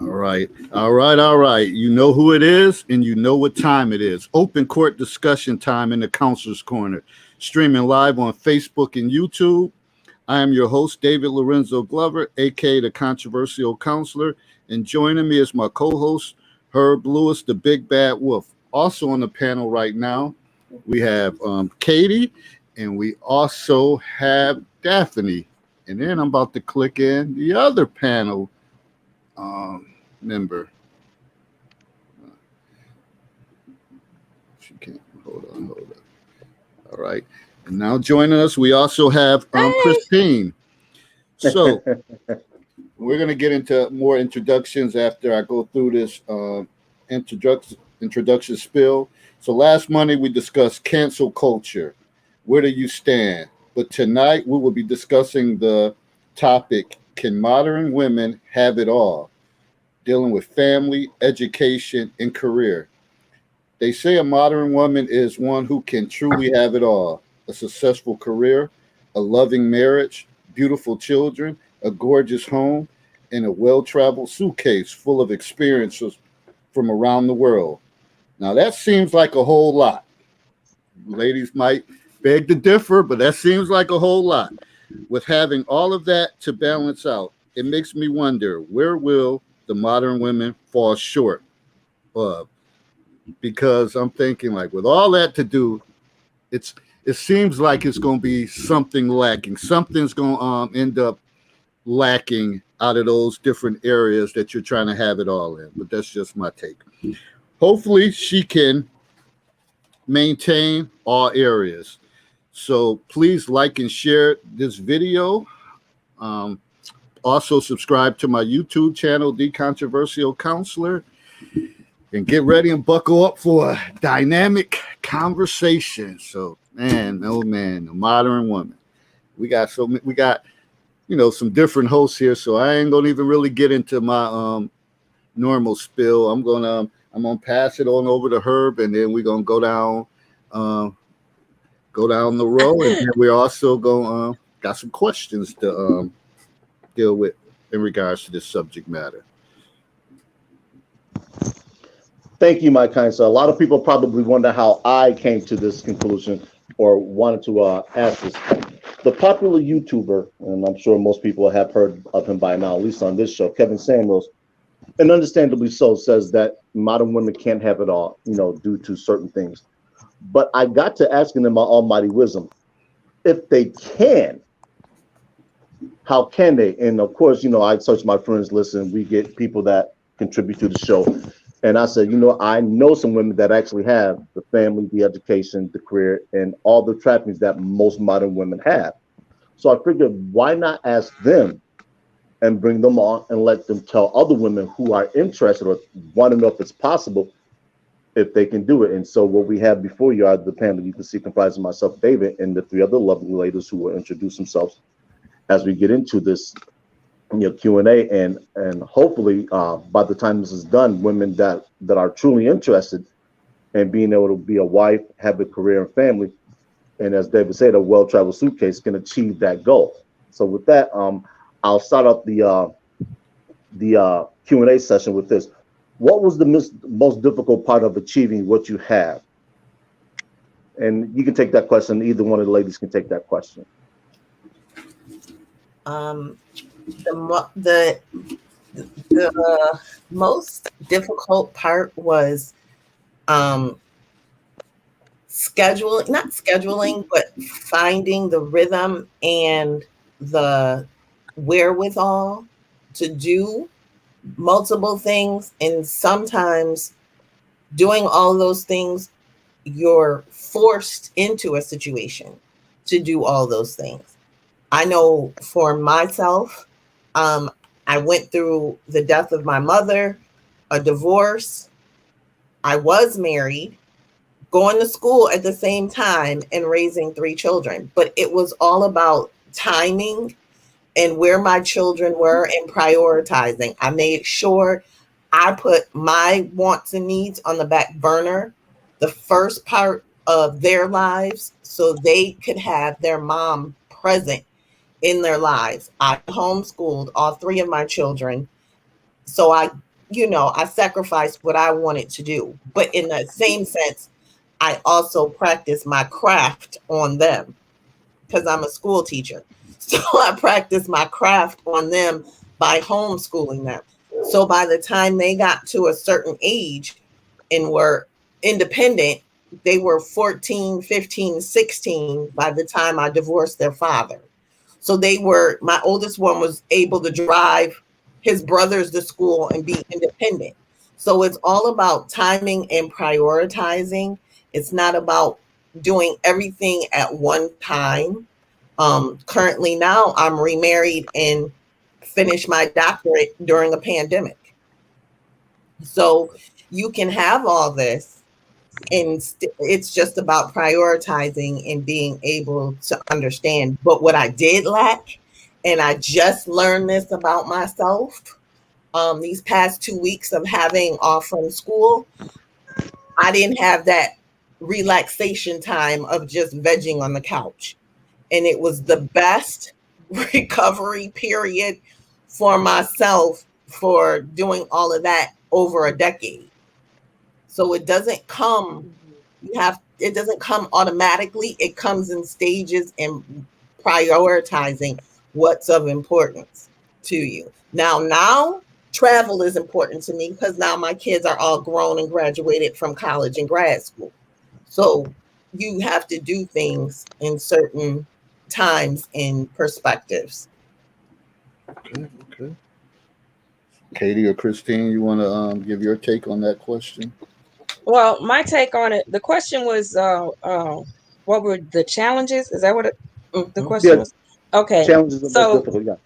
All right. All right. All right. You know who it is and you know what time it is. Open court discussion time in the Counselor's Corner. Streaming live on Facebook and YouTube. I am your host, David Lorenzo Glover, aka the Controversial Counselor. And joining me is my co host, Herb Lewis, the Big Bad Wolf. Also on the panel right now, we have Katie and we also have Daphne. And then I'm about to click in the other panel member. She can't. Hold on. All right. And now joining us, we also have Christine. So we're going to get into more introductions after I go through this introduction spill. So last Monday, we discussed cancel culture. Where do you stand? But tonight, we will be discussing the topic, can modern women have it all? Dealing with family, education, and career. They say a modern woman is one who can truly have it all: a successful career, a loving marriage, beautiful children, a gorgeous home, and a well traveled suitcase full of experiences from around the world. Now, that seems like a whole lot. Ladies might beg to differ, but that seems like a whole lot. With having all of that to balance out, it makes me wonder, where will the modern women fall short of? Because I'm thinking, like, with all that to do, it seems like it's going to be something lacking. Something's going to end up lacking out of those different areas that you're trying to have it all in. But that's just my take. Hopefully, she can maintain all areas. So please like and share this video. Also, subscribe to my YouTube channel, The Controversial Counselor. And get ready and buckle up for a dynamic conversation. So, man, oh man, the modern woman. We got some different hosts here. So I ain't gonna even really get into my normal spill. I'm gonna pass it on over to Herb, and then we're gonna go down the row, and then we're also gonna got some questions to deal with in regards to this subject matter. Thank you, my kind sir. A lot of people probably wonder how I came to this conclusion or wanted to ask this. The popular YouTuber, and I'm sure most people have heard of him by now, at least on this show, Kevin Samuels, and understandably so, says that modern women can't have it all, due to certain things. But I got to asking in my almighty wisdom, if they can, how can they? And of course, I search my friends list and we get people that contribute to the show. And I said, I know some women that actually have the family, the education, the career, and all the trappings that most modern women have. So I figured, why not ask them and bring them on and let them tell other women who are interested or want to know if it's possible, if they can do it. And so what we have before you are the panel you can see comprising myself, David, and the three other lovely ladies who will introduce themselves as we get into this Q&A, and hopefully by the time this is done, women that are truly interested in being able to be a wife, have a career and family, and as David said, a well-traveled suitcase can achieve that goal. So with that, I'll start off the Q&A session with this. What was the most difficult part of achieving what you have? And you can take that question. Either one of the ladies can take that question. The most difficult part was not scheduling, but finding the rhythm and the wherewithal to do multiple things. And sometimes doing all those things, you're forced into a situation to do all those things. I know for myself, I went through the death of my mother, a divorce. I was married, going to school at the same time, and raising 3 children. But it was all about timing and where my children were and prioritizing. I made sure I put my wants and needs on the back burner the first part of their lives so they could have their mom present in their lives. I homeschooled all 3 of my children. So I I sacrificed what I wanted to do. But in that same sense, I also practice my craft on them because I'm a school teacher. So I practice my craft on them by homeschooling them. So by the time they got to a certain age and were independent, they were 14, 15, 16 by the time I divorced their father. So my oldest one was able to drive his brothers to school and be independent. So it's all about timing and prioritizing. It's not about doing everything at one time. Currently now I'm remarried and finished my doctorate during a pandemic. So you can have all this and it's just about prioritizing and being able to understand. But what I did lack, and I just learned this about myself, these past 2 weeks of having off from school, I didn't have that relaxation time of just vegging on the couch. And it was the best recovery period for myself for doing all of that over a decade. So it doesn't come, it doesn't come automatically. It comes in stages and prioritizing what's of importance to you. Now travel is important to me because now my kids are all grown and graduated from college and grad school. So you have to do things in certain times and perspectives. Okay. Katie or Christine, you want to give your take on that question? Well, my take on it, the question was, what were the challenges? Is that what the question was? Okay. Challenges are So, difficult, yes.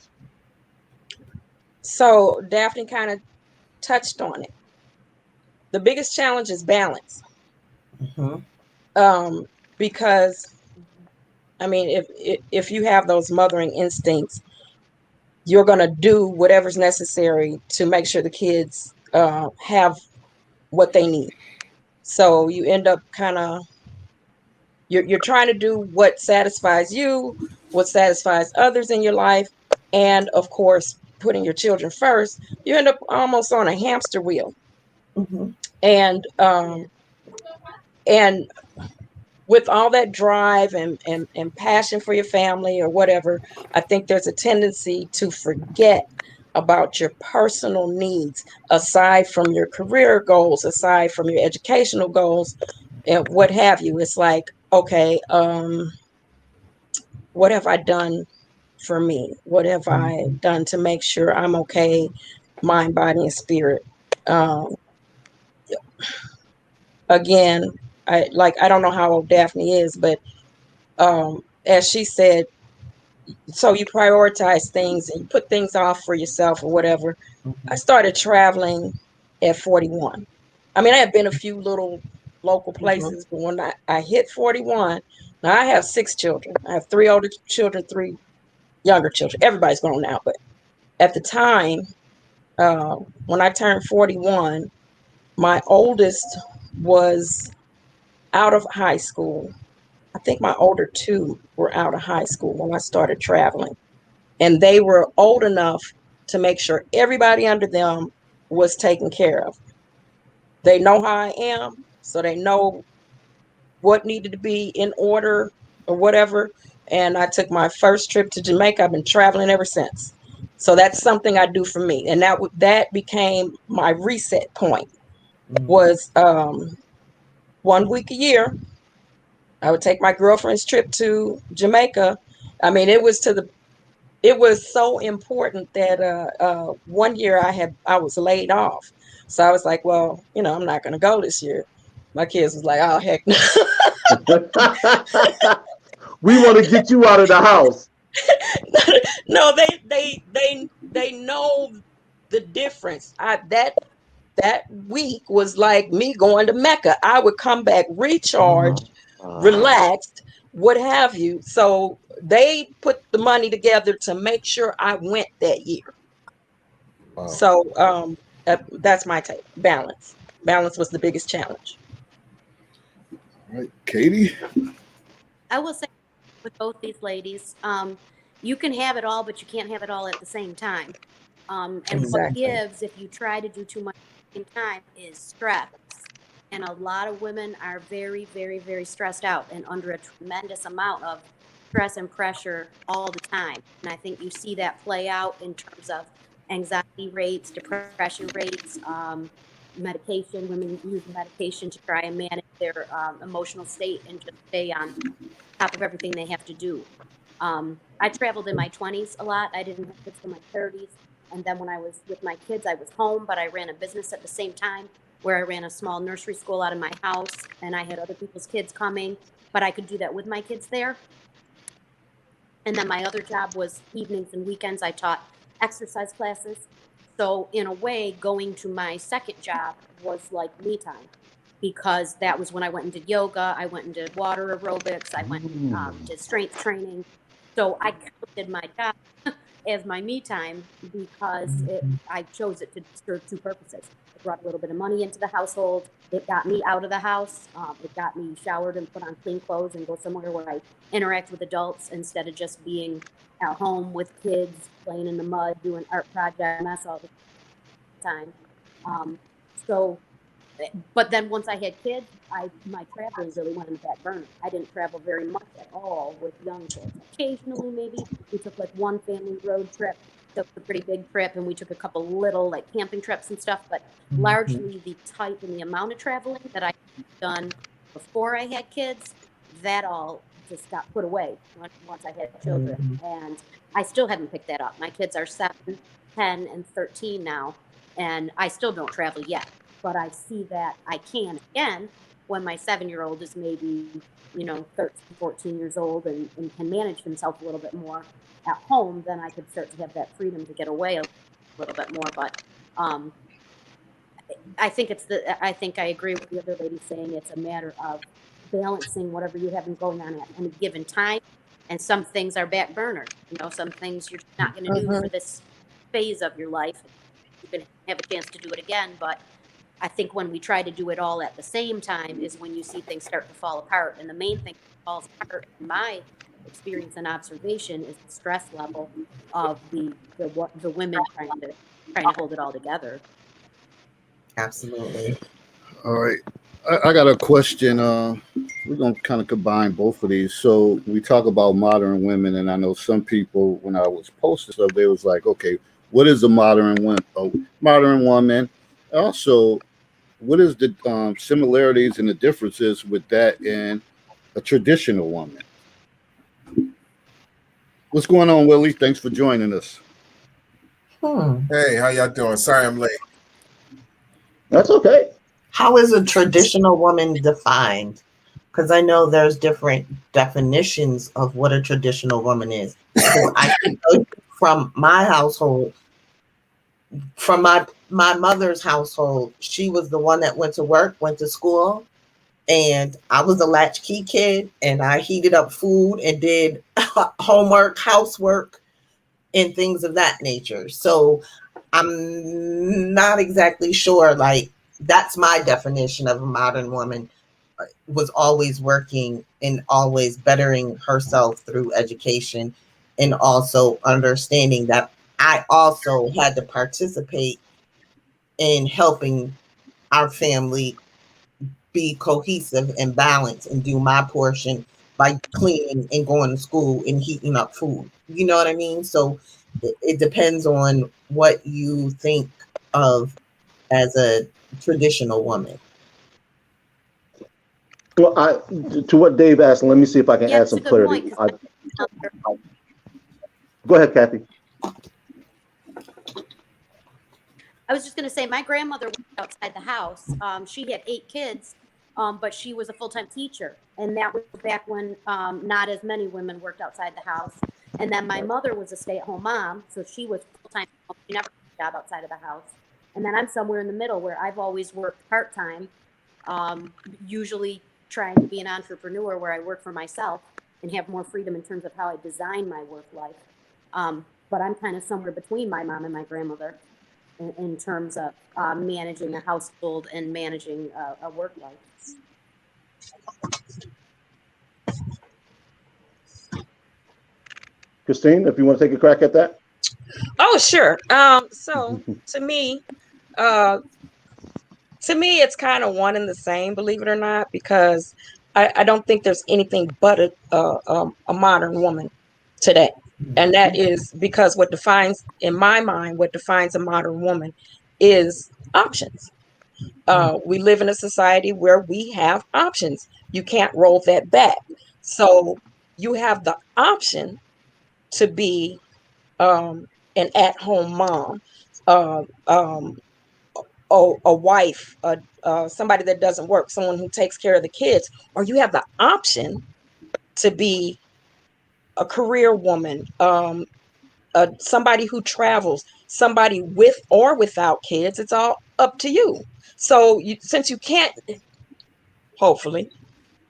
So Daphne kind of touched on it. The biggest challenge is balance. Because, I mean, if you have those mothering instincts, you're going to do whatever's necessary to make sure the kids have what they need. So you end up kind of, you're trying to do what satisfies you, what satisfies others in your life, and of course, putting your children first. You end up almost on a hamster wheel. And with all that drive and passion for your family or whatever, I think there's a tendency to forget about your personal needs, aside from your career goals, aside from your educational goals, and what have you. It's like, okay, what have I done for me? What have I done to make sure I'm okay, mind, body, and spirit? Again, I don't know how old Daphne is, but as she said, so you prioritize things and you put things off for yourself or whatever. I started traveling at 41. I mean, I had been a few little local places, but when I hit 41, now I have 6 children. I have 3 older children, 3 younger children. Everybody's grown now, but at the time, when I turned 41, my oldest was out of high school. I think my older 2 were out of high school when I started traveling. And they were old enough to make sure everybody under them was taken care of. They know how I am, so they know what needed to be in order or whatever. And I took my first trip to Jamaica. I've been traveling ever since. So that's something I do for me. And that became my reset point. Was 1 week a year, I would take my girlfriend's trip to Jamaica. I mean, it was so important that 1 year I was laid off. So I was like, well, I'm not going to go this year. My kids was like, oh, heck no. We want to get you out of the house. No, they know the difference. That week was like me going to Mecca. I would come back recharged, relaxed, what have you. So they put the money together to make sure I went that year. Wow. So that's my take. Balance was the biggest challenge. All right, Katie? I will say with both these ladies, you can have it all, but you can't have it all at the same time. And what Exactly. gives if you try to do too much at the same time is stress. And a lot of women are very, very, very stressed out and under a tremendous amount of stress and pressure all the time. And I think you see that play out in terms of anxiety rates, depression rates, medication. Women use medication to try and manage their emotional state and just stay on top of everything they have to do. I traveled in my 20s a lot. I didn't have kids till my 30s. And then when I was with my kids, I was home, but I ran a business at the same time where I ran a small nursery school out of my house and I had other people's kids coming, but I could do that with my kids there. And then my other job was evenings and weekends. I taught exercise classes. So in a way, going to my second job was like me time because that was when I went and did yoga. I went and did water aerobics. I went and did strength training. So I counted my job as my me time because I chose it to serve two purposes. It brought a little bit of money into the household. It got me out of the house. It got me showered and put on clean clothes and go somewhere where I interact with adults instead of just being at home with kids, playing in the mud, doing art projects, mess all the time. So, but then once I had kids, my traveling really went in the back burner. I didn't travel very much at all with young kids. Occasionally, maybe we took like one family road trip. That was a pretty big trip, and we took a couple little like camping trips and stuff. But largely, the type and the amount of traveling that I had done before I had kids, that all just got put away once I had children, and I still haven't picked that up. My kids are 7, 10, and 13 now, and I still don't travel yet. But I see that I can again when my 7-year-old is maybe, 13, 14 years old and can manage himself a little bit more at home, then I could start to have that freedom to get away a little bit more. But I think I think I agree with the other lady saying it's a matter of balancing whatever you have going on at any given time. And some things are back burner. Some things you're not going to do for this phase of your life. You can have a chance to do it again, but I think when we try to do it all at the same time is when you see things start to fall apart. And the main thing that falls apart, in my experience and observation, is the stress level of the women trying to hold it all together. Absolutely. All right. I got a question. We're going to kind of combine both of these. So we talk about modern women, and I know some people, when I was posting stuff, they was like, okay, what is a modern woman? Also, what is the similarities and the differences with that and a traditional woman? What's going on, Willie? Thanks for joining us. Hey, how y'all doing? Sorry I'm late. That's okay. How is a traditional woman defined? Because I know there's different definitions of what a traditional woman is. I can go from my household, from my mother's household, she was the one that went to work, went to school, and I was a latchkey kid, and I heated up food and did homework, housework, and things of that nature. So I'm not exactly sure, like, that's my definition of a modern woman, was always working and always bettering herself through education, and also understanding that I also had to participate in helping our family be cohesive and balanced and do my portion by cleaning and going to school and heating up food. You know what I mean? So it depends on what you think of as a traditional woman. Well, to what Dave asked, let me see if I can Yeah, add that's some a good clarity. point. Go ahead, Kathy. I was just going to say, my grandmother worked outside the house. She had 8 kids, but she was a full-time teacher. And that was back when not as many women worked outside the house. And then my mother was a stay-at-home mom, so she was full-time. She never had a job outside of the house. And then I'm somewhere in the middle where I've always worked part-time, usually trying to be an entrepreneur where I work for myself and have more freedom in terms of how I design my work life. But I'm kind of somewhere between my mom and my grandmother in terms of managing a household and managing a work life. Christine, if you want to take a crack at that. Oh, sure. So to me, it's kind of one and the same, believe it or not, because I don't think there's anything but a modern woman today. And that is because in my mind, what defines a modern woman is options. We live in a society where we have options. You can't roll that back. So you have the option to be an at-home mom, uh, um, a wife, somebody that doesn't work, someone who takes care of the kids, or you have the option to be a career woman, somebody who travels, somebody with or without kids. It's all up to you. So since you can't, hopefully,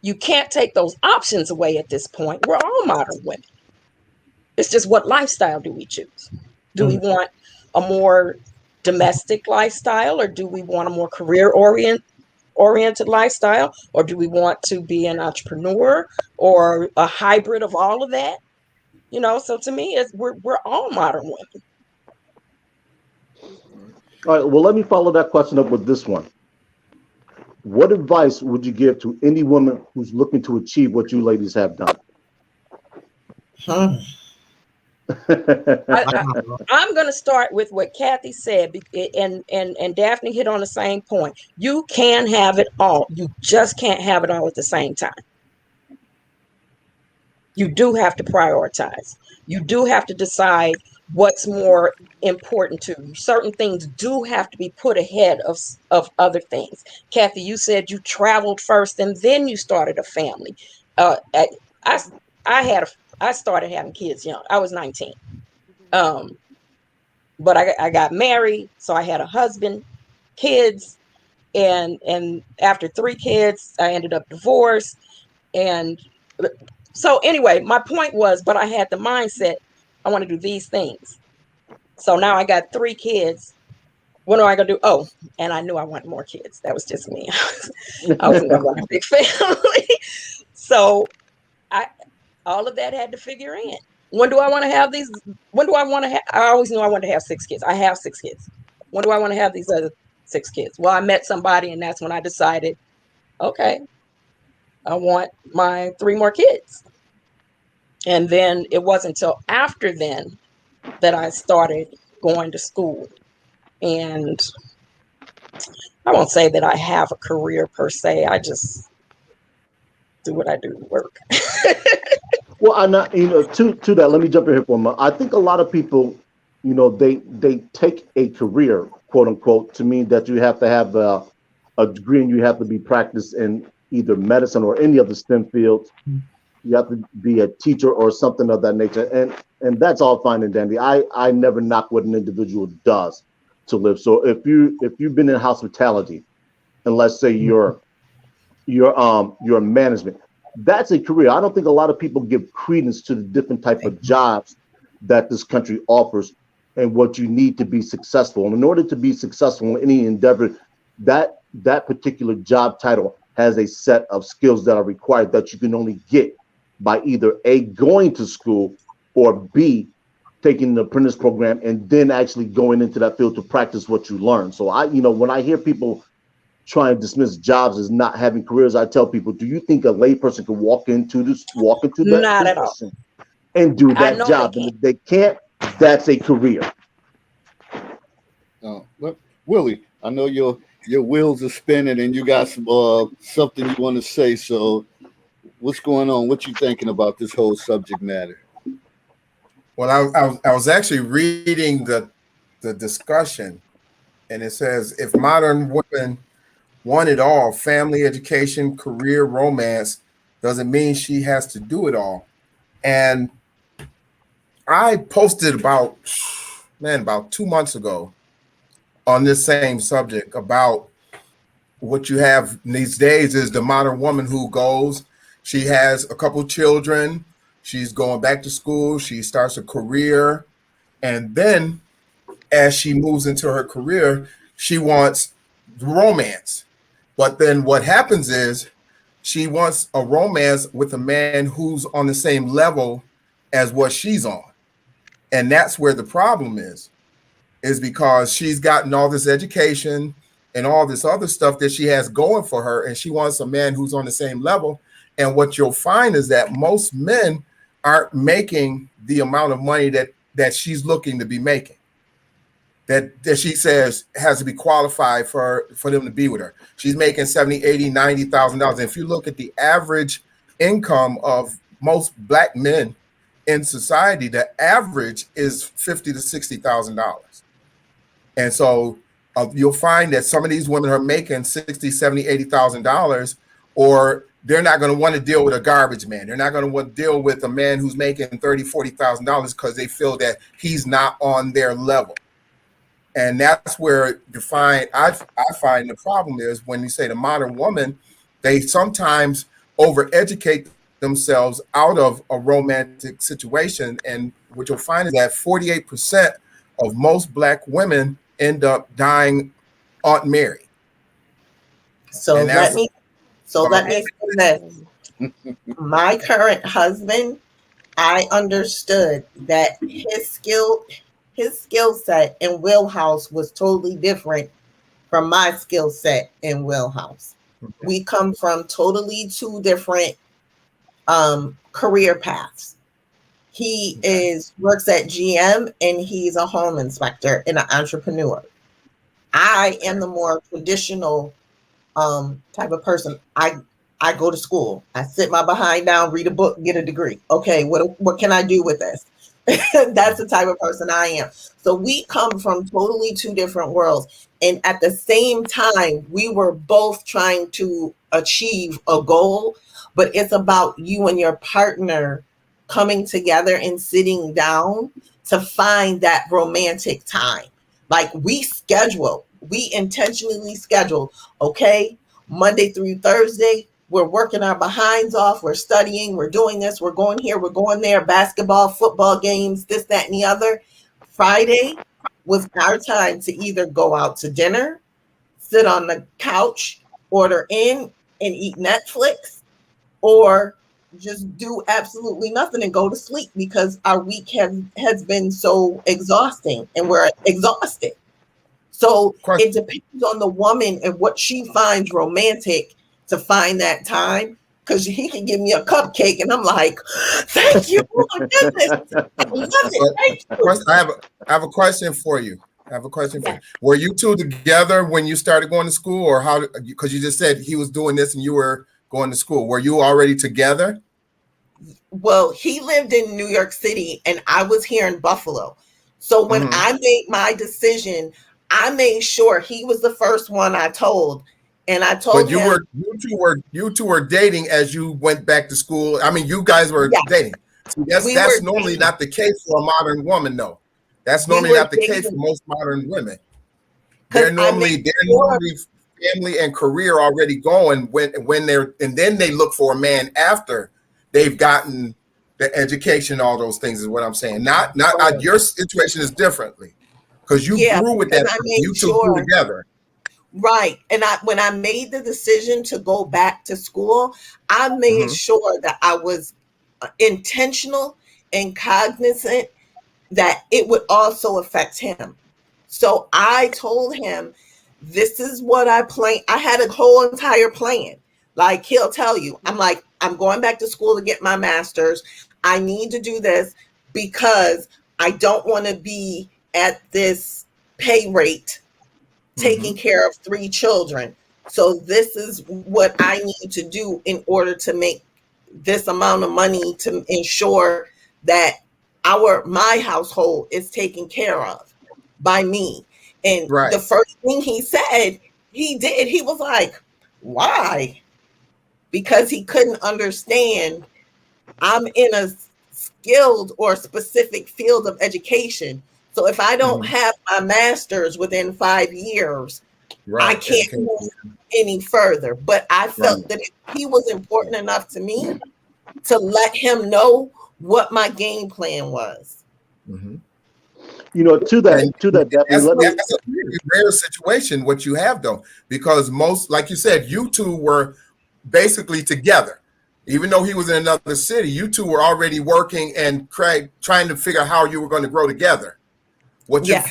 you can't take those options away at this point. We're all modern women. It's just what lifestyle do we choose? Do we want a more domestic lifestyle, or do we want a more career oriented lifestyle, or do we want to be an entrepreneur or a hybrid of all of that? So to me, we're all modern women. All right, well, let me follow that question up with this one. What advice would you give to any woman who's looking to achieve what you ladies have done? I'm going to start with what Kathy said, and Daphne hit on the same point. You can have it all. You just can't have it all at the same time. You do have to prioritize. You do have to decide what's more important to you. Certain things do have to be put ahead of other things. Kathy, you said you traveled first and then you started a family. I started having kids young. I was 19. But I got married, so I had a husband, kids, and after 3 kids, I ended up divorced. And so anyway, my point was, but I had the mindset, I want to do these things. So now I got 3 kids. What am I going to do? Oh, and I knew I wanted more kids. That was just me. I was never going to have a big family. So all of that had to figure in. When do I want to have these? When do I want to have? I always knew I wanted to have 6 kids. I have 6 kids. When do I want to have these other 6 kids? Well, I met somebody, and that's when I decided, okay, I want my 3 more kids. And then it wasn't until after then that I started going to school. And I won't say that I have a career per se. I just do what I do to work. Well, I'm not, to that, let me jump in here for a moment. I think a lot of people, they take a career, quote unquote, to mean that you have to have a degree and you have to be practiced in either medicine or any of the STEM fields. You have to be a teacher or something of that nature. And that's all fine and dandy. I never knock what an individual does to live. So if you've been in hospitality, and let's say you're management, that's a career. I don't think a lot of people give credence to the different type of jobs that this country offers and what you need to be successful. And in order to be successful in any endeavor, that particular job title has a set of skills that are required that you can only get by either A, going to school, or B, taking an apprentice program and then actually going into that field to practice what you learn. So when I hear people try and dismiss jobs as not having careers, I tell people, do you think a layperson can walk into that Not at all. and do that job? And if they can't, that's a career. Look, Willie, I know your wheels are spinning and you got some something you want to say. So what's going on? What you thinking about this whole subject matter? Well, I was actually reading the discussion, and it says, if modern women want it all, family, education, career, romance, doesn't mean she has to do it all. And I posted about 2 months ago on this same subject about what you have these days is the modern woman who goes, she has a couple children, she's going back to school, she starts a career, and then as she moves into her career, she wants romance. But then what happens is she wants a romance with a man who's on the same level as what she's on. And that's where the problem is because she's gotten all this education and all this other stuff that she has going for her, and she wants a man who's on the same level. And what you'll find is that most men aren't making the amount of money that she's looking to be making, that she says has to be qualified for them to be with her. She's making $70,000, $80,000, $90,000. And if you look at the average income of most Black men in society, the average is $50,000 to $60,000. And so you'll find that some of these women are making $60,000, $70,000, $80,000, or they're not going to want to deal with a garbage man. They're not going to want to deal with a man who's making $30,000, $40,000 because they feel that he's not on their level. And that's where I find the problem is when you say the modern woman, they sometimes overeducate themselves out of a romantic situation. And what you'll find is that 48% of most Black women end up dying unmarried. So let me say this. My current husband, I understood that his skill set in wheelhouse was totally different from my skill set in wheelhouse. Okay. We come from totally two different career paths. He works at GM and he's a home inspector and an entrepreneur. I am the more traditional type of person. I go to school. I sit my behind down, read a book, get a degree. Okay, what can I do with this? That's the type of person I am. So we come from totally two different worlds. And at the same time, we were both trying to achieve a goal, but it's about you and your partner coming together and sitting down to find that romantic time. Like we intentionally schedule, okay, Monday through Thursday, we're working our behinds off, we're studying, we're doing this, we're going here, we're going there, basketball, football games, this, that, and the other. Friday was our time to either go out to dinner, sit on the couch, order in and eat Netflix, or just do absolutely nothing and go to sleep because our week has been so exhausting and we're exhausted. So it depends on the woman and what she finds romantic to find that time, because he can give me a cupcake and I'm like, thank you. Oh my goodness. I love it. Thank you. I have a question for you. Were you two together when you started going to school, or how? Because you just said he was doing this and you were going to school. Were you already together? Well, he lived in New York City and I was here in Buffalo. So when I made my decision, I made sure he was the first one I told. And I told him. But you two were dating as you went back to school. I mean, you guys were dating. See, that's normally not the case for a modern woman, though. That's normally not the case for most modern women. They're normally family and career already going when they're, and then they look for a man after they've gotten the education, all those things is what I'm saying. Not your situation is differently because you grew with that. You two grew together. Right. And when I made the decision to go back to school, I made sure that I was intentional and cognizant that it would also affect him. So I told him, this is what I plan. I had a whole entire plan. Like he'll tell you, I'm like, I'm going back to school to get my master's. I need to do this because I don't want to be at this pay rate taking care of 3 children. So this is what I need to do in order to make this amount of money to ensure that my household is taken care of by me. And the first thing he said, he was like, why? Because he couldn't understand I'm in a skilled or specific field of education. So if I don't have my master's within 5 years, I can't move any further. But I felt that he was important enough to me to let him know what my game plan was. You know, to that, that's a very rare situation what you have though, because most, like you said, you two were basically together. Even though he was in another city, you two were already working and trying to figure out how you were going to grow together. What you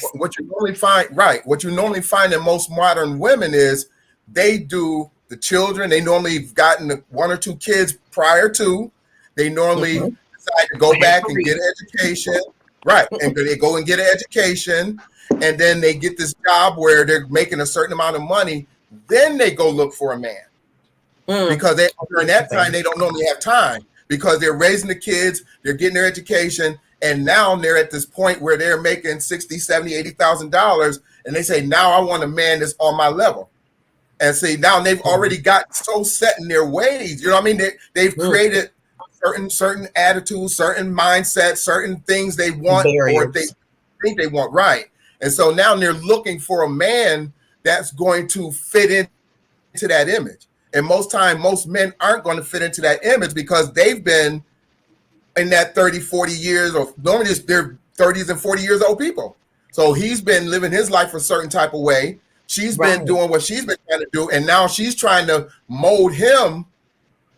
normally find in most modern women is they do the children. They normally have gotten 1 or 2 kids prior to. They normally decide to go back and get an education, right? And they go and get an education, and then they get this job where they're making a certain amount of money. Then they go look for a man because during that time they don't normally have time because they're raising the kids, they're getting their education. And now they're at this point where they're making $60,000, $70,000, $80,000, and they say, "Now I want a man that's on my level." And see, now they've already got so set in their ways. You know what I mean? They've created certain attitudes, certain mindsets, certain things they want or they think they want, right? And so now they're looking for a man that's going to fit into that image. And most men aren't going to fit into that image because they've been in that 30, 40 years, or normally they're 30s and 40 years old people. So he's been living his life a certain type of way. She's been doing what she's been trying to do. And now she's trying to mold him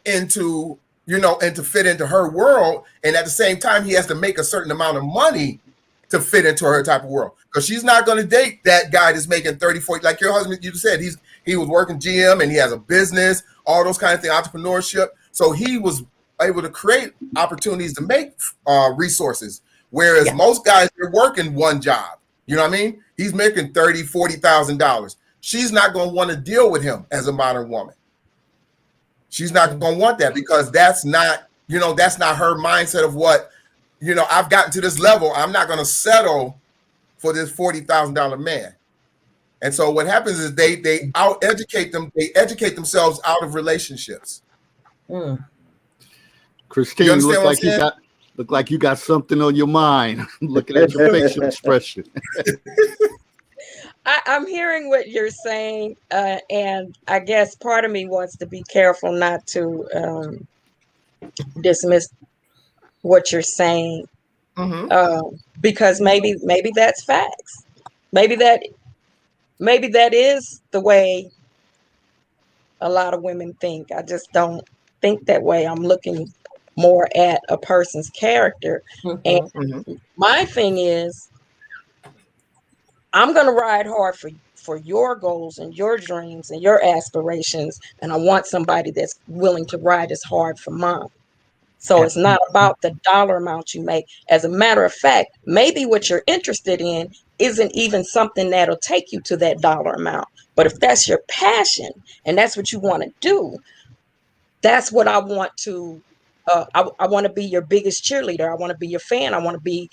into, and to fit into her world. And at the same time, he has to make a certain amount of money to fit into her type of world. Because she's not going to date that guy that's making 30, 40, like your husband, you said, he was working GM and he has a business, all those kind of things, entrepreneurship. So he was able to create opportunities to make resources, whereas most guys are working one job. You know what I mean? He's making $30,000, $40,000. She's not going to want to deal with him as a modern woman. She's not going to want that because that's not her mindset of what, I've gotten to this level. I'm not going to settle for this $40,000 man. And so what happens is they out-educate them. They educate themselves out of relationships. Christine, look like you got something on your mind. Looking at your facial expression. I'm hearing what you're saying, and I guess part of me wants to be careful not to dismiss what you're saying, because maybe that's facts. Maybe that is the way a lot of women think. I just don't think that way. I'm looking more at a person's character. And my thing is, I'm going to ride hard for your goals and your dreams and your aspirations. And I want somebody that's willing to ride as hard for mine. So it's not about the dollar amount you make. As a matter of fact, maybe what you're interested in isn't even something that'll take you to that dollar amount. But if that's your passion and that's what you want to do, that's what I want to I want to be your biggest cheerleader. I want to be your fan. I want to be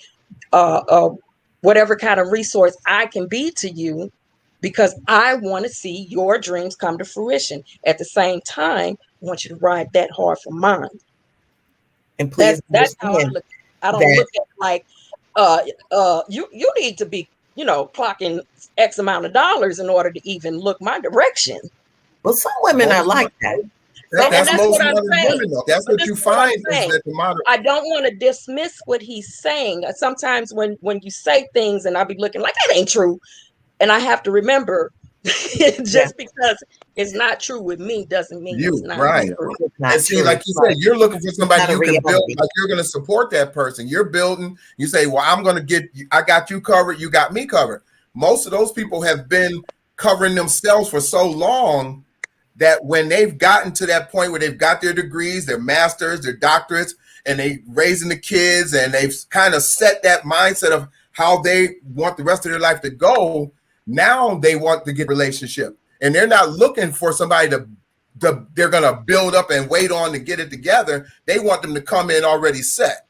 whatever kind of resource I can be to you, because I want to see your dreams come to fruition. At the same time, I want you to ride that hard for mine. And please, that's how I look. I don't look at like you need to be, clocking X amount of dollars in order to even look my direction. Well, some women are like that. That's most what I'm saying. Women, though. That's what you find. Is that the modern. I don't want to dismiss what he's saying. Sometimes when you say things and I'll be looking like that ain't true, and I have to remember, just because it's not true with me doesn't mean it's not true. And see, like you said, you're looking for somebody you can build, like you're going to support that person. You're building. You say, well, I got you covered. You got me covered. Most of those people have been covering themselves for so long that when they've gotten to that point where they've got their degrees, their masters, their doctorates, and they raising the kids, and they've kind of set that mindset of how they want the rest of their life to go, now they want to get a relationship. And they're not looking for somebody they're going to build up and wait on to get it together. They want them to come in already set.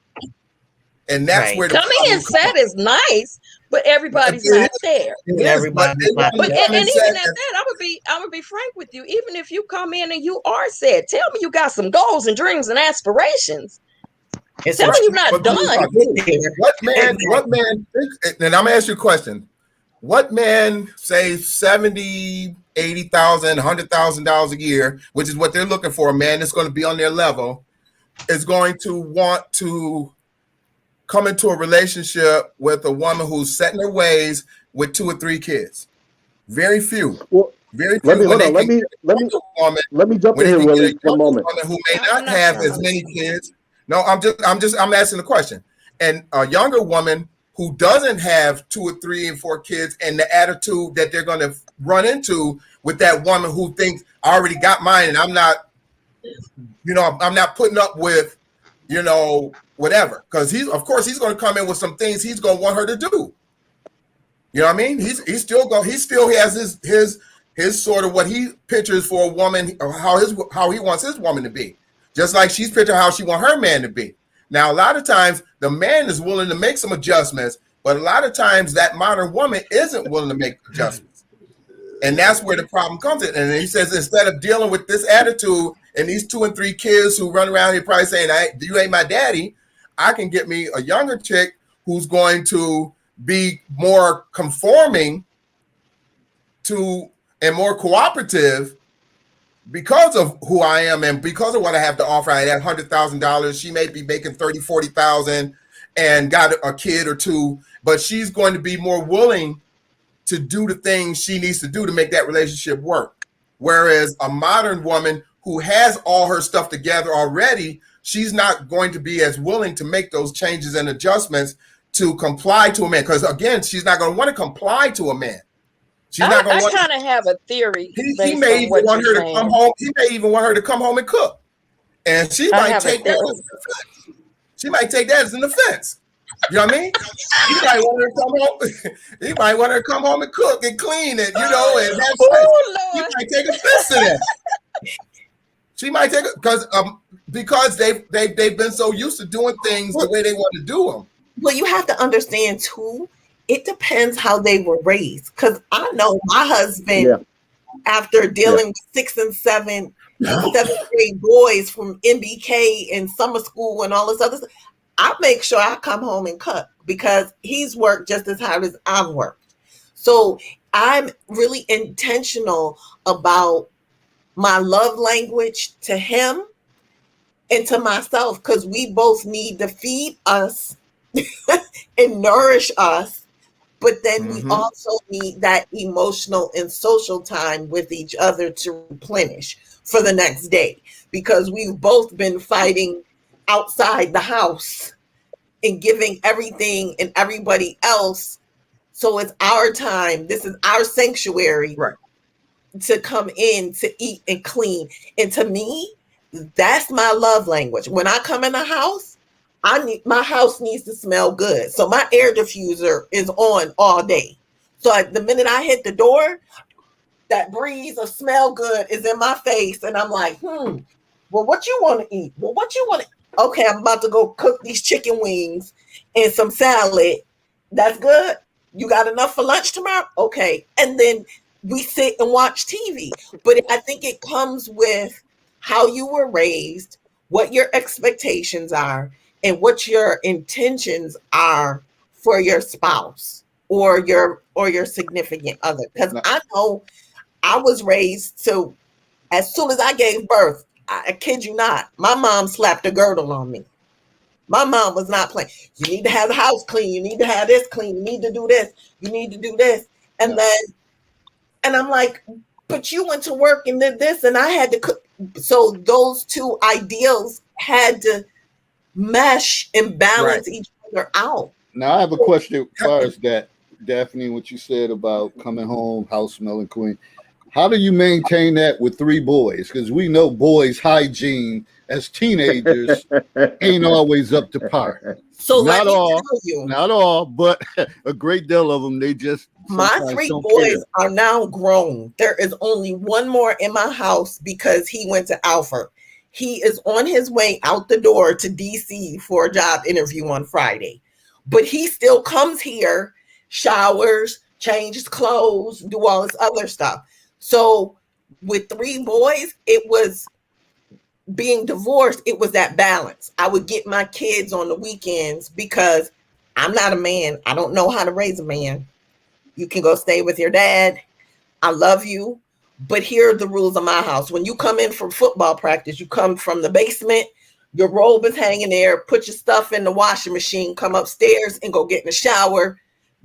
And that's where coming in set is nice, but everybody's not there. Everybody's not there. And even at that, I would be frank with you. Even if you come in and you are set, tell me you got some goals and dreams and aspirations. Tell me you're not done. What man? And I'm gonna ask you a question. What man, say $70,000, $80,000, $100,000 a year, which is what they're looking for, a man that's going to be on their level, is going to want to come into a relationship with a woman who's set in her ways with 2 or 3 kids? Very few. Well, Very Let few me when hold they on. can get a woman, Let me jump when in they here, can get a Willie, for a younger moment. woman who may I'm not not have trying as to. many kids. No, I'm asking the question. And a younger woman who doesn't have 2 or 3 and 4 kids, and the attitude that they're going to run into with that woman who thinks, I already got mine and I'm not, I'm not putting up with, whatever. Because of course he's going to come in with some things he's going to want her to do. You know what I mean? He still has his sort of what he pictures for a woman, or how he wants his woman to be. Just like she's picturing how she wants her man to be. Now, a lot of times the man is willing to make some adjustments, but a lot of times that modern woman isn't willing to make adjustments. And that's where the problem comes in. And he says, instead of dealing with this attitude and these 2 and 3 kids who run around here probably saying, you ain't my daddy, I can get me a younger chick who's going to be more conforming to and more cooperative because of who I am and because of what I have to offer. I have $100,000. She may be making 30, 40,000 and got a kid or 2, but she's going to be more willing to do the things she needs to do to make that relationship work. Whereas a modern woman who has all her stuff together already, she's not going to be as willing to make those changes and adjustments to comply to a man. Because again, she's not going to want to comply to a man. She's not going to want. I kind of have a theory. He may even want her to come home. He may even want her to come home and cook, and she might take that as an offense. She might take that as an offense. You know what I mean? He might want her to come home. He might want her to come home and cook and clean it, and have sex. She might take offense to that. She might take it because they've been so used to doing things the way they want to do them. Well, you have to understand too, it depends how they were raised. Because I know my husband, after dealing with 6th and 7th grade boys from MBK and summer school and all this other stuff, I make sure I come home and cook because he's worked just as hard as I've worked. So I'm really intentional about my love language to him and to myself, because we both need to feed us and nourish us, but then we also need that emotional and social time with each other to replenish for the next day, because we've both been fighting outside the house and giving everything and everybody else. So it's our time. This is our sanctuary, right, to come in to eat and clean. And to me, that's my love language. When I come in the house, my house needs to smell good. So my air diffuser is on all day. So the minute I hit the door, that breeze of smell good is in my face. And I'm like, well, what you want to eat? Well, what you want to? Okay, I'm about to go cook these chicken wings and some salad. That's good. You got enough for lunch tomorrow? Okay. And then we sit and watch TV. But I think it comes with how you were raised, what your expectations are, and what your intentions are for your spouse or your significant other. Because I know I was raised to, as soon as I gave birth, I kid you not, my mom slapped a girdle on me. My mom was not playing. You need to have the house clean. You need to have this clean. You need to do this. You need to do this. And and I'm like, but you went to work and did this and I had to cook. So those two ideals had to mesh and balance each other out. Now I have a question as far as that, Daphne, what you said about coming home, house smelling clean. How do you maintain that with 3 boys? Because we know boys' hygiene as teenagers ain't always up to par. So not not all, but a great deal of them, they just my 3 boys are now grown. There is only one more in my house because he went to Alfred. He is on his way out the door to DC for a job interview on Friday. But he still comes here, showers, changes clothes, do all this other stuff. So with 3 boys, it was being divorced. It was that balance. I would get my kids on the weekends because I'm not a man. I don't know how to raise a man. You can go stay with your dad. I love you. But here are the rules of my house. When you come in from football practice, you come from the basement, your robe is hanging there, put your stuff in the washing machine, come upstairs and go get in the shower,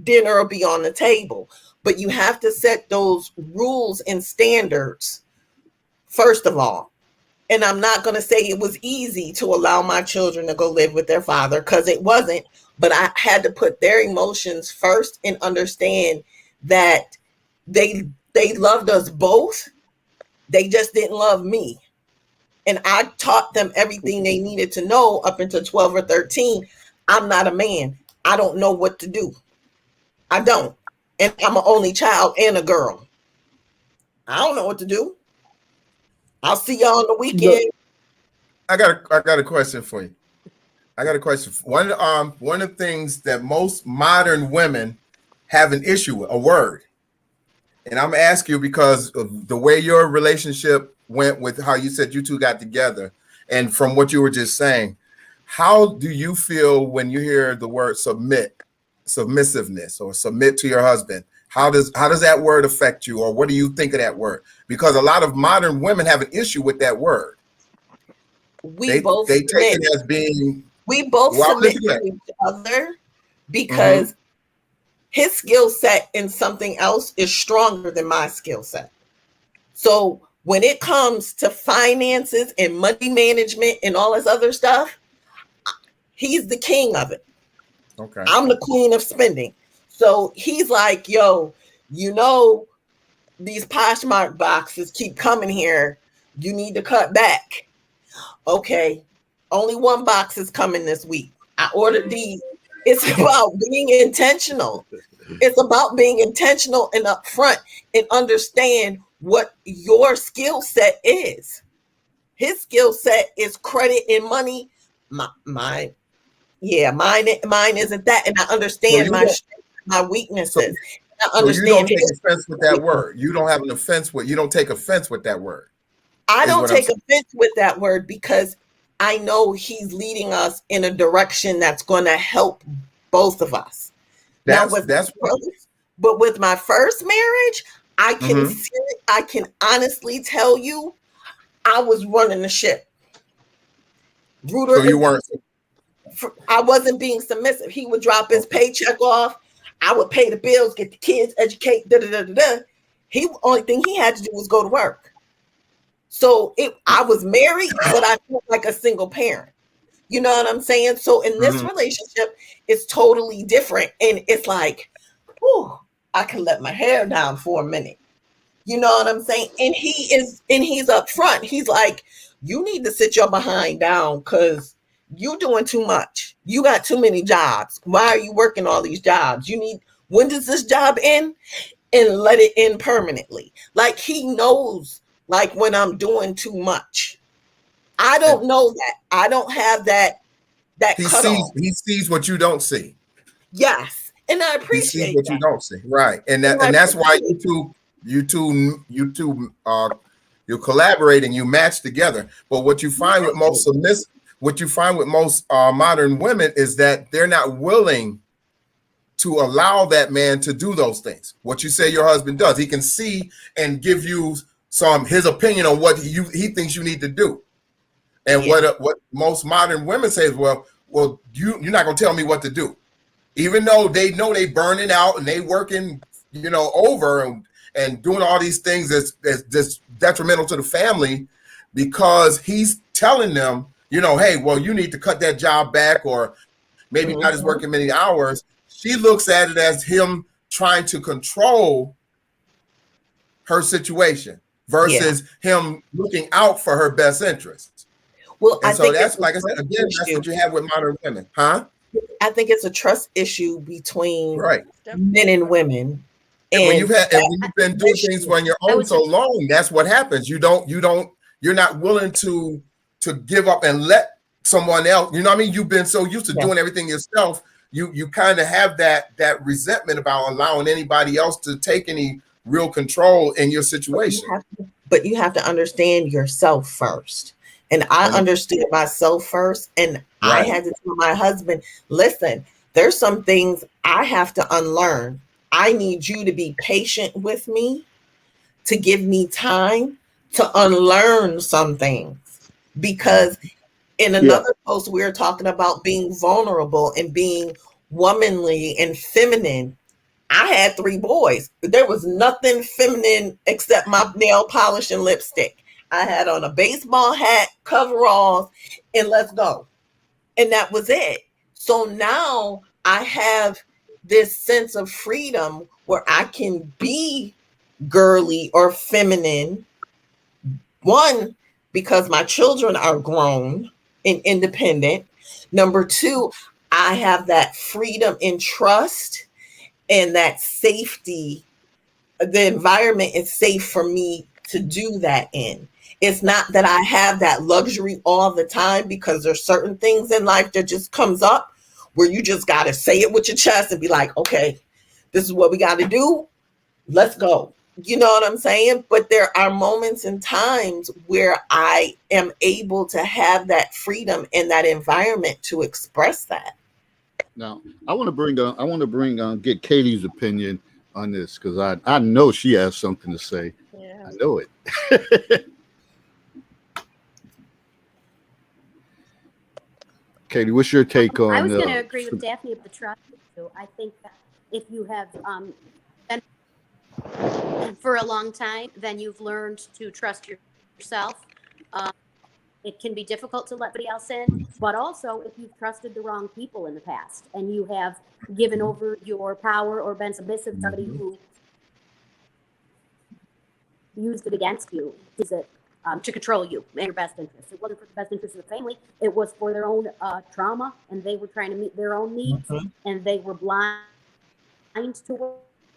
dinner will be on the table. But you have to set those rules and standards first of all. And I'm not going to say it was easy to allow my children to go live with their father, because it wasn't. But I had to put their emotions first and understand that they loved us both. They just didn't love me. And I taught them everything they needed to know up until 12 or 13. I'm not a man. I don't know what to do. I don't. And I'm an only child and a girl. I don't know what to do. I'll see y'all on the weekend. I got a question for you. I got a question. One of the things that most modern women have an issue with, a word. And I'm gonna ask you because of the way your relationship went with how you said you two got together, and from what you were just saying, how do you feel when you hear the word submissiveness, or submit to your husband? How does that word affect you, or what do you think of that word? Because a lot of modern women have an issue with that word. They take it as being. We both submit to each other because his skill set in something else is stronger than my skill set. So when it comes to finances and money management and all this other stuff, he's the king of it. Okay. I'm the queen of spending. So he's like, yo, you know, these Poshmark boxes keep coming here. You need to cut back. Okay. Only one box is coming this week. I ordered these. It's about being intentional. It's about being intentional and upfront and understand what your skill set is. His skill set is credit and money. Mine isn't that. And I understand my weaknesses. I understand. So you don't take offense with that word. You don't have an offense with. You don't take offense with that word. I don't take offense with that word because I know he's leading us in a direction that's going to help both of us. But with my first marriage, I can honestly tell you, I was running the ship. So you weren't. I wasn't being submissive. He would drop his paycheck off. I would pay the bills, get the kids, educate. Only thing he had to do was go to work. So I was married, but I felt like a single parent. You know what I'm saying? So in this relationship, it's totally different. And it's like, whew, I can let my hair down for a minute. You know what I'm saying? And he's up front. He's like, you need to sit your behind down because you're doing too much. You got too many jobs. Why are you working all these jobs? When does this job end? And let it end permanently. Like he knows, like when I'm doing too much. I don't know that. I don't have that cutoff. He sees what you don't see. Yes. And I appreciate he sees what you don't see. Right. And that's why you two you're collaborating, you match together. But what you find with most modern women is that they're not willing to allow that man to do those things. What you say your husband does, he can see and give you his opinion on what he thinks you need to do. And what most modern women say is, well, you're not gonna tell me what to do, even though they know they burning out and they working, over and doing all these things that's detrimental to the family, because he's telling them, hey, well, you need to cut that job back, or maybe not as working many hours. She looks at it as him trying to control her situation versus him looking out for her best interests. Well, and so that's, like I said, again, that's what you have with modern women, huh? I think it's a trust issue between men and women. And when you've been doing things on your own so long, that's what happens. You're not willing to give up and let someone else. You know what I mean? You've been so used to doing everything yourself. You kind of have that resentment about allowing anybody else to take any real control in your situation. But you have to understand yourself first. And I understood myself first. And I had to tell my husband, listen, there's some things I have to unlearn. I need you to be patient with me, to give me time to unlearn some things. Because in another post, we were talking about being vulnerable and being womanly and feminine. I had 3 boys. There was nothing feminine except my nail polish and lipstick. I had on a baseball hat, coveralls, and let's go. And that was it. So now I have this sense of freedom where I can be girly or feminine. One, because my children are grown and independent. Number 2, I have that freedom and trust and that safety. The environment is safe for me to do that in. It's not that I have that luxury all the time, because there's certain things in life that just comes up where you just got to say it with your chest and be like, okay, this is what we got to do. Let's go. You know what I'm saying? But there are moments and times where I am able to have that freedom in that environment to express that. Now, I want to get Katie's opinion on this, because I know she has something to say. Yeah. I know it. Katie, what's your take on? I was going to agree with Daphne of the trust issue. I think that if you have been for a long time, then you've learned to trust yourself. It can be difficult to let somebody else in, but also if you've trusted the wrong people in the past and you have given over your power or been submissive to somebody who used it against you, is it to control you in your best interest? It wasn't for the best interest of the family. It was for their own trauma, and they were trying to meet their own needs, and they were blind to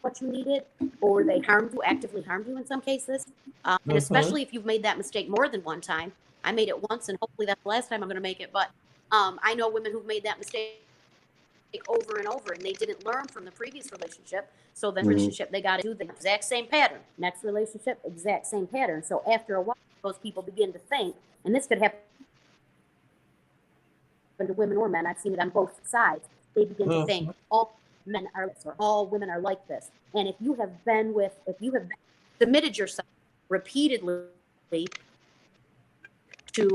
what you needed, or they actively harmed you in some cases. And especially if you've made that mistake more than one time. I made it once, and hopefully that's the last time I'm going to make it. But I know women who've made that mistake over and over, and they didn't learn from the previous relationship. So the relationship, they got to do the exact same pattern. Next relationship, exact same pattern. So after a while, those people begin to think, and this could happen to women or men. I've seen it on both sides. They begin to think all men are like this, or all women are like this. And if you have submitted yourself repeatedly to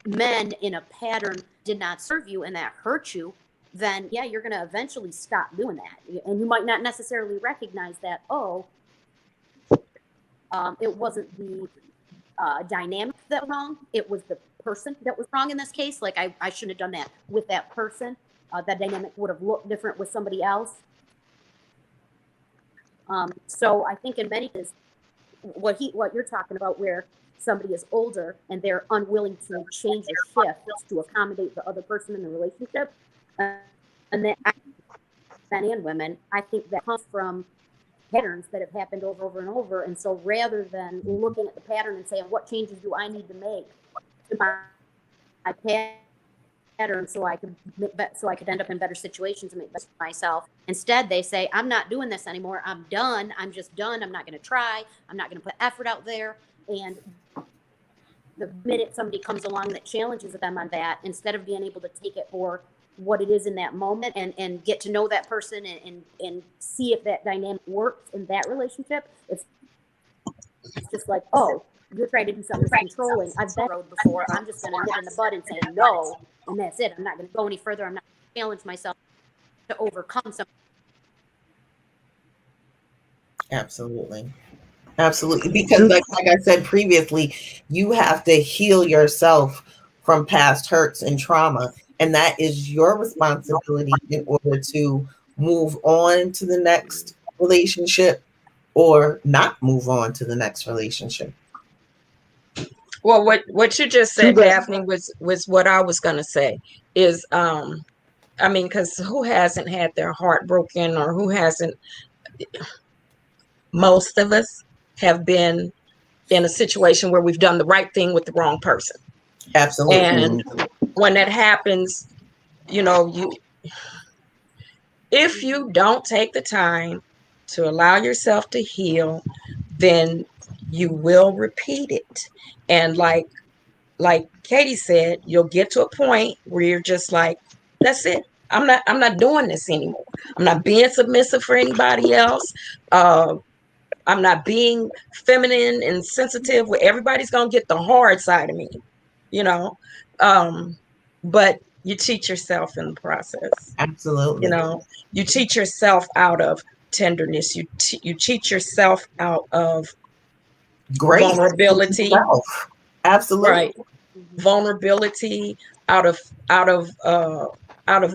men in a pattern did not serve you and that hurt you, then yeah, you're going to eventually stop doing that. And you might not necessarily recognize that, it wasn't the dynamic that was wrong. It was the person that was wrong in this case. Like I shouldn't have done that with that person. That dynamic would have looked different with somebody else. So I think in many cases, what you're talking about, where somebody is older and they're unwilling to change or shift to accommodate the other person in the relationship, and then men and women, I think that comes from patterns that have happened over and over. And so rather than looking at the pattern and saying, what changes do I need to make to my pattern so I could end up in better situations and make best for myself, instead they say, I'm not doing this anymore. I'm done. I'm just done. I'm not going to try. I'm not going to put effort out there. And the minute somebody comes along that challenges them on that, instead of being able to take it for what it is in that moment and get to know that person and see if that dynamic works in that relationship, it's just like, oh, you're trying to do something that's controlling. I've been road before. I'm just going to nip in the bud and say no, and that's it. I'm not going to go any further. I'm not going to challenge myself to overcome something. Absolutely. Because like I said previously, you have to heal yourself from past hurts and trauma. And that is your responsibility in order to move on to the next relationship or not move on to the next relationship. Well, what you just said, Daphne, was what I was going to say is, because who hasn't had their heart broken, or who hasn't? Most of us have been in a situation where we've done the right thing with the wrong person. Absolutely. And when that happens, if you don't take the time to allow yourself to heal, then you will repeat it. And like Katie said, you'll get to a point where you're just like, that's it. I'm not doing this anymore. I'm not being submissive for anybody else. I'm not being feminine and sensitive where everybody's going to get the hard side of me, but you teach yourself in the process. Absolutely. You teach yourself out of tenderness. You cheat yourself out of Great. vulnerability. Absolutely. Right. Vulnerability, out of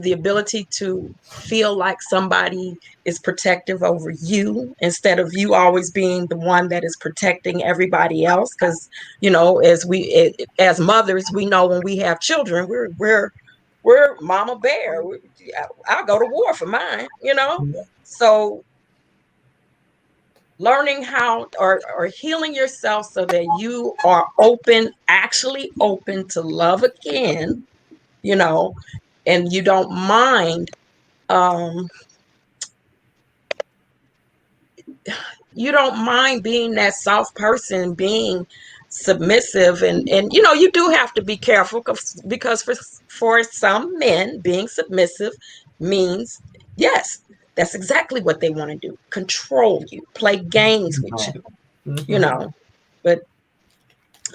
the ability to feel like somebody is protective over you instead of you always being the one that is protecting everybody else. Because as mothers, we know when we have children, we're mama bear. I'll go to war for mine, So learning how or healing yourself so that you are actually open to love again, and you don't mind, being that soft person, being submissive, and you do have to be careful because for some men, being submissive means, yes, that's exactly what they want to do: control you, play games with you, but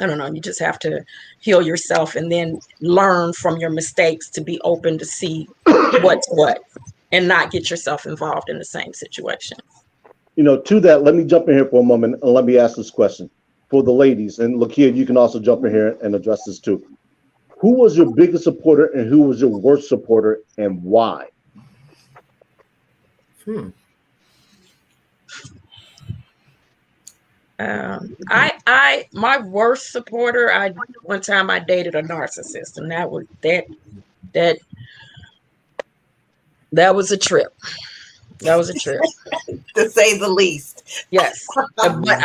I don't know, you just have to heal yourself and then learn from your mistakes to be open to see what's what and not get yourself involved in the same situation. To that, let me jump in here for a moment and let me ask this question for the ladies. And Lakia, you can also jump in here and address this too. Who was your biggest supporter and who was your worst supporter and why? My worst supporter, one time I dated a narcissist, and that was a trip. That was a trip. To say the least. Yes. But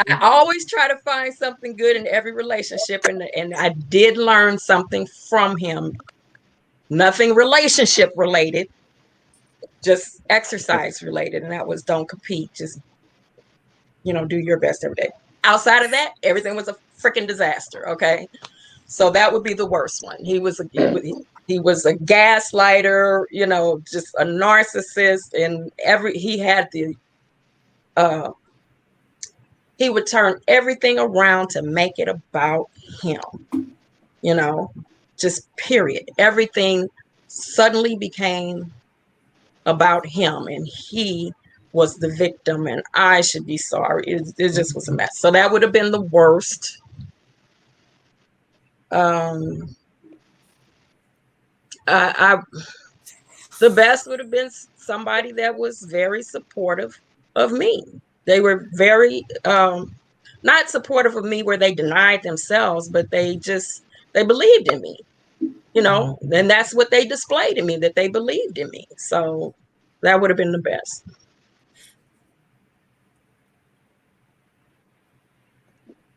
I always try to find something good in every relationship, and I did learn something from him. Nothing relationship related, just exercise related, and that was don't compete. Just do your best every day. Outside of that, everything was a freaking disaster. Okay, so that would be the worst one. He was a gaslighter, just a narcissist, and he would turn everything around to make it about him. Just period. Everything suddenly became about him, and he was the victim, and I should be sorry. It just was a mess. So that would have been the worst. The best would have been somebody that was very supportive of me. They were very not supportive of me where they denied themselves, but they believed in me, and that's what they displayed in me, that they believed in me. So that would have been the best.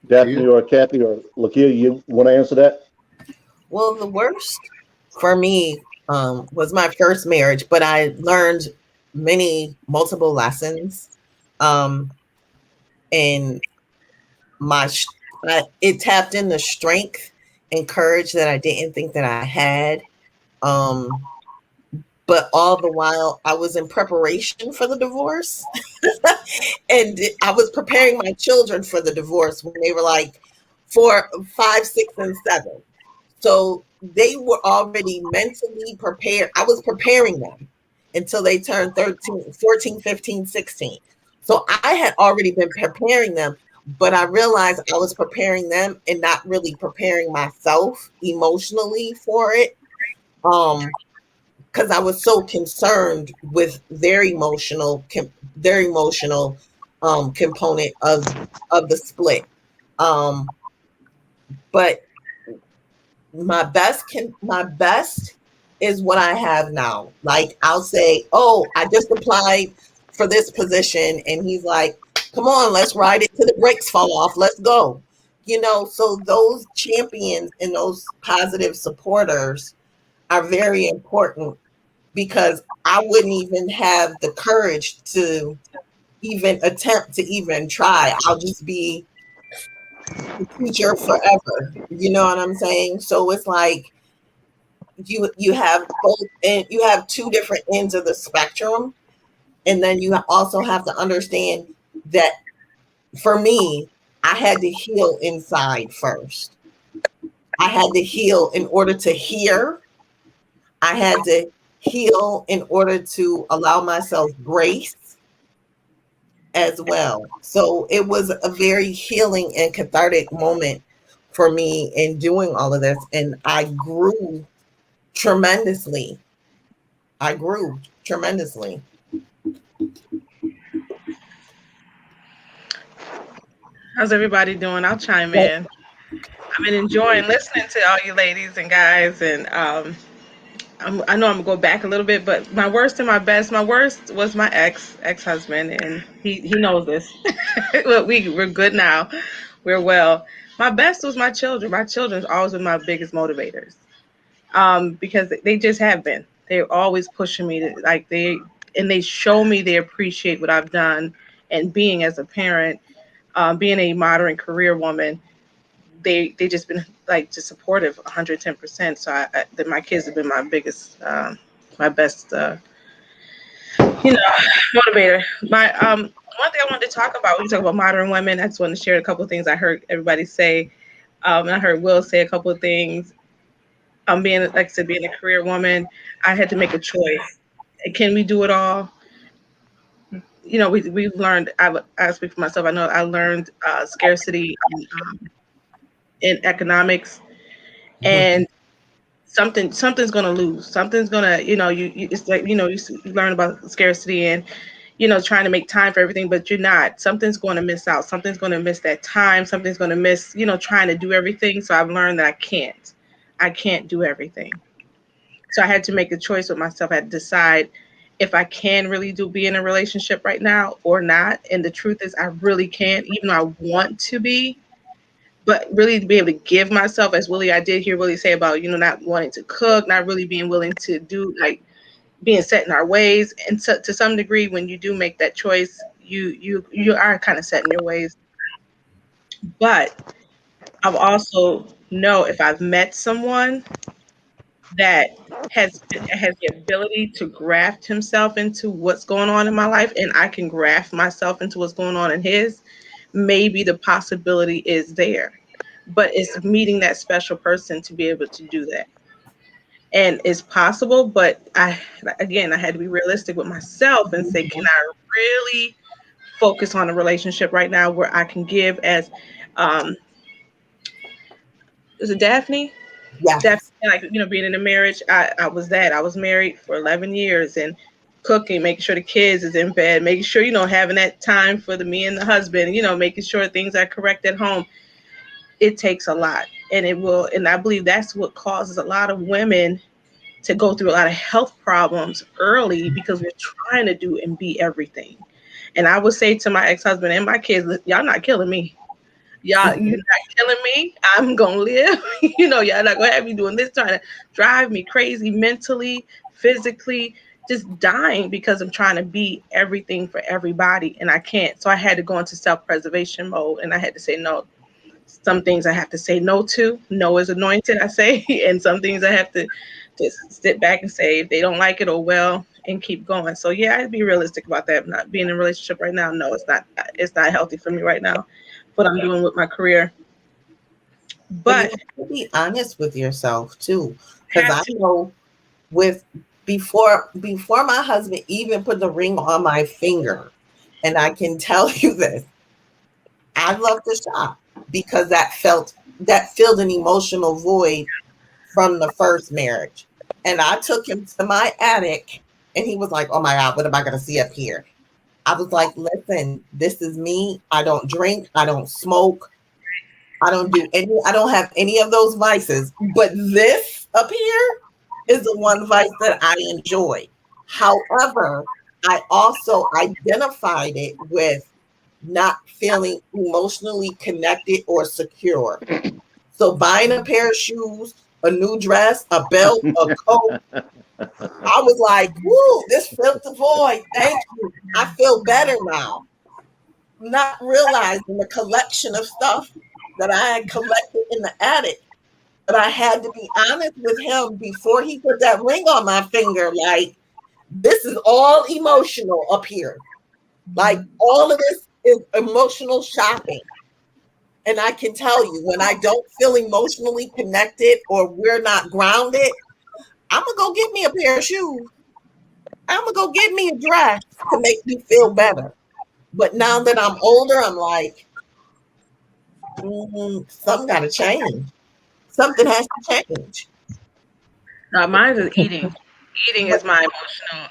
Daphne or Kathy or Lakia, you want to answer that? Well, the worst for me was my first marriage, but I learned multiple lessons. And it tapped in the strength and courage that I didn't think that I had. But all the while I was in preparation for the divorce and I was preparing my children for the divorce when they were like 4, 5, 6, and 7. So they were already mentally prepared. I was preparing them until they turned 13, 14, 15, 16. So I had already been preparing them, but I realized I was preparing them and not really preparing myself emotionally for it. Because I was so concerned with their emotional component of the split. But my best is what I have now. Like I'll say, oh, I just applied for this position, and he's like, come on, let's ride it till the brakes fall off. Let's go. So those champions and those positive supporters are very important, because I wouldn't even have the courage to even attempt to even try. I'll just be the teacher forever. You know what I'm saying? So it's like you have both, and you have two different ends of the spectrum. And then you also have to understand that for me, I had to heal inside first. I had to heal in order to hear. I had to heal in order to allow myself grace. as well. So it was a very healing and cathartic moment for me in doing all of this. And I grew tremendously. I grew tremendously. How's everybody doing? I'll chime in. I've been enjoying listening to all you ladies and guys, and I know I'm gonna go back a little bit, but my worst and my best. My worst was my ex-husband, and he knows this. But we're good now. We're well. My best was my children. My children's always been my biggest motivators, because they just have been. They're always pushing me to they show me they appreciate what I've done, and being as a parent, being a modern career woman. They just been like just supportive 110%. So my kids have been my biggest, my best, motivator. My one thing I wanted to talk about when you talk about modern women, I just want to share a couple of things I heard everybody say. And I heard Will say a couple of things. Being, like I said, being a career woman, I had to make a choice. Can we do it all? We've learned. I speak for myself. I know I learned scarcity in economics, and something's going to lose. Something's going to, it's like, you learn about scarcity and, trying to make time for everything, but you're not. Something's going to miss out. Something's going to miss that time. Something's going to miss, trying to do everything. So I've learned that I can't do everything. So I had to make a choice with myself. I had to decide if I can really be in a relationship right now or not. And the truth is I really can't, even though I want to be. But really to be able to give myself, as I did hear Willie say about, not wanting to cook, not really being willing to do, like, being set in our ways. And so, to some degree, when you do make that choice, you are kind of set in your ways. But I've also know if I've met someone that has the ability to graft himself into what's going on in my life, and I can graft myself into what's going on in his, maybe the possibility is there. But it's meeting that special person to be able to do that. And it's possible, but I had to be realistic with myself and say, can I really focus on a relationship right now where I can give as, is it Daphne? Yeah. Daphne, being in a marriage, I was married for 11 years and cooking, making sure the kids is in bed, making sure, having that time for me and the husband, making sure things are correct at home. It takes a lot, and I believe that's what causes a lot of women to go through a lot of health problems early, because we're trying to do and be everything. And I would say to my ex-husband and my kids, y'all not killing me. You're not killing me. I'm gonna live. Y'all not gonna have me doing this, trying to drive me crazy mentally, physically, just dying because I'm trying to be everything for everybody, and I can't. So I had to go into self-preservation mode, and I had to say no. Some things I have to say no to. No is anointed, I say. And some things I have to just sit back and say, if they don't like it, oh well, and keep going. So yeah, I'd be realistic about that. Not being in a relationship right now. No, it's not healthy for me right now. What I'm doing with my career. But you have to be honest with yourself too. Because I know before my husband even put the ring on my finger, and I can tell you this, I love to shop, because that filled an emotional void from the first marriage. And I took him to my attic, and he was like, oh my God, what am I going to see up here? I was like, listen, this is me. I don't drink. I don't smoke. I don't have any of those vices. But this up here is the one vice that I enjoy. However, I also identified it with not feeling emotionally connected or secure. So buying a pair of shoes, a new dress, a belt, a coat, I was like, woo, this filled the void. Thank you. I feel better now. Not realizing the collection of stuff that I had collected in the attic. But I had to be honest with him before he put that ring on my finger. Like, this is all emotional up here. Like, all of this is emotional shopping. And I can tell you, when I don't feel emotionally connected or we're not grounded, I'm going to go get me a pair of shoes. I'm going to go get me a dress to make me feel better. But now that I'm older, I'm like, something got to change. Something has to change. No, mine is eating. Eating is my emotional.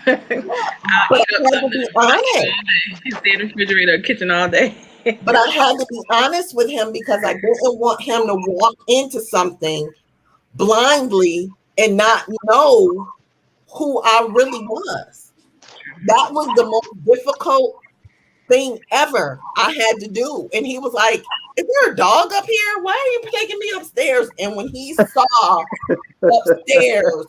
I'll But eat I up had to be something all honest. day. Stay in the refrigerator, kitchen all day. But I had to be honest with him because I didn't want him to walk into something blindly and not know who I really was. That was the most difficult thing ever I had to do. And he was like, is there a dog up here? Why are you taking me upstairs? And when he saw upstairs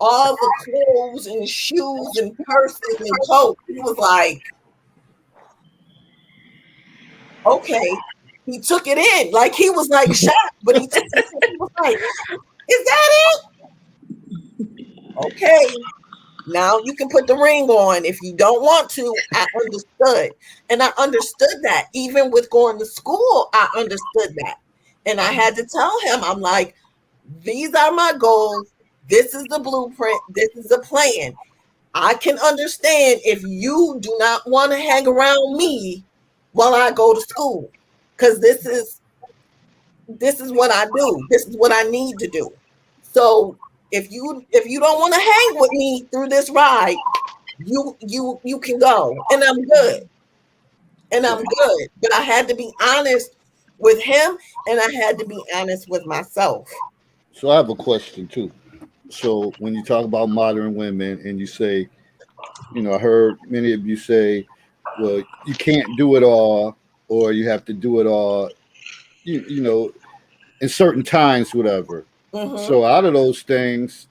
all the clothes and shoes and purses and coats, he was like, okay. He took it in. Like he was like shocked, but he took it in. He was like, is that it? Okay. Now you can put the ring on if you don't want to. I understood. And I understood that. Even with going to school, I understood that. And I had to tell him, I'm like, these are my goals. This is the blueprint. This is the plan. I can understand if you do not want to hang around me while I go to school. Because this is what I do. This is what I need to do. So if you don't want to hang with me through this ride, you can go, and I'm good. But I had to be honest with him, and I had to be honest with myself. So I have a question too. So when you talk about modern women and you say, I heard many of you say, well, you can't do it all, or you have to do it all, in certain times, whatever. Mm-hmm. So out of those things,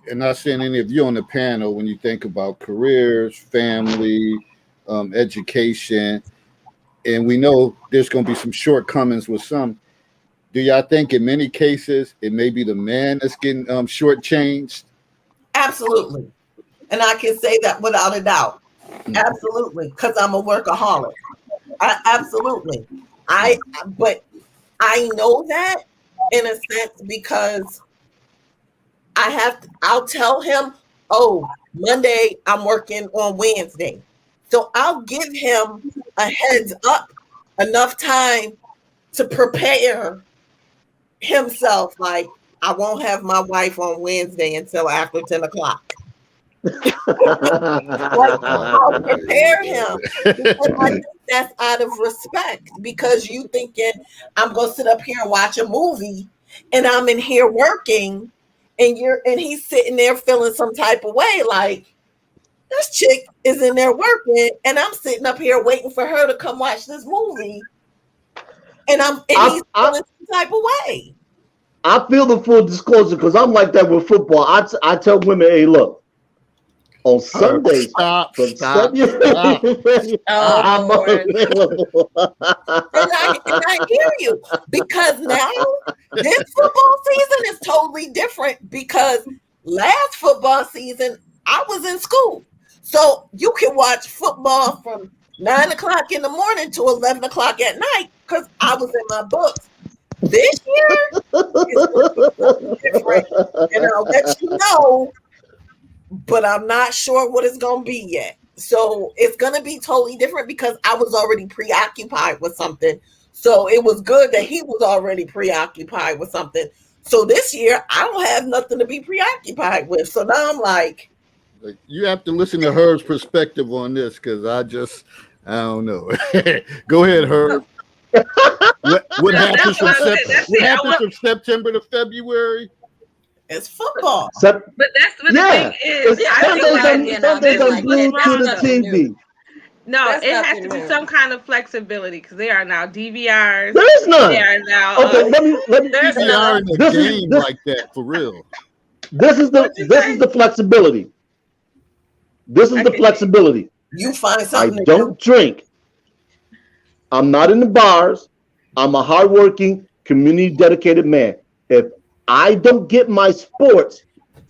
and not saying any of you on the panel, when you think about careers, family, education, and we know there's going to be some shortcomings with some, do y'all think in many cases it may be the man that's getting shortchanged? Absolutely. And I can say that without a doubt. Absolutely. Because I'm a workaholic. Absolutely. But I know that in a sense because I'll tell him, oh, Monday I'm working on Wednesday. So I'll give him a heads up, enough time to prepare himself. Like, I won't have my wife on Wednesday until after 10 o'clock. I'll prepare him because I think that's out of respect, because you thinking I'm gonna sit up here and watch a movie and I'm in here working and he's sitting there feeling some type of way, like this chick is in there working and I'm sitting up here waiting for her to come watch this movie and he's feeling some type of way. I feel the full disclosure because I'm like that with football. I tell women, hey, look, on Sundays, stop. I'm available. And I hear you, because now this football season is totally different, because last football season I was in school. So you can watch football from 9 o'clock in the morning to 11 o'clock at night because I was in my books. This year is different, and I'll let you know, but I'm not sure what it's going to be yet. So it's going to be totally different because I was already preoccupied with something. So it was good that he was already preoccupied with something. So this year, I don't have nothing to be preoccupied with. So now I'm like, you have to listen to Herb's perspective on this, because I don't know. Go ahead, Herb. What happens from September to February? it's football. But that's what the thing is. Sundays I'm glued to the TV. No, That's it has nothing to be new. some kind of flexibility because they are now DVRs. There is none. They are now. Okay, let me. There's We are in a This is- game this- like that, for real. This is the flexibility. This is the flexibility. You find I something to don't drink. I'm not in the bars. I'm a hardworking, community dedicated man. If I don't get my sports,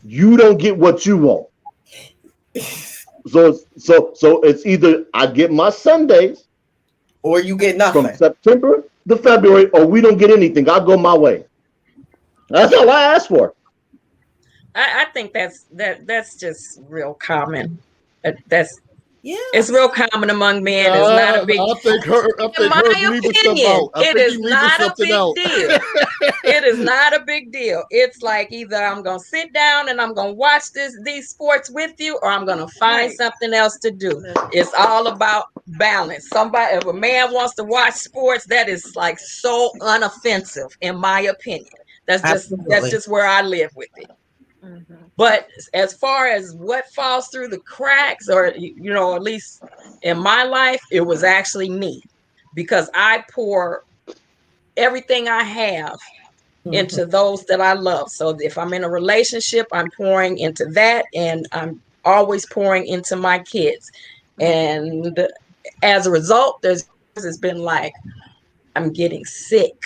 you don't get what you want. So it's either I get my Sundays or you get nothing. from September to February, or we don't get anything. I'll go my way. That's all I ask for. I think that's just real common. That's Yeah. It's real common among men. It's not a big. I think In my leaving something opinion, out. I it think is he leaving not a something big out. deal. It is not a big deal. It's like either I'm gonna sit down and I'm gonna watch these sports with you, or I'm gonna find Right. something else to do. It's all about balance. Somebody, if a man wants to watch sports, that is like so unoffensive, in my opinion. That's Absolutely. just where I live with it. But as far as what falls through the cracks, or you know, at least in my life, it was actually me, because I pour everything I have into those that I love. So if I'm in a relationship, I'm pouring into that, and I'm always pouring into my kids. And as a result, there's been like, I'm getting sick.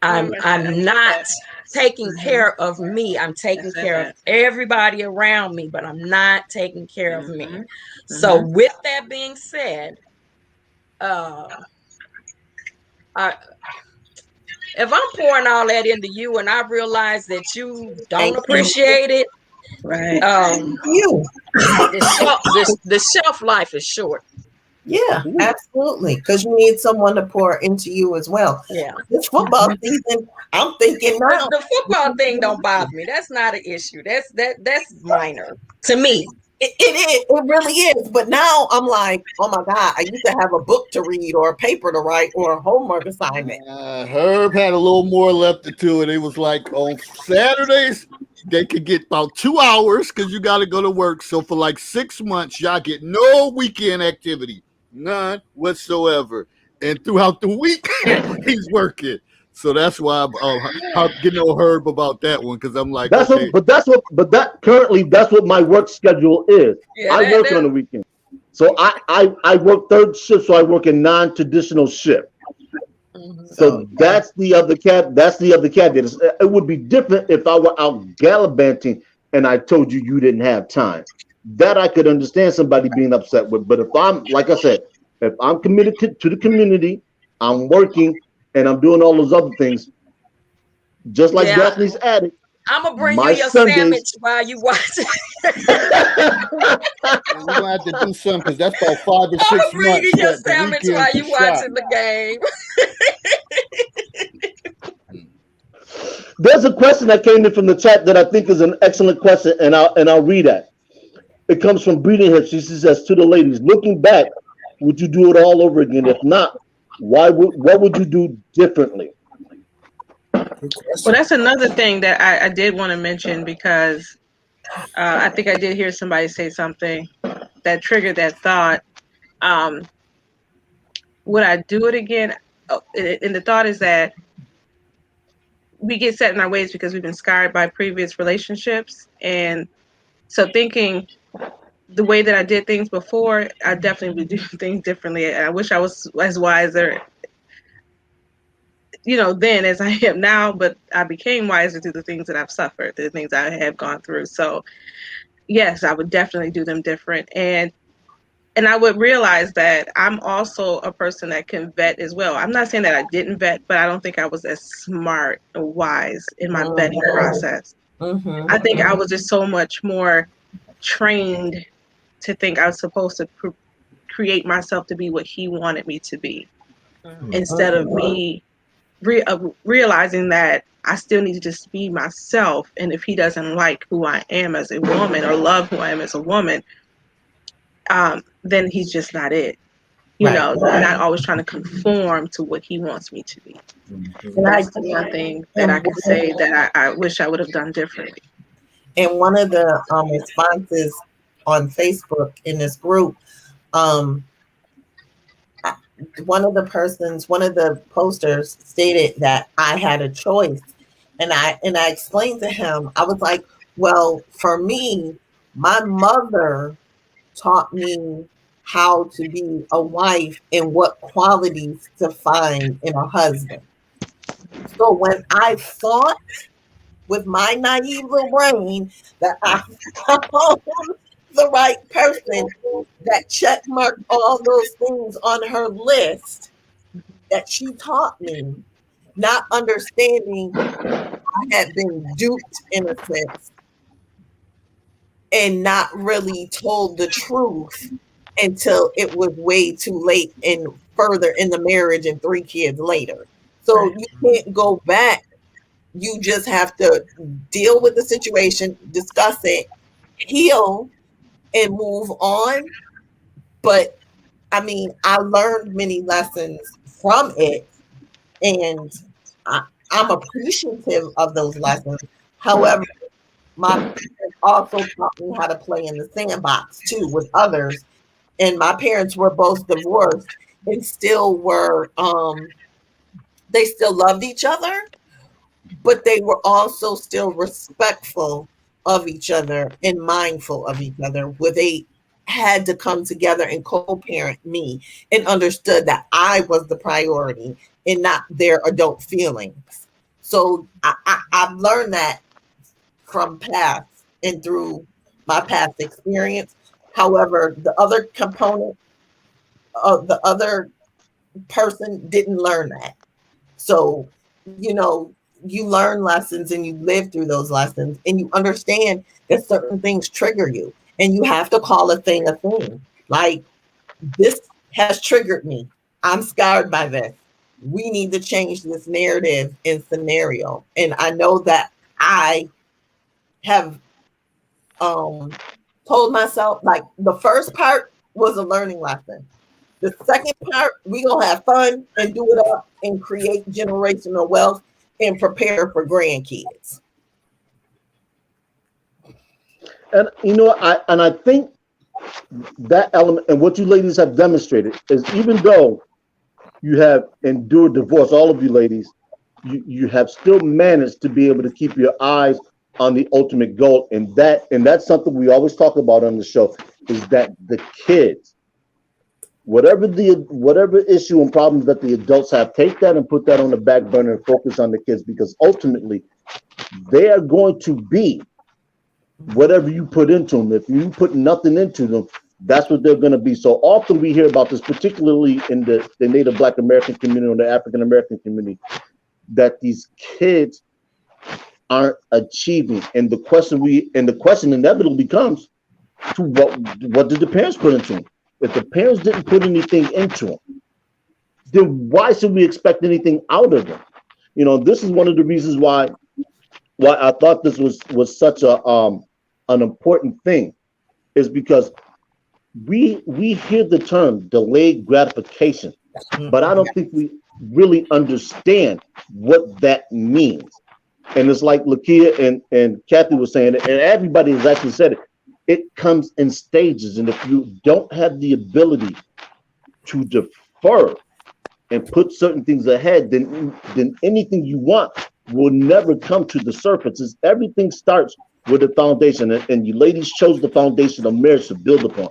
I'm not taking care of me. I'm taking care of everybody around me, but I'm not taking care of me. So with that being said, if I'm pouring all that into you and I realize that you don't appreciate it, Right. The shelf life is short. Yeah, absolutely. Because you need someone to pour into you as well. Yeah. This football season, I'm thinking now. The football thing don't bother me. That's not an issue. That's minor to me. It is. It really is. But now I'm like, oh my God, I used to have a book to read or a paper to write or a homework assignment. Herb had a little more left to it. It was like on Saturdays, they could get about 2 hours because you got to go to work. So for like 6 months, y'all get no weekend activity, none whatsoever. And throughout the week, he's working. So that's why I'm getting on Herb about that one, because I'm like, That's okay. what, currently that's what my work schedule is. Yeah, I work on the weekend. So I work third shift, so I work a non-traditional shift. So that's the other cat. That's the other cat. It would be different if I were out gallivanting and I told you you didn't have time. That I could understand somebody being upset with. But if I'm, like I said, if I'm committed to the community, I'm working and I'm doing all those other things, just like Daphne's addict. I'm gonna bring you your sandwich while you watch it. We're gonna have to do something, because that's about 5 or 6 months. I'm gonna bring you your sandwich while you watching the game. There's a question that came in from the chat that I think is an excellent question, and I'll read that. It comes from Breeding Hips. She says, to the ladies, looking back, would you do it all over again? If not, what would you do differently? Well, that's another thing that I did want to mention, because I think I did hear somebody say something that triggered that thought. Would I do it again? And the thought is that we get set in our ways because we've been scarred by previous relationships. And so thinking the way that I did things before, I definitely would do things differently. And I wish I was as wiser, then as I am now, but I became wiser through the things that I've suffered, the things I have gone through. So yes, I would definitely do them different. And I would realize that I'm also a person that can vet as well. I'm not saying that I didn't vet, but I don't think I was as smart or wise in my vetting process. I think I was just so much more trained to think I was supposed to create myself to be what he wanted me to be, instead of me realizing that I still need to just be myself. And if he doesn't like who I am as a woman or love who I am as a woman, then he's just not it. Not always trying to conform to what he wants me to be. And that's one thing that I could say that I wish I would have done differently. And one of the responses on Facebook in this group, one of the posters stated that I had a choice. And I explained to him, I was like, well, for me, my mother taught me how to be a wife and what qualities to find in a husband. So when I thought with my naive little brain that I found the right person that checkmarked all those things on her list that she taught me, not understanding I had been duped in a sense. and not really told the truth until it was way too late and further in the marriage and 3 kids later. So you can't go back. You just have to deal with the situation, discuss it, heal, and move on. But I mean, I learned many lessons from it, and I'm appreciative of those lessons. However, my parents also taught me how to play in the sandbox too with others. And my parents were both divorced and still were, they still loved each other, but they were also still respectful of each other and mindful of each other, where they had to come together and co-parent me and understood that I was the priority and not their adult feelings. So I've learned that from past and through my past experience. However, the other component of the other person didn't learn that. So, you know, you learn lessons and you live through those lessons and you understand that certain things trigger you and you have to call a thing a thing. Like, this has triggered me. I'm scarred by this. We need to change this narrative and scenario. And I know that I have told myself, like, the first part was a learning lesson. The second part, we gonna have fun and do it up and create generational wealth and prepare for grandkids. And you know, I think that element and what you ladies have demonstrated is, even though you have endured divorce, all of you ladies, you have still managed to be able to keep your eyes on the ultimate goal. And that's something we always talk about on the show, is that the kids, whatever issue and problems that the adults have, take that and put that on the back burner and focus on the kids, because ultimately they are going to be whatever you put into them. If you put nothing into them, that's what they're going to be. So often we hear about this, particularly in the Native Black American community or the African American community, that these kids aren't achieving. And the question inevitably comes to what did the parents put into them? If the parents didn't put anything into them, then why should we expect anything out of them? You know, this is one of the reasons why I thought this was such a an important thing, is because we hear the term delayed gratification, but I don't think we really understand what that means. And it's like Lakia and Kathy was saying, and everybody has actually said it, it comes in stages. And if you don't have the ability to defer and put certain things ahead, then anything you want will never come to the surface. It's, everything starts with a foundation, and you ladies chose the foundation of marriage to build upon.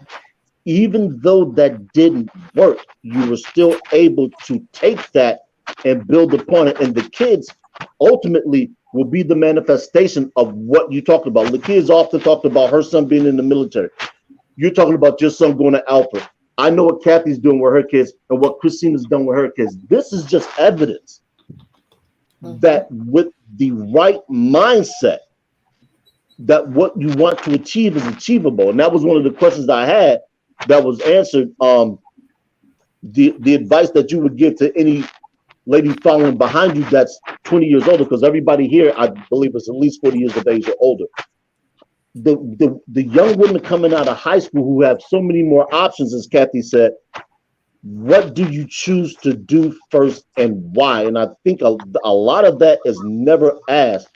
Even though that didn't work, you were still able to take that and build upon it. And the kids ultimately will be the manifestation of what you talked about. The kids often talked about her son being in the military. You're talking about your son going to Alfred. I know what Kathy's doing with her kids and what Christina's done with her kids. This is just evidence that with the right mindset, that what you want to achieve is achievable. And that was one of the questions I had that was answered. The advice that you would give to any lady following behind you that's 20 years older, because everybody here, I believe, is at least 40 years of age or older. The young women coming out of high school who have so many more options, as Kathy said, what do you choose to do first and why? And I think a lot of that is never asked.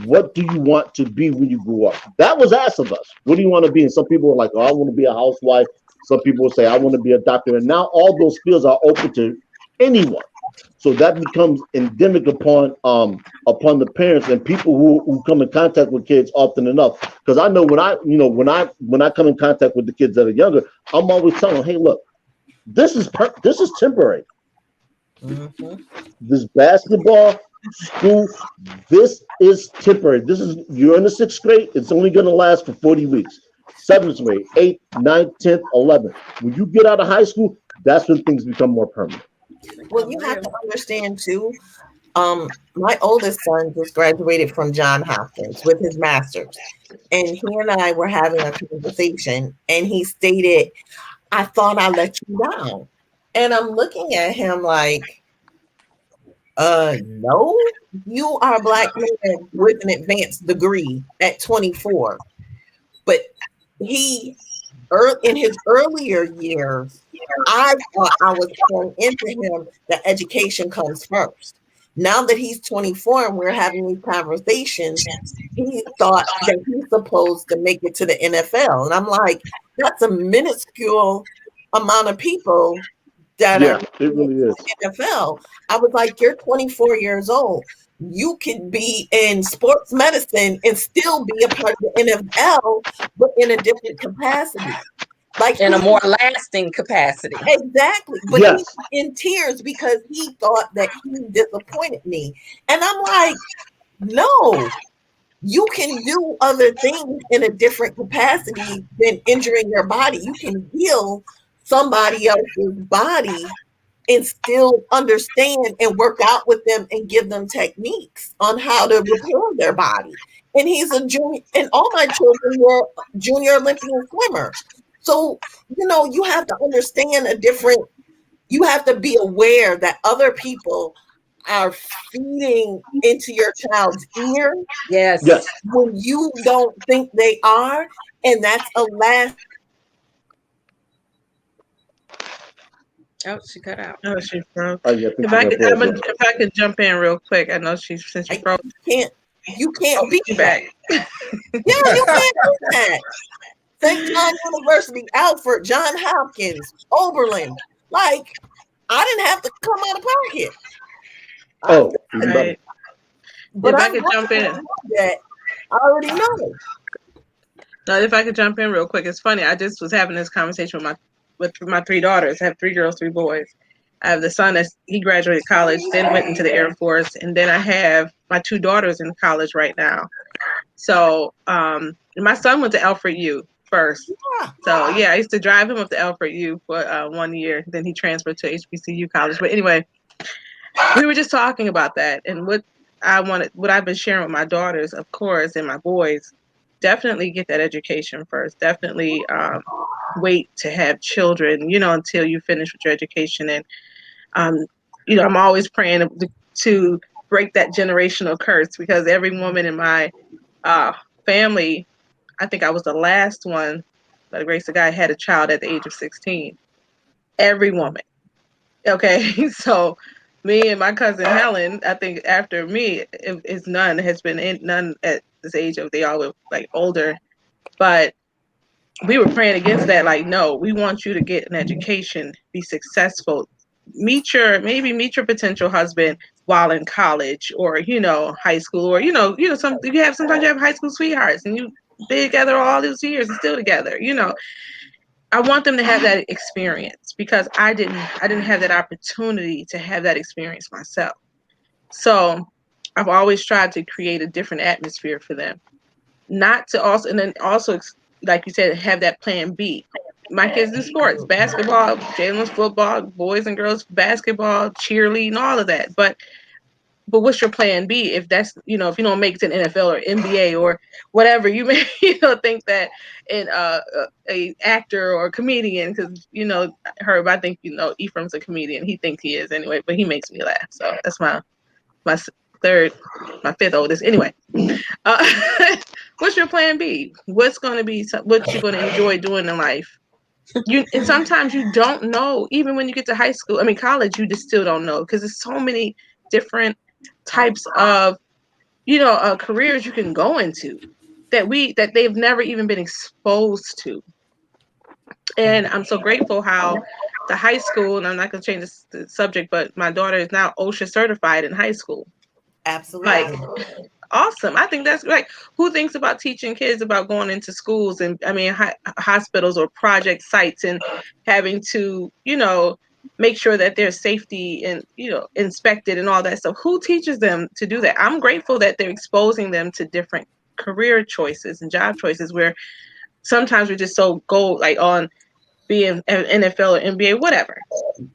What do you want to be when you grow up? That was asked of us. What do you want to be? And some people are like, oh, I want to be a housewife. Some people will say, I want to be a doctor. And now all those fields are open to anyone. So that becomes endemic upon the parents and people who come in contact with kids often enough. Because I know when I come in contact with the kids that are younger, I'm always telling them, hey, look, this is temporary. Mm-hmm. This basketball, school, this is temporary. You're in the 6th grade. It's only going to last for 40 weeks. 7th grade, 8th, 9th, 10th, 11th. When you get out of high school, that's when things become more permanent. Well, you have to understand too, My oldest son just graduated from Johns Hopkins with his master's, and he and I were having a conversation, and he stated, "I thought I let you down," and I'm looking at him like, no, you are a black man with an advanced degree at 24, but he in his earlier years, I thought I was pouring into him that education comes first. Now that he's 24 and we're having these conversations, he thought that he's supposed to make it to the NFL. And I'm like, that's a minuscule amount of people that Yeah, are it really is. NFL. I was like, you're 24 years old. You could be in sports medicine and still be a part of the NFL, but in a different capacity. Like In a more lasting capacity. exactly. But Yes. he's in tears because he thought that he disappointed me. And I'm like, no, you can do other things in a different capacity than injuring your body. You can heal somebody else's body and still understand and work out with them and give them techniques on how to repair their body. And he's a junior, and all my children were junior Olympian swimmers. So, you have to understand you have to be aware that other people are feeding into your child's ear Yes. Yes. when you don't think they are. And that's a last. Oh, she cut out. Oh, she froze. Oh, yeah, I think If I you're could, gonna pause if I could jump in real quick, I know since you froze. You can't be She's back. back. Yeah, you can't do that. St. John University, Alfred, John Hopkins, Oberlin. Like, I didn't have to come out of pocket. Oh, even better. Right. But If I I'm could jump in. that I already know. No, if I could jump in real quick, it's funny. I just was having this conversation with my three daughters. I have 3 girls, 3 boys. I have the son he graduated college, then went into the Air Force, and then I have my 2 daughters in college right now. So my son went to Alfred U first. So yeah, I used to drive him up to Alfred U for 1 year. Then he transferred to HBCU college. But anyway, we were just talking about that and what I've been sharing with my daughters, of course, and my boys. Definitely get that education first. Definitely wait to have children, until you finish with your education. And I'm always praying to break that generational curse, because every woman in my family, I think I was the last one, by the grace of God, had a child at the age of 16. Every woman. Okay, so me and my cousin Helen, I think after me, none at this age of, they all were like older, but we were praying against that. Like, no, we want you to get an education, be successful, meet your potential husband while in college or high school, or sometimes you have high school sweethearts and you been together all these years and still together. I want them to have that experience, because I didn't have that opportunity to have that experience myself. So I've always tried to create a different atmosphere for them, not to also, and then also, like you said, have that plan B. My kids do sports, basketball, Jalen's football, boys and girls basketball, cheerleading, all of that. But what's your plan B if that's, if you don't make it to the NFL or NBA or whatever? You may, think that in a actor or a comedian, because, Herb, I think, Ephraim's a comedian. He thinks he is anyway, but he makes me laugh. So that's my fifth oldest. Anyway, what's your plan B? What's going to be what you're going to enjoy doing in life? And sometimes you don't know, even when you get to college, you just still don't know, because there's so many different types of careers you can go into that they've never even been exposed to. And I'm so grateful how the high school, and I'm not going to change the subject, but my daughter is now OSHA certified in high school. Absolutely. Like, awesome. I think that's like, who thinks about teaching kids about going into schools and hospitals or project sites and having to make sure that their safety and inspected and all that stuff? Who teaches them to do that? I'm grateful that they're exposing them to different career choices and job choices, where sometimes we're just so on being an NFL or NBA, whatever.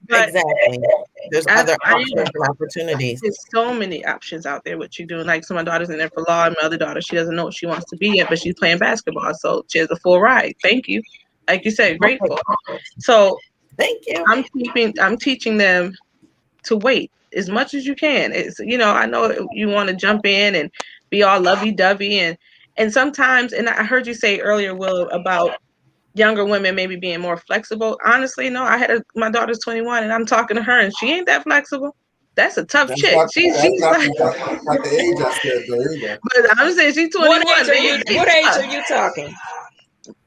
But exactly. There's I- other I- options and opportunities. There's so many options out there. What you doing? Like, so my daughter's in there for law, and my other daughter, she doesn't know what she wants to be yet, but she's playing basketball, so she has a full ride. Thank you. Like you said, grateful. So Thank you. I'm teaching them to wait as much as you can. It's, you know, I know you want to jump in and be all lovey-dovey, and sometimes, and I heard you say earlier, Will, about younger women maybe being more flexible. Honestly, no, my daughter's 21 and I'm talking to her and she ain't that flexible. That's a tough chick. She's not like, the age I said though either. but I'm saying she's 21. What age are you talking?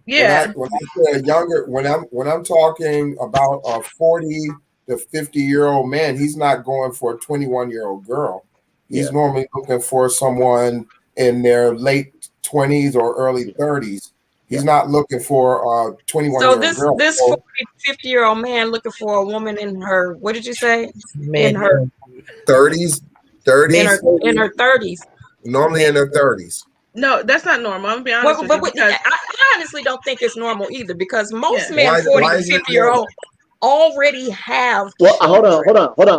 Yeah. When I say younger, when I'm talking about a 40 to 50-year-old man, he's not going for a 21-year-old girl. He's normally looking for someone in their late 20s or early 30s. He's not looking for a 21-year-old girl. So this 40, 50-year-old man looking for a woman in her, what did you say? Mid- In her 30s. in her 30s. Normally in their 30s. No, that's not normal. I'm gonna be honest with you. Because, I honestly don't think it's normal either, because most Yeah. men, 40 Why to is it 50-year-old, already have Well, hold on. a lot What of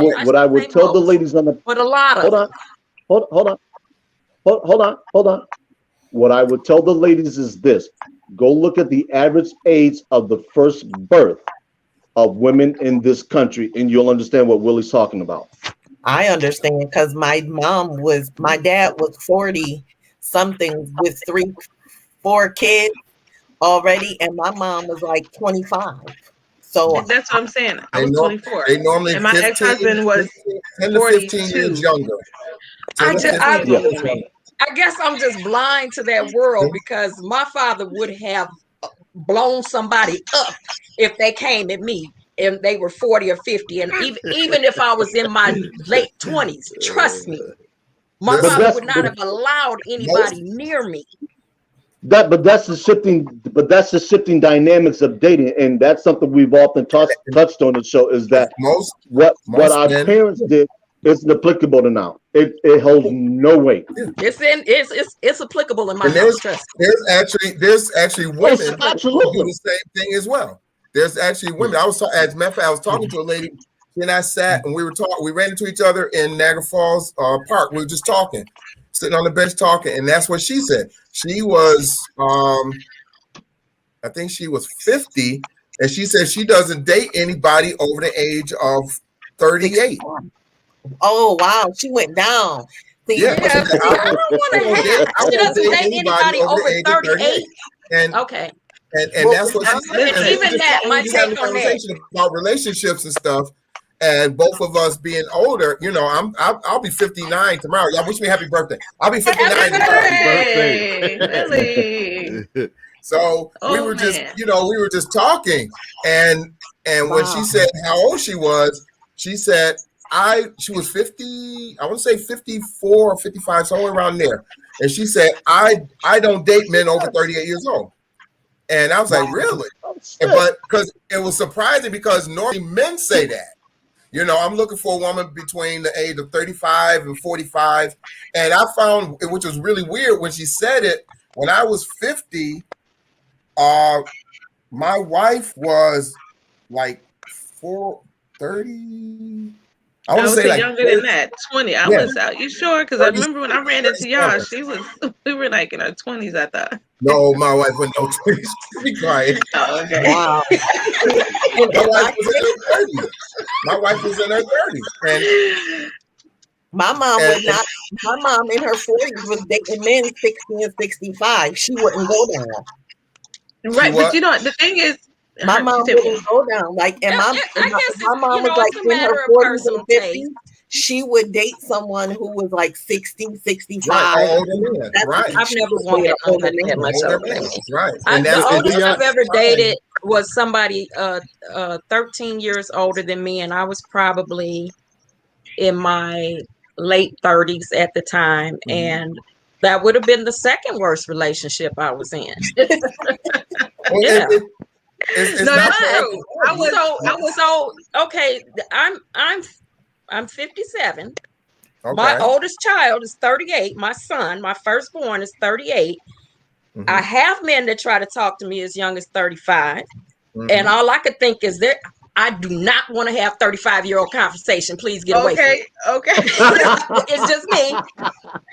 them. what I would shouldn't tell say the most, ladies on the but a lot of hold them. on, hold on. What I would tell the ladies is this: go look at the average age of the first birth of women in this country, and you'll understand what Willie's talking about. I understand because my dad was 40 something with 4 kids already, and my mom was like 25. So that's what I'm saying. I was 24. They normally And my 15, ex-husband was 10 to 15 years 42. younger. 10 to 15 I- years younger. I guess I'm just blind to that world, because my father would have blown somebody up if they came at me and they were 40 or 50. And even if I was in my late 20s, trust me, my But father would not have allowed anybody near me. But that's the shifting dynamics of dating, and that's something we've often touched on the show. Is that what our men, parents did isn't applicable to now. It holds no weight. It's applicable in my and house. Trust me. there's actually women who do Absolutely. the same thing as well. There's actually women. As a matter of fact, I was talking to a lady. She and I sat and we were talking. We ran into each other in Niagara Falls Park. We were just talking, sitting on the bench talking, and that's what she said. She was, I think she was 50, and she said she doesn't date anybody over the age of 38. oh wow, she went down. See, Yeah. Yeah, see, I don't want to have. She doesn't date anybody over 38. And Okay. and Well, that's what she said. and even that, my we had a take on that. conversation about relationships and stuff. And both of us being older, you know, I'll be 59 tomorrow. Y'all wish me happy birthday. I'll be 59 tomorrow. Hey, really? So we were just, you know, we were just talking, and when she said how old she was, she said she was 50, I want to say 54 or 55, somewhere around there. And she said, I don't date men over 38 years old. And I was like, really? But because it was surprising, because normally men say that. You know, I'm looking for a woman between the age of 35 and 45. And I found, which was really weird when she said it, when I was 50, my wife was like 30. I would say like younger than that, 20. I was out. You sure? Because I remember when I ran into y'all, we were like in our 20s, I thought. No, my wife went no 20s. Be quiet. Oh, okay. wow. My wife was in her 30s. And my mom would not. My mom in her 40s was dating men 60 and 65. She wouldn't go down. Right, but you know, the thing is, my mom wouldn't go down. Like, and my mom was like in her 40s and 50s. She would date someone who was like 60, 65. Right. I've never wanted nobody that much older than me. Right. The oldest I've ever dated was somebody 13 years older than me, and I was probably in my late 30s at the time, and that would have been the second worst relationship I was in. Yeah. It's no, not true. So okay. I'm 57. Okay. My oldest child is 38. My son, my firstborn, is 38. Mm-hmm. I have men that try to talk to me as young as 35. Mm-hmm. And all I could think is I do not want to have 35-year-old conversation. Please get away from me. Okay. It's just me.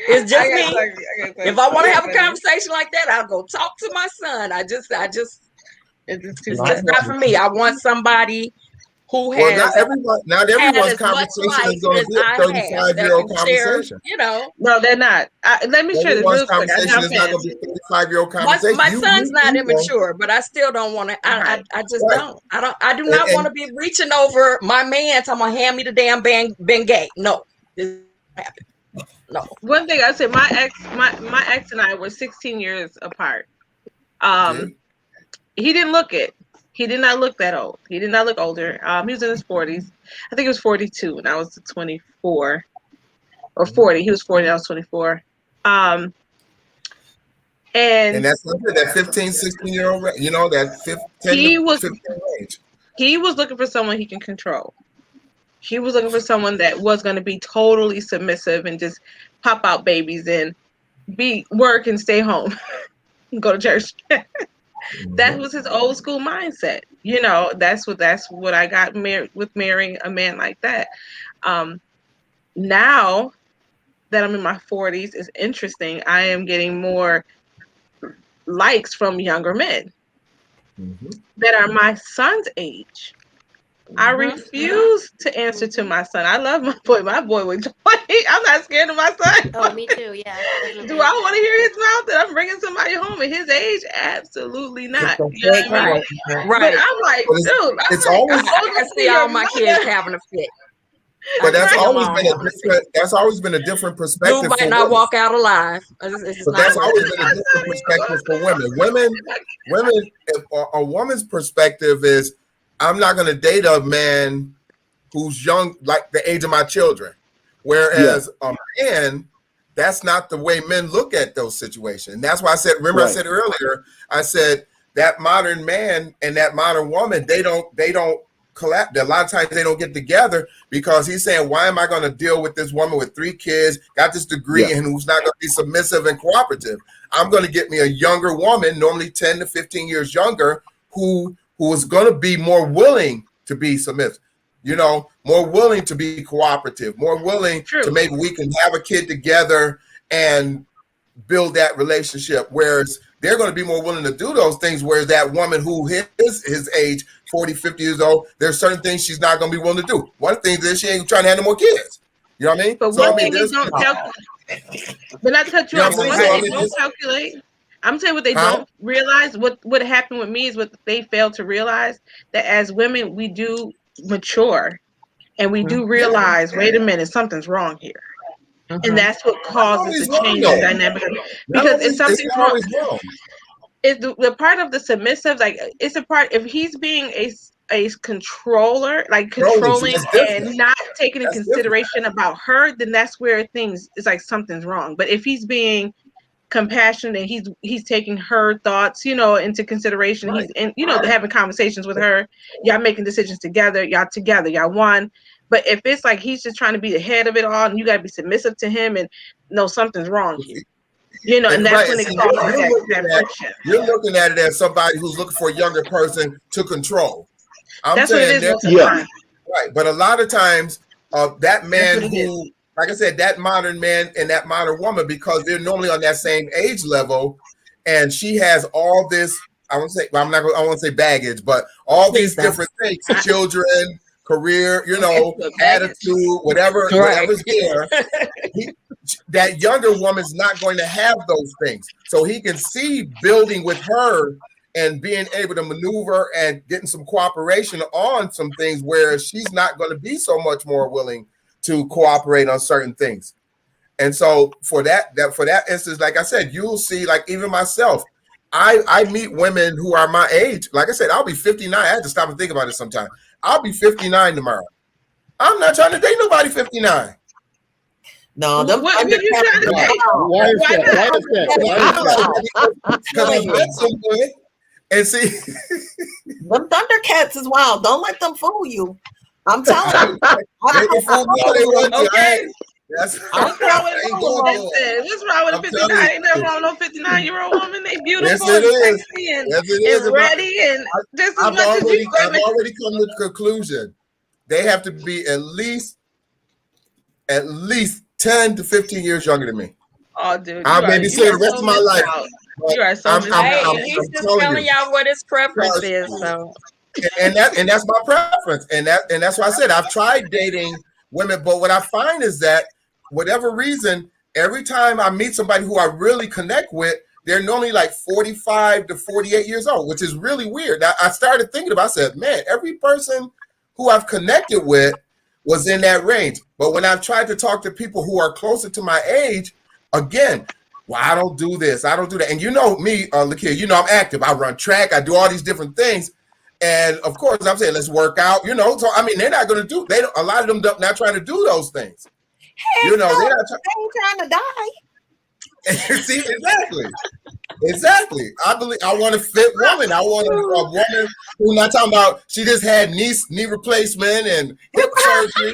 It's just me. If I want to have a conversation like that, I'll go talk to my son. It's just not for me. I want somebody who has not everyone's as much conversation life is going to as be a I have, 35-year-old that can share, conversation. you know. No, they're not. Let me share this Everyone's real quick. conversation is not going to be a 35-year-old My conversation. son's not immature, but I still don't want to. I just don't. I do not want to be reaching over my man talking about hand me the damn Bengay. No, this doesn't happen. No. One thing I said, my ex and I were 16 years apart. He didn't look it. He did not look that old. He did not look older. He was in his 40s. I think he was 42 and I was 24 or 40. He was 40. I was 24. And that's that 15, 16-year-old, you know, that 15 range. He was looking for someone he can control. He was looking for someone that was going to be totally submissive and just pop out babies and work and stay home and go to church. That was his old school mindset. You know, that's what I got with marrying a man like that. Now that I'm in my 40s, it's interesting. I am getting more likes from younger men that are my son's age. I refuse to answer to my son. I love my boy. My boy was 20. I'm not scared of my son. Oh, me too. Yeah. Do I want to hear his mouth that I'm bringing somebody home at his age? Absolutely not. You know what I mean? Right. But I'm like, dude, it's always. I can see all my kids having a fit. But that's always been a different perspective. You might not walk out alive. But that's always been a different perspective for women. Women. A woman's perspective is, I'm not going to date a man who's young, like the age of my children. Whereas a man, that's not the way men look at those situations. And that's why I said, remember I said earlier, I said that modern man and that modern woman, they don't collapse. A lot of times they don't get together because he's saying, why am I going to deal with this woman with 3 kids, got this degree, and who's not going to be submissive and cooperative? I'm going to get me a younger woman, normally 10 to 15 years younger, who is going to be more willing to be submissive, you know, more willing to be cooperative, more willing to maybe we can have a kid together and build that relationship. Whereas they're going to be more willing to do those things. Whereas that woman who is his age, 40, 50 years old, there's certain things she's not going to be willing to do. One thing is she ain't trying to have no more kids. You know what I mean? But so, one thing is don't calculate. But not to cut you off, they don't calculate. I'm saying what they don't realize. What happened with me is what they failed to realize, that as women, we do mature and we do realize, wait a minute, something's wrong here. And that's what causes the change in dynamic. Because if something's wrong, it's the part of the submissive, like it's a part, if he's being a controller, like controlling and not taking in consideration about her, then that's where things is like something's wrong. But if he's being compassionate and he's taking her thoughts, you know, into consideration, he's in, you know, having conversations with her, y'all making decisions together, y'all one. But if it's like he's just trying to be the head of it all and you got to be submissive to him, and no, something's wrong here. You know, and that's when it causes that friction. You're looking at it as somebody who's looking for a younger person to control. That's what it is. Right. But a lot of times that man who, like I said, that modern man and that modern woman, because they're normally on that same age level, and she has all this, I won't say baggage, but all these different things, children, career, you know, attitude, whatever's there. That younger woman's not going to have those things. So he can see building with her and being able to maneuver and getting some cooperation on some things where she's not going to be so much more willing to cooperate on certain things. And so for that instance, like I said, you'll see, like even myself, I meet women who are my age. Like I said, I'll be 59. I had to stop and think about it sometime. I'll be 59 tomorrow. I'm not trying to date nobody 59. No, them what are you trying to say? Why is that? Because I met someone and see. Them Thundercats is wild. Don't let them fool you. I'm telling you. They can fool me all they want to. Okay. That's What's wrong with ain't a going woman? for it. What's wrong with a I'm 59? telling Ain't nothing you. wrong with no 59-year-old woman. They beautiful Yes, it and is. sexy and, Yes, it is. and ready and just as I've much as already we I've women. already come to the conclusion they have to be at least 10 to 15 years younger than me. Oh, dude, I'll you maybe are say the rest so of my missed life. out. But You are so I'm, missed I'm, Hey, out. I'm, he's I'm just telling telling you. y'all what his preference is. So And that's my preference. And that's why I said I've tried dating women, but what I find is that whatever reason, every time I meet somebody who I really connect with, they're normally like 45 to 48 years old, which is really weird. I started thinking about, I said, man, every person who I've connected with was in that range. But when I've tried to talk to people who are closer to my age, again, well, I don't do this, I don't do that. And you know me, Lakia, you know I'm active. I run track, I do all these different things. And of course, I'm saying let's work out, you know. So I mean, they're not going to do. They don't, a lot of them not trying to do those things. Hey, You know, so they're not they ain't trying to die. See, exactly. I believe I want a fit woman. I want a woman who not talking about she just had knee replacement and hip surgery.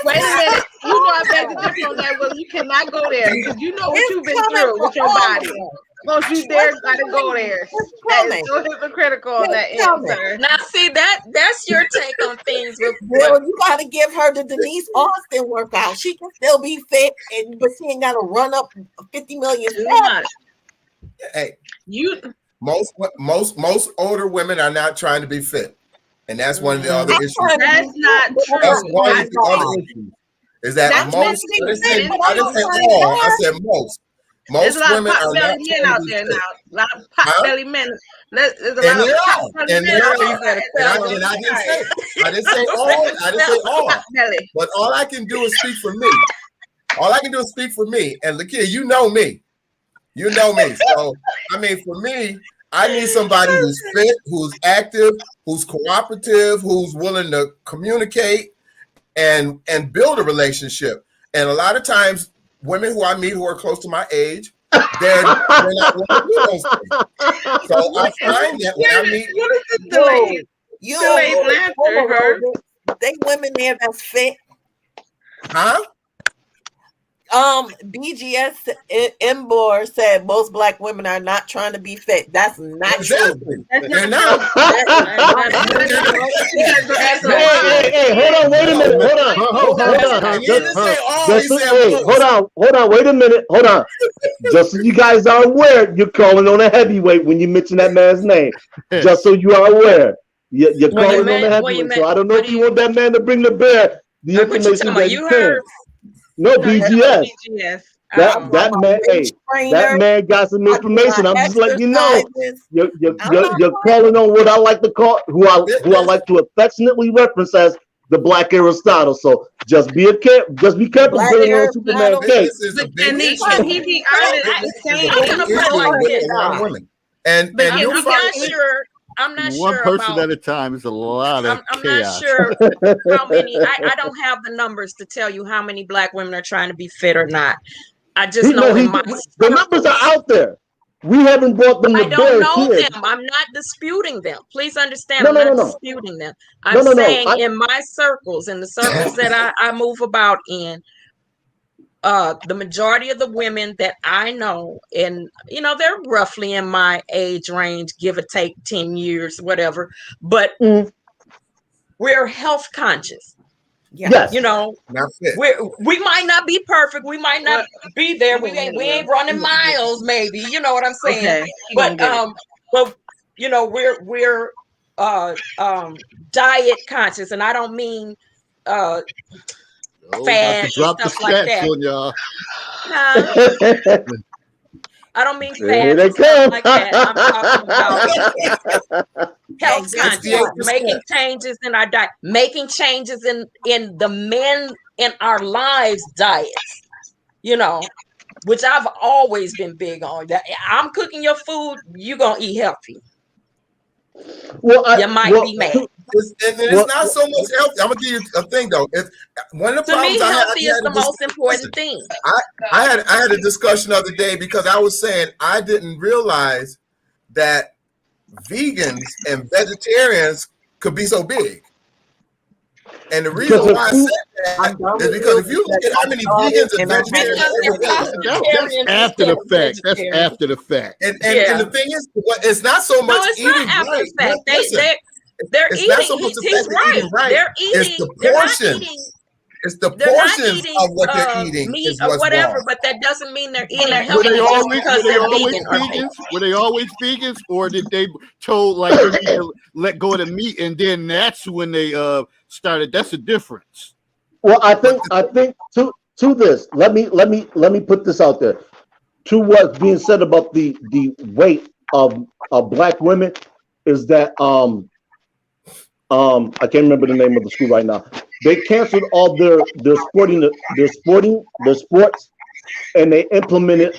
Wait a minute. You know I beg to differ on that, but you cannot go there because you know what It's you've been coming through for with your all body. of them. Don't you dare try to go there. It's That is coming. so hypocritical on that It's coming. answer. now, see that's your take on things. Well, you got to give her the Denise Austin workout. She can still be fit, but she ain't got to run up 50 million steps. Not. Hey, You most older women are not trying to be fit, and that's one of the other issues. that's not true. That's one of the That's other issues. Is that That's most? mentally I didn't say fit, but I don't all. I said most. There's Most a lot of women pot are not belly men trying out to be there fit. now. A lot of pot Huh? belly men. There's a And lot there of are. pot belly And men there out are. there. And I didn't say. I didn't say all. I didn't say all. Pot belly. But all I can do is speak for me. All I can do is speak for me. And Lakia, you know me. You know me. So I mean, for me, I need somebody who's fit, who's active, who's cooperative, who's willing to communicate and build a relationship. And a lot of times, women who I meet who are close to my age, they're not willing to do those things. So I find that when I meet, What is this delayed? Delayed laughter, her. They women there that's fit. huh? BGS Embor said most black women are not trying to be fit. That's not true. Exactly. That's They're not not. Hey, hold on, wait a minute, hold on. And he didn't say all. He Just, said hey, most. hold on, wait a minute, hold on. Just so you guys are aware, you're calling on a heavyweight when you mention that man's name. Just so you are aware, you're What you calling on meant- a what you heavyweight. meant- So I don't know what if do you you- want that man to bring the bear the what you talking information about? that You he can. heard? No, BGS. BGS. That man, hey, that man got some information. I'm just letting you know. You're calling on what I like to call, who I like to affectionately reference as the Black Aristotle. So just be careful Black bringing on Aristotle. Superman cake. This is a big Can issue. he be honest and saying I'm gonna put it like with this. a lot of women. And But you I'm find not sure. I'm not One sure person about. at a time is a lot of I'm not chaos. sure how many. I don't have the numbers to tell you how many black women are trying to be fit or not. I just know in my The numbers are out there. We haven't brought them I to don't bear know here. them. I'm not disputing them. Please understand. No, I'm no, not no, no. disputing them. I'm No. saying in my circles, in the circles that I move about in, the majority of the women that I know, and they're roughly in my age range, give or take 10 years, whatever. But we're health conscious. Yes. We might not be perfect. We might not be there. We ain't running miles, maybe. You know what I'm saying? Okay. But we're diet conscious, and I don't mean About fad to and drop the stuff like stats that. on y'all. Nah, I don't mean Here fad they and stuff come. like that. I'm talking about health conscious, 68%. making changes in our diet, making changes in the men in our lives' diets, which I've always been big on. That I'm cooking your food, you're gonna eat healthy. You might be mad. It's not so much healthy. I'm gonna give you a thing though. One of the To me, problems healthy is the most important thing. I had a discussion the other day because I was saying I didn't realize that vegans and vegetarians could be so big. And the reason Because why I if said I'm that done is with because you if you look because at how I many started vegans and and I'm vegetarians Because are they're overweight, That's vegetarians after instead the of fact. That's vegetarians. after the fact. and the thing is, it's not so No, much it's eating not after right. the fact. Listen, They're it's not eating. so much the He's fact of right. eating right. They're It's eating. the They're not portions. eating. It's the They're not portions eating of what they're eating meat is or what's whatever, wrong. but that doesn't mean they're eating Were healthy they just always because they're vegan or vegans? Were they always vegans, or did they told like you need to let go of the meat, and then that's when they started? That's the difference. Well, I think to this, let me put this out there. To what's being said about the weight of black women is that I can't remember the name of the school right now. They canceled all their sports, and they implemented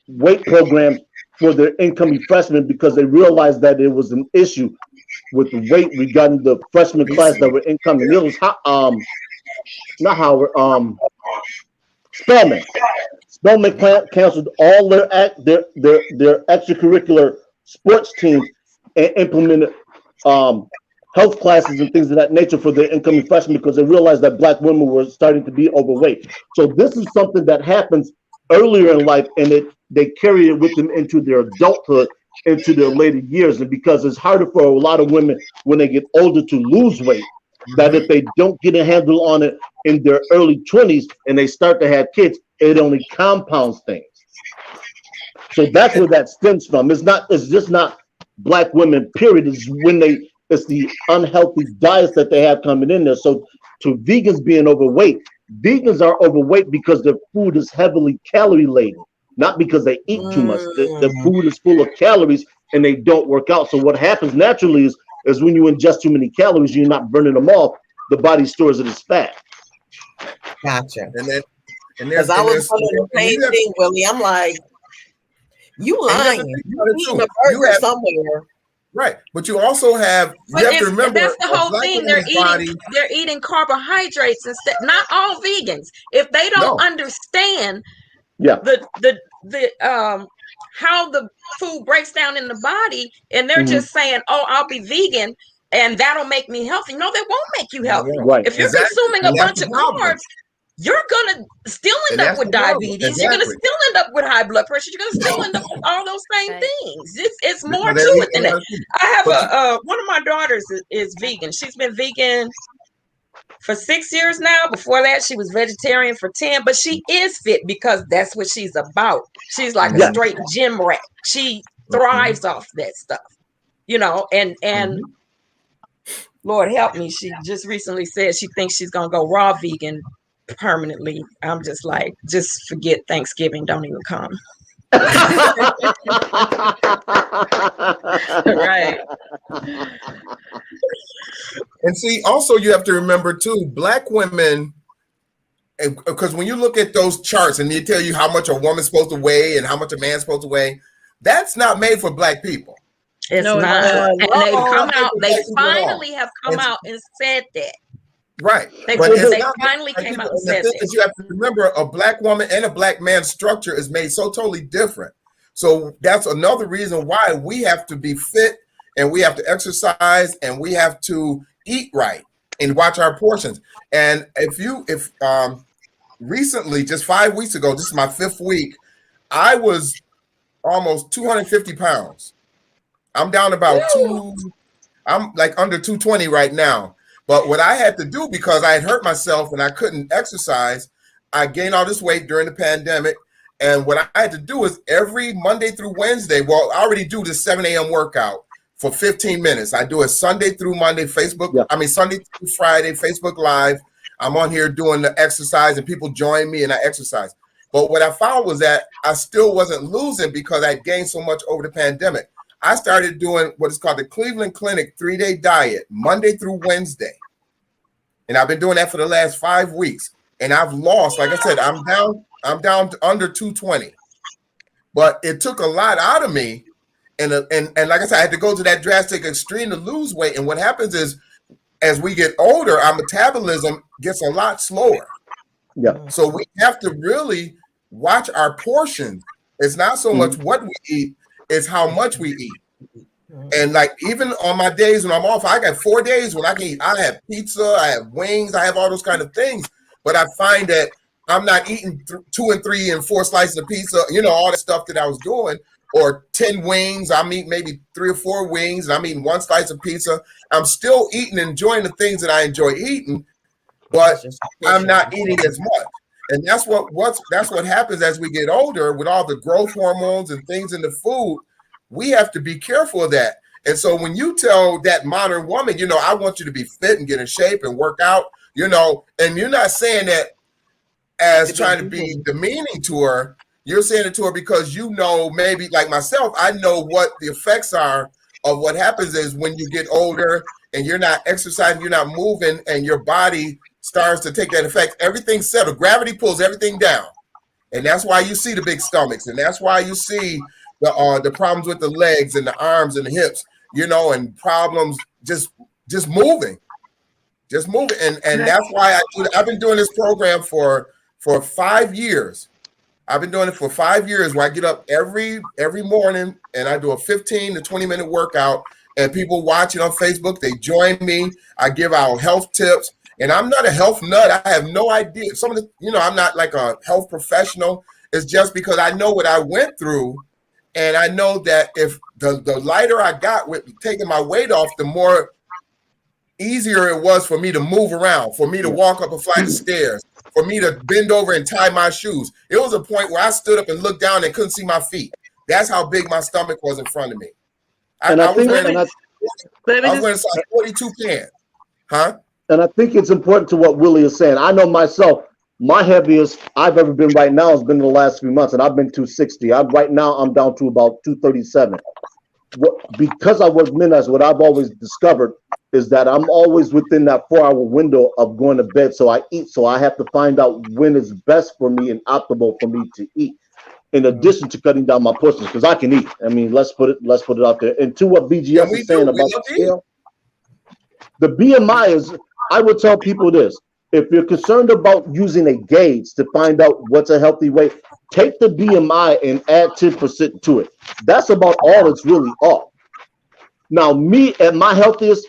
weight programs for their incoming freshmen because they realized that it was an issue with the weight regarding the freshman class that were incoming. It was not Howard, Spelman. Spelman canceled all their extracurricular sports teams and implemented health classes and things of that nature for their incoming freshmen because they realized that black women were starting to be overweight. So this is something that happens earlier in life, and they carry it with them into their adulthood, into their later years. And because it's harder for a lot of women when they get older to lose weight, that if they don't get a handle on it in their early 20s and they start to have kids, it only compounds things. So that's where that stems from. It's just not black women, period. It's the unhealthy diets that they have coming in there. So to vegans being overweight, vegans are overweight because their food is heavily calorie laden, not because they eat too much. The food is full of calories and they don't work out. So what happens naturally is when you ingest too many calories, you're not burning them off. The body stores it as fat. Gotcha. And Because I was wondering the same thing, Willie. I'm like, you lying. You eating a burger somewhere. Right, but you also have to remember that's the whole thing. They're eating carbohydrates instead. Not all vegans. If they don't understand the how the food breaks down in the body, and they're just saying, "Oh, I'll be vegan, and that'll make me healthy." No, that won't make you healthy. Right. If you're consuming a bunch of carbs, you're gonna still end up with diabetes. You're gonna still end up with high blood pressure. You're gonna still end up with all those same things. It's more to it than that. I have one of my daughters is vegan. She's been vegan for 6 years now. Before that, she was vegetarian for 10, but she is fit because that's what she's about. She's like a straight gym rat. She thrives off that stuff, and Lord help me, she just recently said she thinks she's gonna go raw vegan permanently. I'm just like, just forget Thanksgiving, don't even come. Right. And see, also you have to remember too, black women, because when you look at those charts and they tell you how much a woman's supposed to weigh and how much a man's supposed to weigh, that's not made for black people. It's not. And they finally have come out and said that. Right. They finally came out and said that. You have to remember, a black woman and a black man's structure is made so totally different. So that's another reason why we have to be fit, and we have to exercise, and we have to eat right and watch our portions. And if recently, just 5 weeks ago, this is my 5th week, I was almost 250 pounds. I'm down about I'm like under 220 right now. But what I had to do, because I had hurt myself and I couldn't exercise, I gained all this weight during the pandemic. And what I had to do is every Monday through Wednesday, well, I already do the 7 a.m. workout for 15 minutes. I do it Sunday through Monday, Sunday through Friday, Facebook Live. I'm on here doing the exercise and people join me and I exercise. But what I found was that I still wasn't losing because I gained so much over the pandemic. I started doing what is called the Cleveland Clinic 3-day diet, Monday through Wednesday. And I've been doing that for the last 5 weeks. And I've lost, like I said, I'm down to under 220. But it took a lot out of me. And like I said, I had to go to that drastic extreme to lose weight. And what happens is, as we get older, our metabolism gets a lot slower. Yeah. So we have to really watch our portions. It's not so much what we eat, it's how much we eat. And like even on my days when I'm off, I got 4 days when I can eat. I have pizza, I have wings, I have all those kind of things. But I find that I'm not eating 2 and 3 and 4 slices of pizza, all that stuff that I was doing, or 10 wings. I'm eating maybe 3 or 4 wings, and I'm eating 1 slice of pizza. I'm still eating, enjoying the things that I enjoy eating, but I'm not eating as much. And that's what happens as we get older with all the growth hormones and things in the food. We have to be careful of that. And so when you tell that modern woman, I want you to be fit and get in shape and work out, and you're not saying that as trying to be demeaning to her, you're saying it to her because maybe like myself, I know what the effects are of what happens is when you get older and you're not exercising, you're not moving, and your body starts to take that effect. Everything's settled. Gravity pulls everything down. And that's why you see the big stomachs. And that's why you see the problems with the legs and the arms and the hips, and problems just moving. Just moving. And that's why I've been doing this program for 5 years. I've been doing it for 5 years where I get up every morning and I do a 15 to 20-minute workout, and people watching on Facebook, they join me. I give out health tips, and I'm not a health nut. I have no idea. Some of the, I'm not like a health professional. It's just because I know what I went through, and I know that if the lighter I got with taking my weight off, the more easier it was for me to move around, for me to walk up a flight of stairs, for me to bend over and tie my shoes. It was a point where I stood up and looked down and couldn't see my feet. That's how big my stomach was in front of me. I was wearing a size 42 pants. Huh? And I think it's important to what Willie is saying. I know myself, my heaviest I've ever been right now has been in the last few months, and I've been 260. Right now I'm down to about 237. Because I work midnights, what I've always discovered is that I'm always within that 4-hour window of going to bed. So I eat. So I have to find out when it's best for me and optimal for me to eat, in addition to cutting down my portions, because I can eat. I mean, let's put it out there. And to what BGS is saying about the scale, the BMI is, I would tell people this: if you're concerned about using a gauge to find out what's a healthy weight, take the BMI and add 10% to it. That's about all it's really off. Now, me at my healthiest,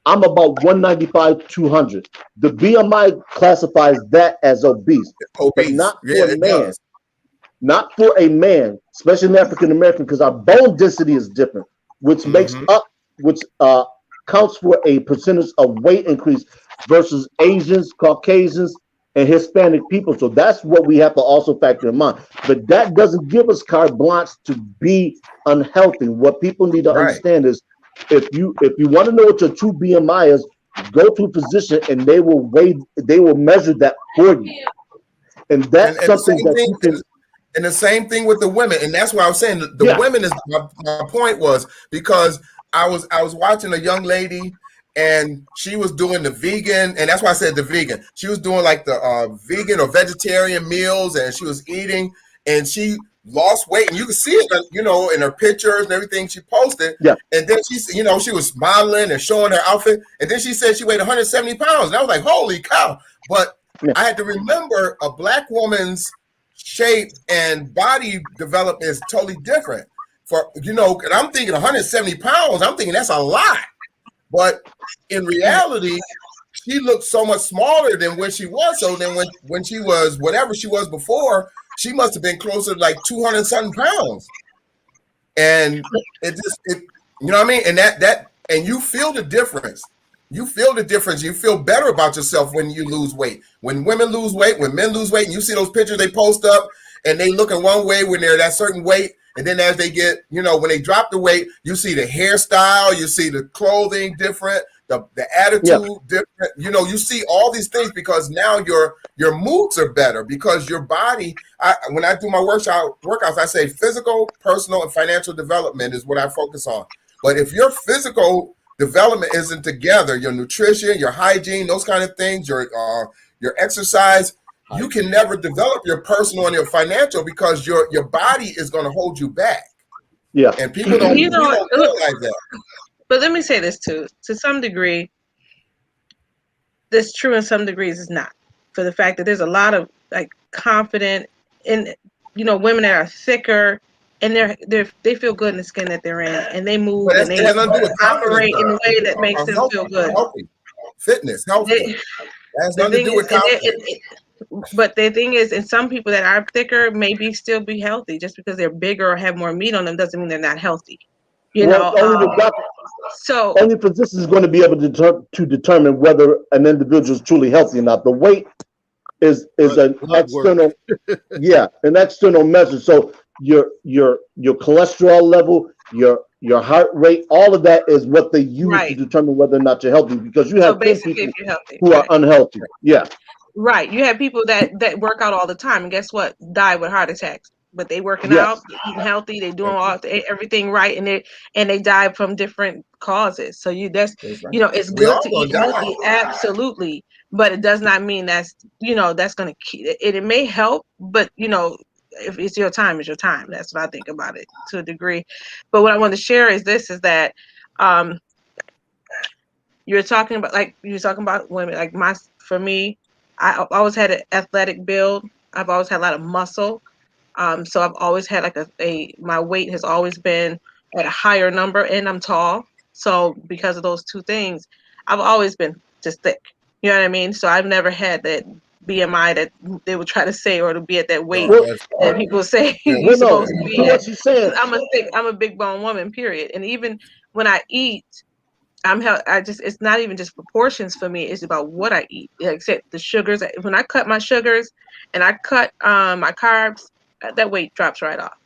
I'm about 195, 200. The BMI classifies that as obese, but not for a man. Not for a man, especially an African American, because our bone density is different, which counts for a percentage of weight increase versus Asians, Caucasians, and Hispanic people. So that's what we have to also factor in mind. But that doesn't give us carte blanche to be unhealthy. What people need to understand is, if you want to know what your true BMI is, go to a physician and they will measure that for you. And that's something that you can. And the same thing with the women, and that's what I was saying. The women is my point was, because I was watching a young lady, and she was doing the vegan, and that's why I said the vegan. She was doing like the vegan or vegetarian meals, and she was eating, and she lost weight, and you can see it, in her pictures and everything she posted. Yeah. And then she was modeling and showing her outfit, and then she said she weighed 170 pounds, and I was like, holy cow! But I had to remember a Black woman's shape and body development is totally different. And I'm thinking 170 pounds, I'm thinking that's a lot. But in reality, she looked so much smaller than when she was. So then when she was whatever she was before, she must have been closer to like 200 something pounds. And it you know what I mean? And and you feel the difference. You feel the difference. You feel better about yourself when you lose weight. When women lose weight, when men lose weight, and you see those pictures they post up and they look in one way when they're that certain weight. And then as they get, when they drop the weight, you see the hairstyle, you see the clothing different, the attitude different. You see all these things because now your moods are better, because your body, when I do my workouts, I say physical, personal, and financial development is what I focus on. But if your physical development isn't together, your nutrition, your hygiene, those kind of things, your exercise, you can never develop your personal and your financial, because your body is going to hold you back. Yeah. And people don't realize that. But let me say this too. To some degree, this true in some degrees is not. For the fact that there's a lot of like confident in women that are thicker and they feel good in the skin that they're in, and they move But and it they has nothing to do with operate in a confidence, way that though. makes them feel good. Healthy. Fitness, healthy. They- That has The nothing to thing do is, with confidence. but the thing is, and some people that are thicker maybe still be healthy. Just because they're bigger or have more meat on them doesn't mean they're not healthy. You Well, know, only the doctor, so only physician is going to be able to determine whether an individual is truly healthy or not. The weight is an Blood work. external, yeah, an external measure. So your cholesterol level, your heart rate, all of that is what they use to Right. determine whether or not you're healthy. Because you so have thin basically, people if you're healthy, who are right. unhealthy. Yeah, Right. You have people that work out all the time, and guess what? Die with heart attacks. But they working Yes. out, they eating healthy, they doing everything right, and they die from different causes. So That's it's right. We good all to gonna eat die. healthy, absolutely. But it does not mean that's gonna keep it. It may help, but if it's your time, it's your time. That's what I think about it to a degree. But what I want to share is that you're talking about women. Like for me, I always had an athletic build. I've always had a lot of muscle. So I've always had my weight has always been at a higher number, and I'm tall. So because of those two things, I've always been just thick. You know what I mean? So I've never had that BMI that they would try to say, or to be at that weight No, Well, that's that people say Yeah. you're well, no, supposed to be to at. what she's saying, I'm a big bone woman, period. And even when I eat, it's not even just proportions for me. It's about what I eat. Except the sugars. When I cut my sugars and I cut my carbs, that weight drops right off.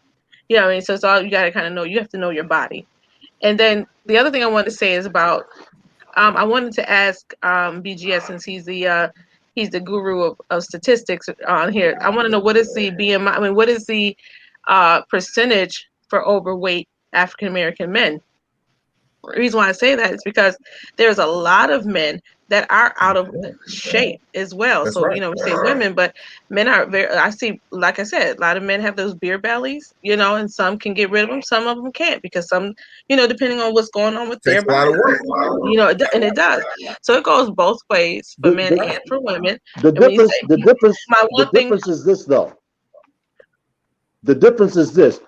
You know what I mean? So it's all you got to kind of know. You have to know your body. And then the other thing I wanted to say is about. I wanted to ask BGS, since he's the guru of statistics on here. I want to know, what is the BMI? I mean, what is the percentage for overweight African American men? The reason why I say that is because there's a lot of men that are out of shape as well. That's So, right. we say women, but men are I see, like I said, a lot of men have those beer bellies, and some can get rid of them. Some of them can't, because some, depending on what's going on with Takes their a lot body, of work. and it does. So it goes both ways for men and for women. the And when you difference, say, the difference, my the one thing, difference is this though. The difference is this: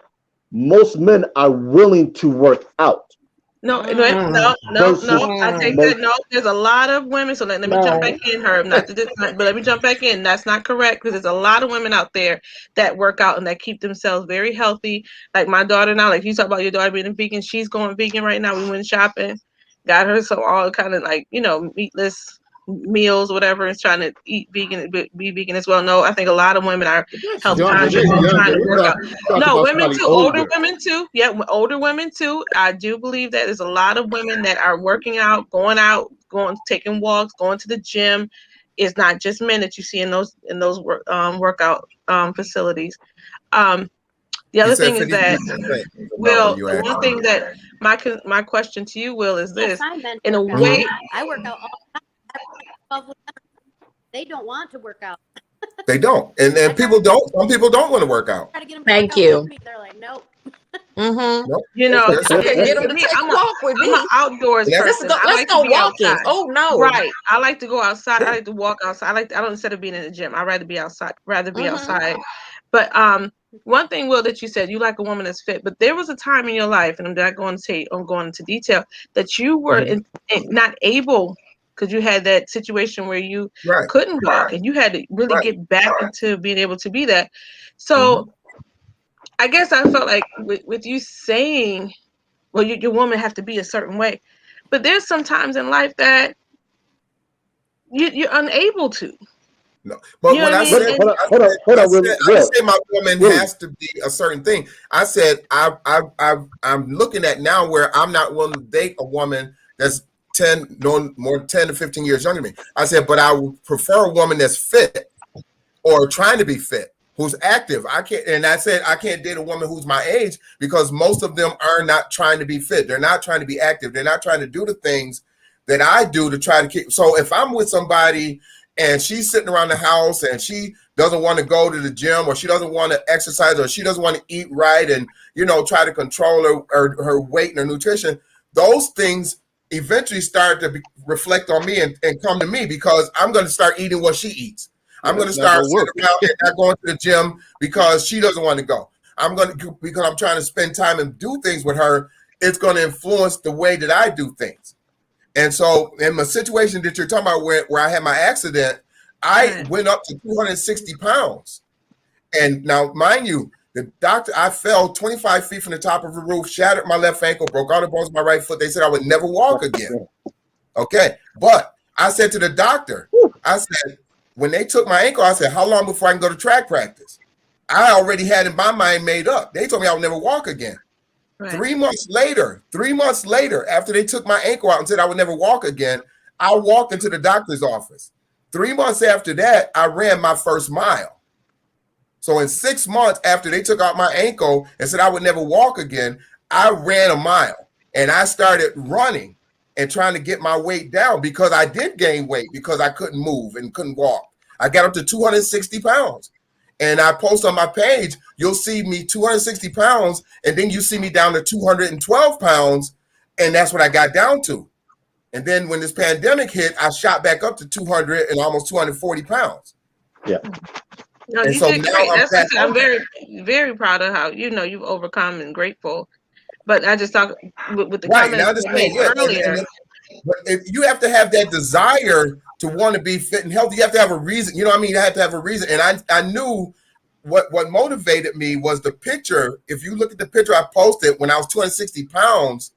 most men are willing to work out. no, Versus I take that. No, there's a lot of women. So let me jump back in, Herb. But let me jump back in. That's not correct, because there's a lot of women out there that work out and that keep themselves very healthy. Like my daughter now, like you talk about your daughter being a vegan, she's going vegan right now. We went shopping, got her some all kind of meatless meals, whatever, and trying to eat vegan, be vegan as well. No, I think a lot of women are health conscious and trying to work out. No, women too, older women too. Yeah, older women too. I do believe that there's a lot of women that are working out, going, taking walks, going to the gym. It's not just men that you see in those workout facilities. The other thing is that, Will, the one thing that my question to you, Will, is this: in a way, I work out all the time. They don't want to work out. They don't, and people don't. Some people don't want to work out. Try to get them to Thank work out you. with me. They're like, nope. Mm-hmm. Nope. get them to me, take a walk with I'm me. an outdoors Let's person. Let's go be walking. outside. Oh no. Right. I like to go outside. I like to walk outside. I don't, instead of being in the gym, I'd rather be outside. Outside. But one thing, Will, that you said, you like a woman that's fit, but there was a time in your life, and I'm not going to say, I'm going into detail, that you were not able, because you had that situation where you couldn't walk, and you had to really get back into being able to be that. So I guess I felt like with you saying, well, your woman have to be a certain way, but there's some times in life that you're unable to. No, but when I said, I didn't say my woman has to be a certain thing. I said I'm looking at now where I'm not willing to date a woman that's 10 to 15 years younger than me. I said, but I would prefer a woman that's fit or trying to be fit, who's active. I said I can't date a woman who's my age, because most of them are not trying to be fit. They're not trying to be active. They're not trying to do the things that I do to try to keep. So if I'm with somebody and she's sitting around the house and she doesn't want to go to the gym, or she doesn't want to exercise, or she doesn't want to eat right and, try to control her weight and her nutrition, those things eventually start to reflect on me and come to me, because I'm going to start eating what she eats. I'm going to start sitting around and not going to the gym because she doesn't want to go. because I'm trying to spend time and do things with her, it's going to influence the way that I do things. And so in the situation that you're talking about where I had my accident, I went up to 260 pounds. And now, mind you, the doctor, I fell 25 feet from the top of the roof, shattered my left ankle, broke all the bones of my right foot. They said I would never walk again. Okay. But I said to the doctor, I said, when they took my ankle, I said, how long before I can go to track practice? I already had in my mind made up. They told me I would never walk again. Right. 3 months later, after they took my ankle out and said I would never walk again, I walked into the doctor's office. 3 months after that, I ran my first mile. So in 6 months after they took out my ankle and said I would never walk again, I ran a mile and I started running and trying to get my weight down because I did gain weight because I couldn't move and couldn't walk. I got up to 260 pounds. And I post on my page, you'll see me 260 pounds, and then you see me down to 212 pounds, and that's what I got down to. And then when this pandemic hit, I shot back up to 200 and almost 240 pounds. Yeah. No, you did great. I'm very, very proud of how you've overcome and grateful. But I just talk with the comments you made earlier. But if you have to have that desire to want to be fit and healthy, you have to have a reason. You know what I mean? You have to have a reason. And I knew what motivated me was the picture. If you look at the picture I posted when I was 260 pounds,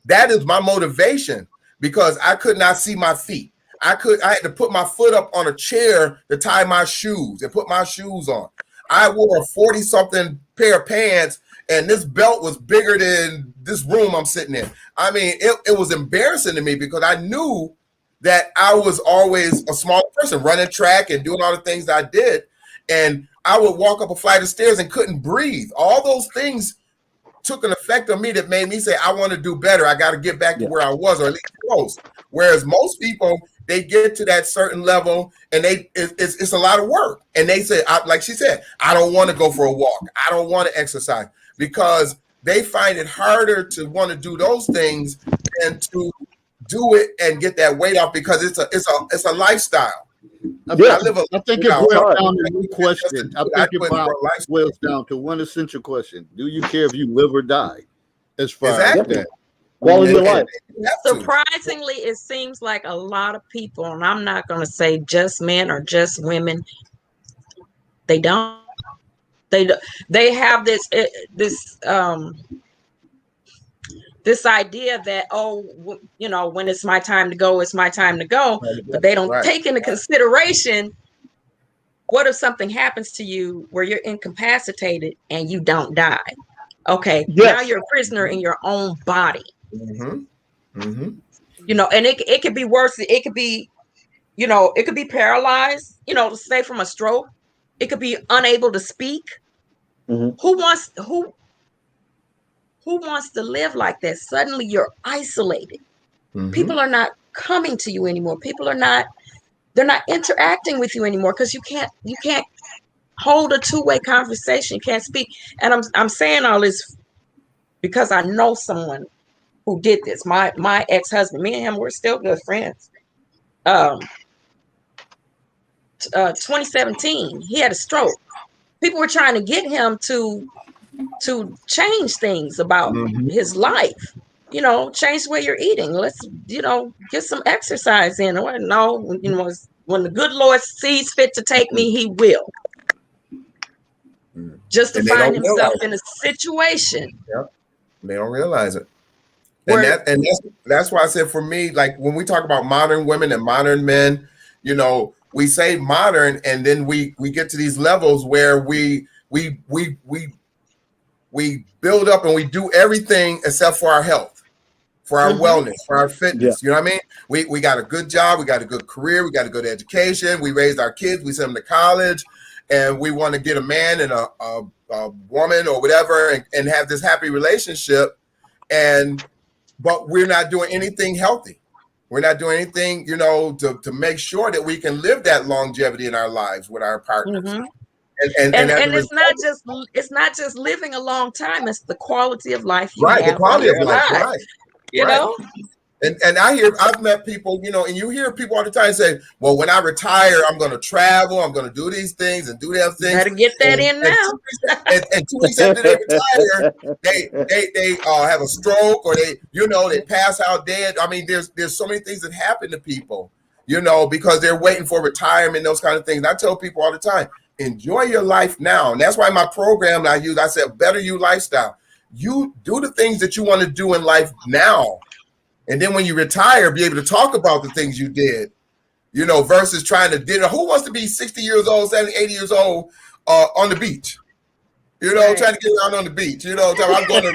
that is my motivation because I could not see my feet. I had to put my foot up on a chair to tie my shoes and put my shoes on. I wore a 40-something pair of pants, and this belt was bigger than this room I'm sitting in. I mean, it was embarrassing to me because I knew that I was always a small person running track and doing all the things that I did. And I would walk up a flight of stairs and couldn't breathe. All those things took an effect on me that made me say, I want to do better. I got to get back to where I was, or at least close. Whereas most people, they get to that certain level and it's a lot of work. And they say, like she said, I don't want to go for a walk. I don't want to exercise because they find it harder to want to do those things than to do it and get that weight off because it's a lifestyle. I think it boils down to one question. I think it boils down to one essential question. Do you care if you live or die? As far as that. Quality of life. Surprisingly, it seems like a lot of people, and I'm not going to say just men or just women, they don't. They have this idea that, when it's my time to go, it's my time to go. But they don't take into consideration, what if something happens to you where you're incapacitated and you don't die? Okay, now you're a prisoner in your own body. Mm-hmm. Mm-hmm. And it could be worse. It could be, it could be paralyzed, say from a stroke. It could be unable to speak. Mm-hmm. Who wants to live like that? Suddenly you're isolated. Mm-hmm. People are not coming to you anymore. They're not interacting with you anymore because you can't hold a two-way conversation. You can't speak. And I'm saying all this because I know someone who did this. My ex-husband, me and him, we're still good friends. 2017, he had a stroke. People were trying to get him to change things about his life. Change the way you're eating. Let's, get some exercise in. Or no, when the good Lord sees fit to take me, he will. Just to find himself in a situation. Yep. They don't realize it. And that's why I said for me, like when we talk about modern women and modern men, we say modern, and then we get to these levels where we build up and we do everything except for our health, for our wellness, for our fitness. You know what I mean? We got a good job, we got a good career, we got a good education, we raised our kids, we sent them to college, and we want to get a man and a woman or whatever and have this happy relationship. But we're not doing anything healthy. We're not doing anything, to make sure that we can live that longevity in our lives with our partners. Mm-hmm. And it's not just living a long time. It's the quality of life you have. The quality of life, right. You know? And I've met people, you know, and you hear people all the time say, well, when I retire, I'm going to travel, I'm going to do these things and do those things. Better get that in now. And 2 weeks after they retire, they have a stroke, or they pass out dead. I mean, there's so many things that happen to people, you know, because they're waiting for retirement, those kind of things. And I tell people all the time, enjoy your life now. And that's why my program I said, Better You Lifestyle. You do the things that you want to do in life now. And then when you retire, be able to talk about the things you did, you know, versus trying to who wants to be 60 years old, 70, 80 years old on the beach? You know, Right. trying to get around on the beach. You know, I'm going to.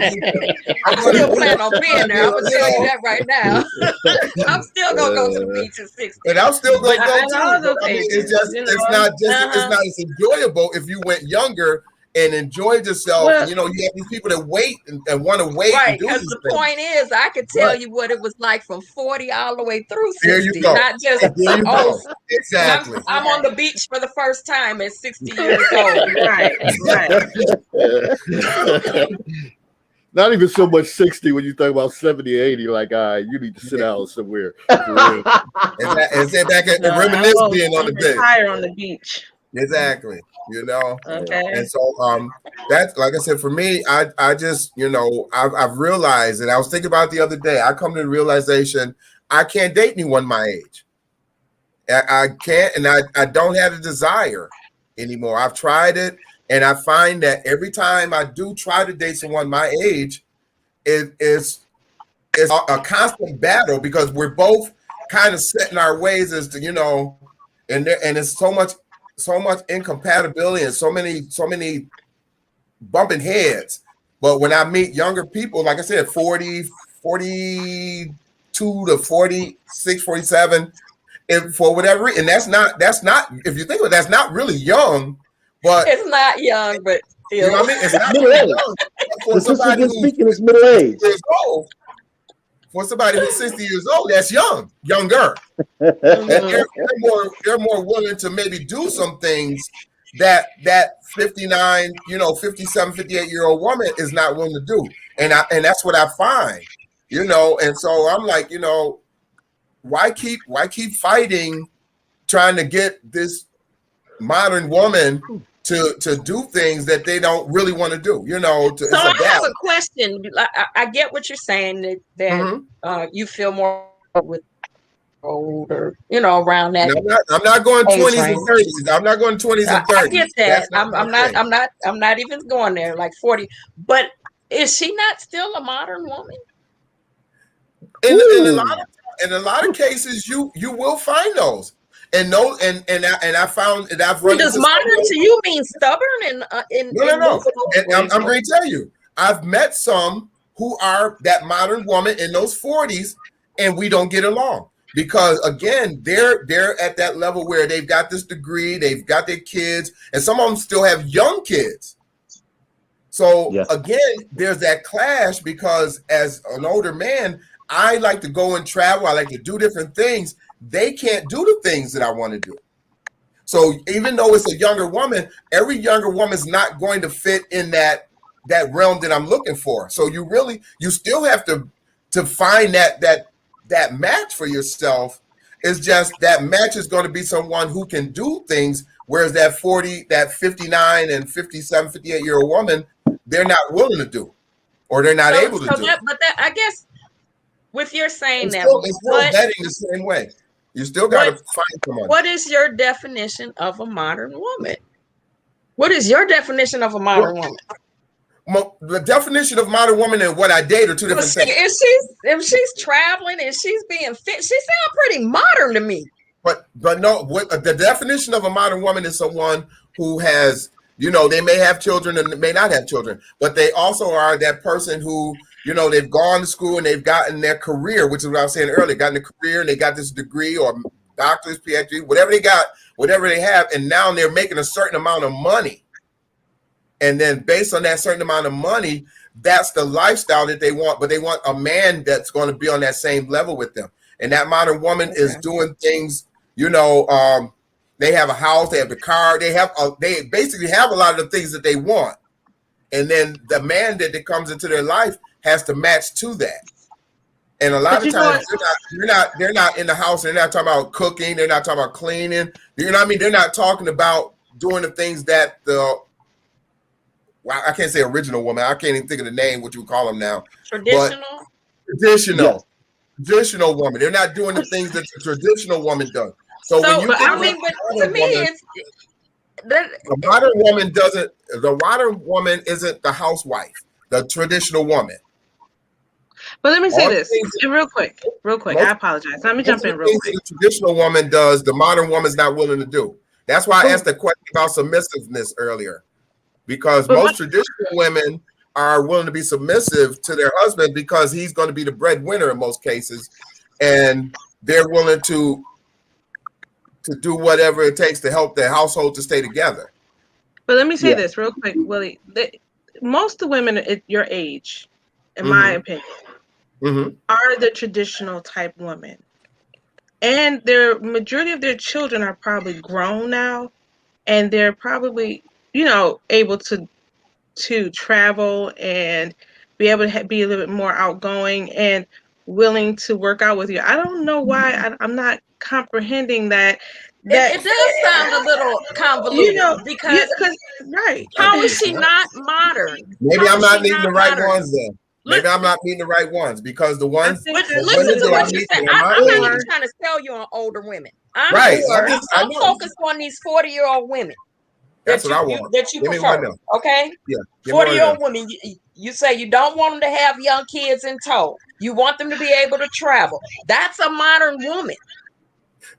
I still plan on being there. I'm gonna tell you that right now. I'm still gonna go to the beach at 60. And I'm still going to But go I too. know But I mean, those it's just, ages, it's you know. it's not as enjoyable if you went younger and enjoyed yourself. Well- You know, you have these people that wait and want to wait Right, and do because these the things. point is, I could tell Right. you what it was like from 40 all the way through 60, There you go. not just There you go. Exactly. I'm on the beach for the first time at 60 years old. Right, right. Not even so much 60 when you talk about 70 or 80, like, you need to sit down somewhere. For real. And sit back and No, reminisce I won't. being on the I'm beach. retire on the beach. Exactly. You know. Okay. And so that's, like I said, for me, I just, you know, I've realized, and I was thinking about it the other day, I come to the realization I can't date anyone my age. I can't, and I don't have the desire anymore. I've tried it, and I find that every time I do try to date someone my age, it's a constant battle, because we're both kind of set in our ways as to, you know, and it's so much incompatibility and so many bumping heads. But when I meet younger people, like I said, 42 to 46, 47, if for whatever reason, and that's not, if you think of it, that's not really young, but It's not young, but you know still. what I mean? It's not Middle really age. young. For The sister somebody been who's speaking is middle age. years old, for somebody who's 60 years old, that's younger. And they're more willing to maybe do some things that 59, you know, 57, 58-year-old woman is not willing to do. And that's what I find, you know. And so I'm like, you know, why keep fighting, trying to get this modern woman to do things that they don't really want to do, you know. So I have a question. I get what you're saying, that you feel more with older, you know, around that. I'm not going age 20s range. and 30s. I'm not going 20s and 30s. I get that. That's not I'm my thing. not even going there, like 40. But is she not still a modern woman? In a lot of cases, you will find those. And I found that I've run Does into modern to you mean stubborn and No. immovable? And I'm going to tell you, I've met some who are that modern woman in those 40s, and we don't get along because, again, they're at that level where they've got this degree, they've got their kids, and some of them still have young kids. So Yes. again, there's that clash, because as an older man, I like to go and travel. I like to do different things. They can't do the things that I want to do. So even though it's a younger woman, every younger woman is not going to fit in that realm that I'm looking for. So you still have to find that match for yourself. It's just that match is going to be someone who can do things, whereas that 59 and 57, 58-year-old woman, they're not willing to do, or they're not able to do. I guess with your saying It's that, still vetting the same way. You still got to find someone. what is your definition of a modern woman? What is your definition of a modern woman? The definition of modern woman and what I date are two different things. If she's traveling and she's being fit, she sounds pretty modern to me. But no, the definition of a modern woman is someone who has, you know, they may have children and they may not have children, but they also are that person who, you know, they've gone to school and they've gotten their career, which is what I was saying earlier, gotten a career and they got this degree or doctor's, PhD, whatever they got, whatever they have, and now they're making a certain amount of money. And then based on that certain amount of money, that's the lifestyle that they want, but they want a man that's going to be on that same level with them. And that modern woman is doing things, you know, they have a house, they have the car, they basically have a lot of the things that they want. And then the man that comes into their life has to match to that. And a lot But of you know times they're not in the house. They're not talking about cooking. They're not talking about cleaning. You know what I mean? They're not talking about doing the things that I can't say original woman. I can't even think of the name, what you would call them now. Traditional. Traditional. Yes. Traditional woman. They're not doing the things that the traditional woman does. So when you but think I mean, of but a to me, woman, it's that. the modern woman doesn't. The modern woman isn't the housewife. The traditional woman. But let me say All the this things- real quick. I apologize. Let me jump in real things quick. that the traditional woman does, the modern woman's not willing to do. That's why I asked the question about submissiveness earlier, because But most traditional women are willing to be submissive to their husband because he's going to be the breadwinner in most cases, and they're willing to do whatever it takes to help their household to stay together. But let me say Yeah. this real quick, Willie. Most of the women at your age, in my opinion, are the traditional type women. And their majority of their children are probably grown now, and they're probably, able to travel and be able to be a little bit more outgoing and willing to work out with you. I don't know why I'm not comprehending that. It does sound a little convoluted because right. how is she not modern? Maybe How I'm is not she meeting the right modern? ones then. Maybe I'm not meeting the right ones because the ones. think But that- listen women to that what I you mean, said. they're I'm not my even age. trying to sell you on older women. I'm Right. I I'm know. focused on these 40-year-old women. That's what I want. That you Give me one prefer. of them. Okay? Yeah. Give me one of 40-year-old them. women, you say you don't want them to have young kids in tow. You want them to be able to travel. That's a modern woman.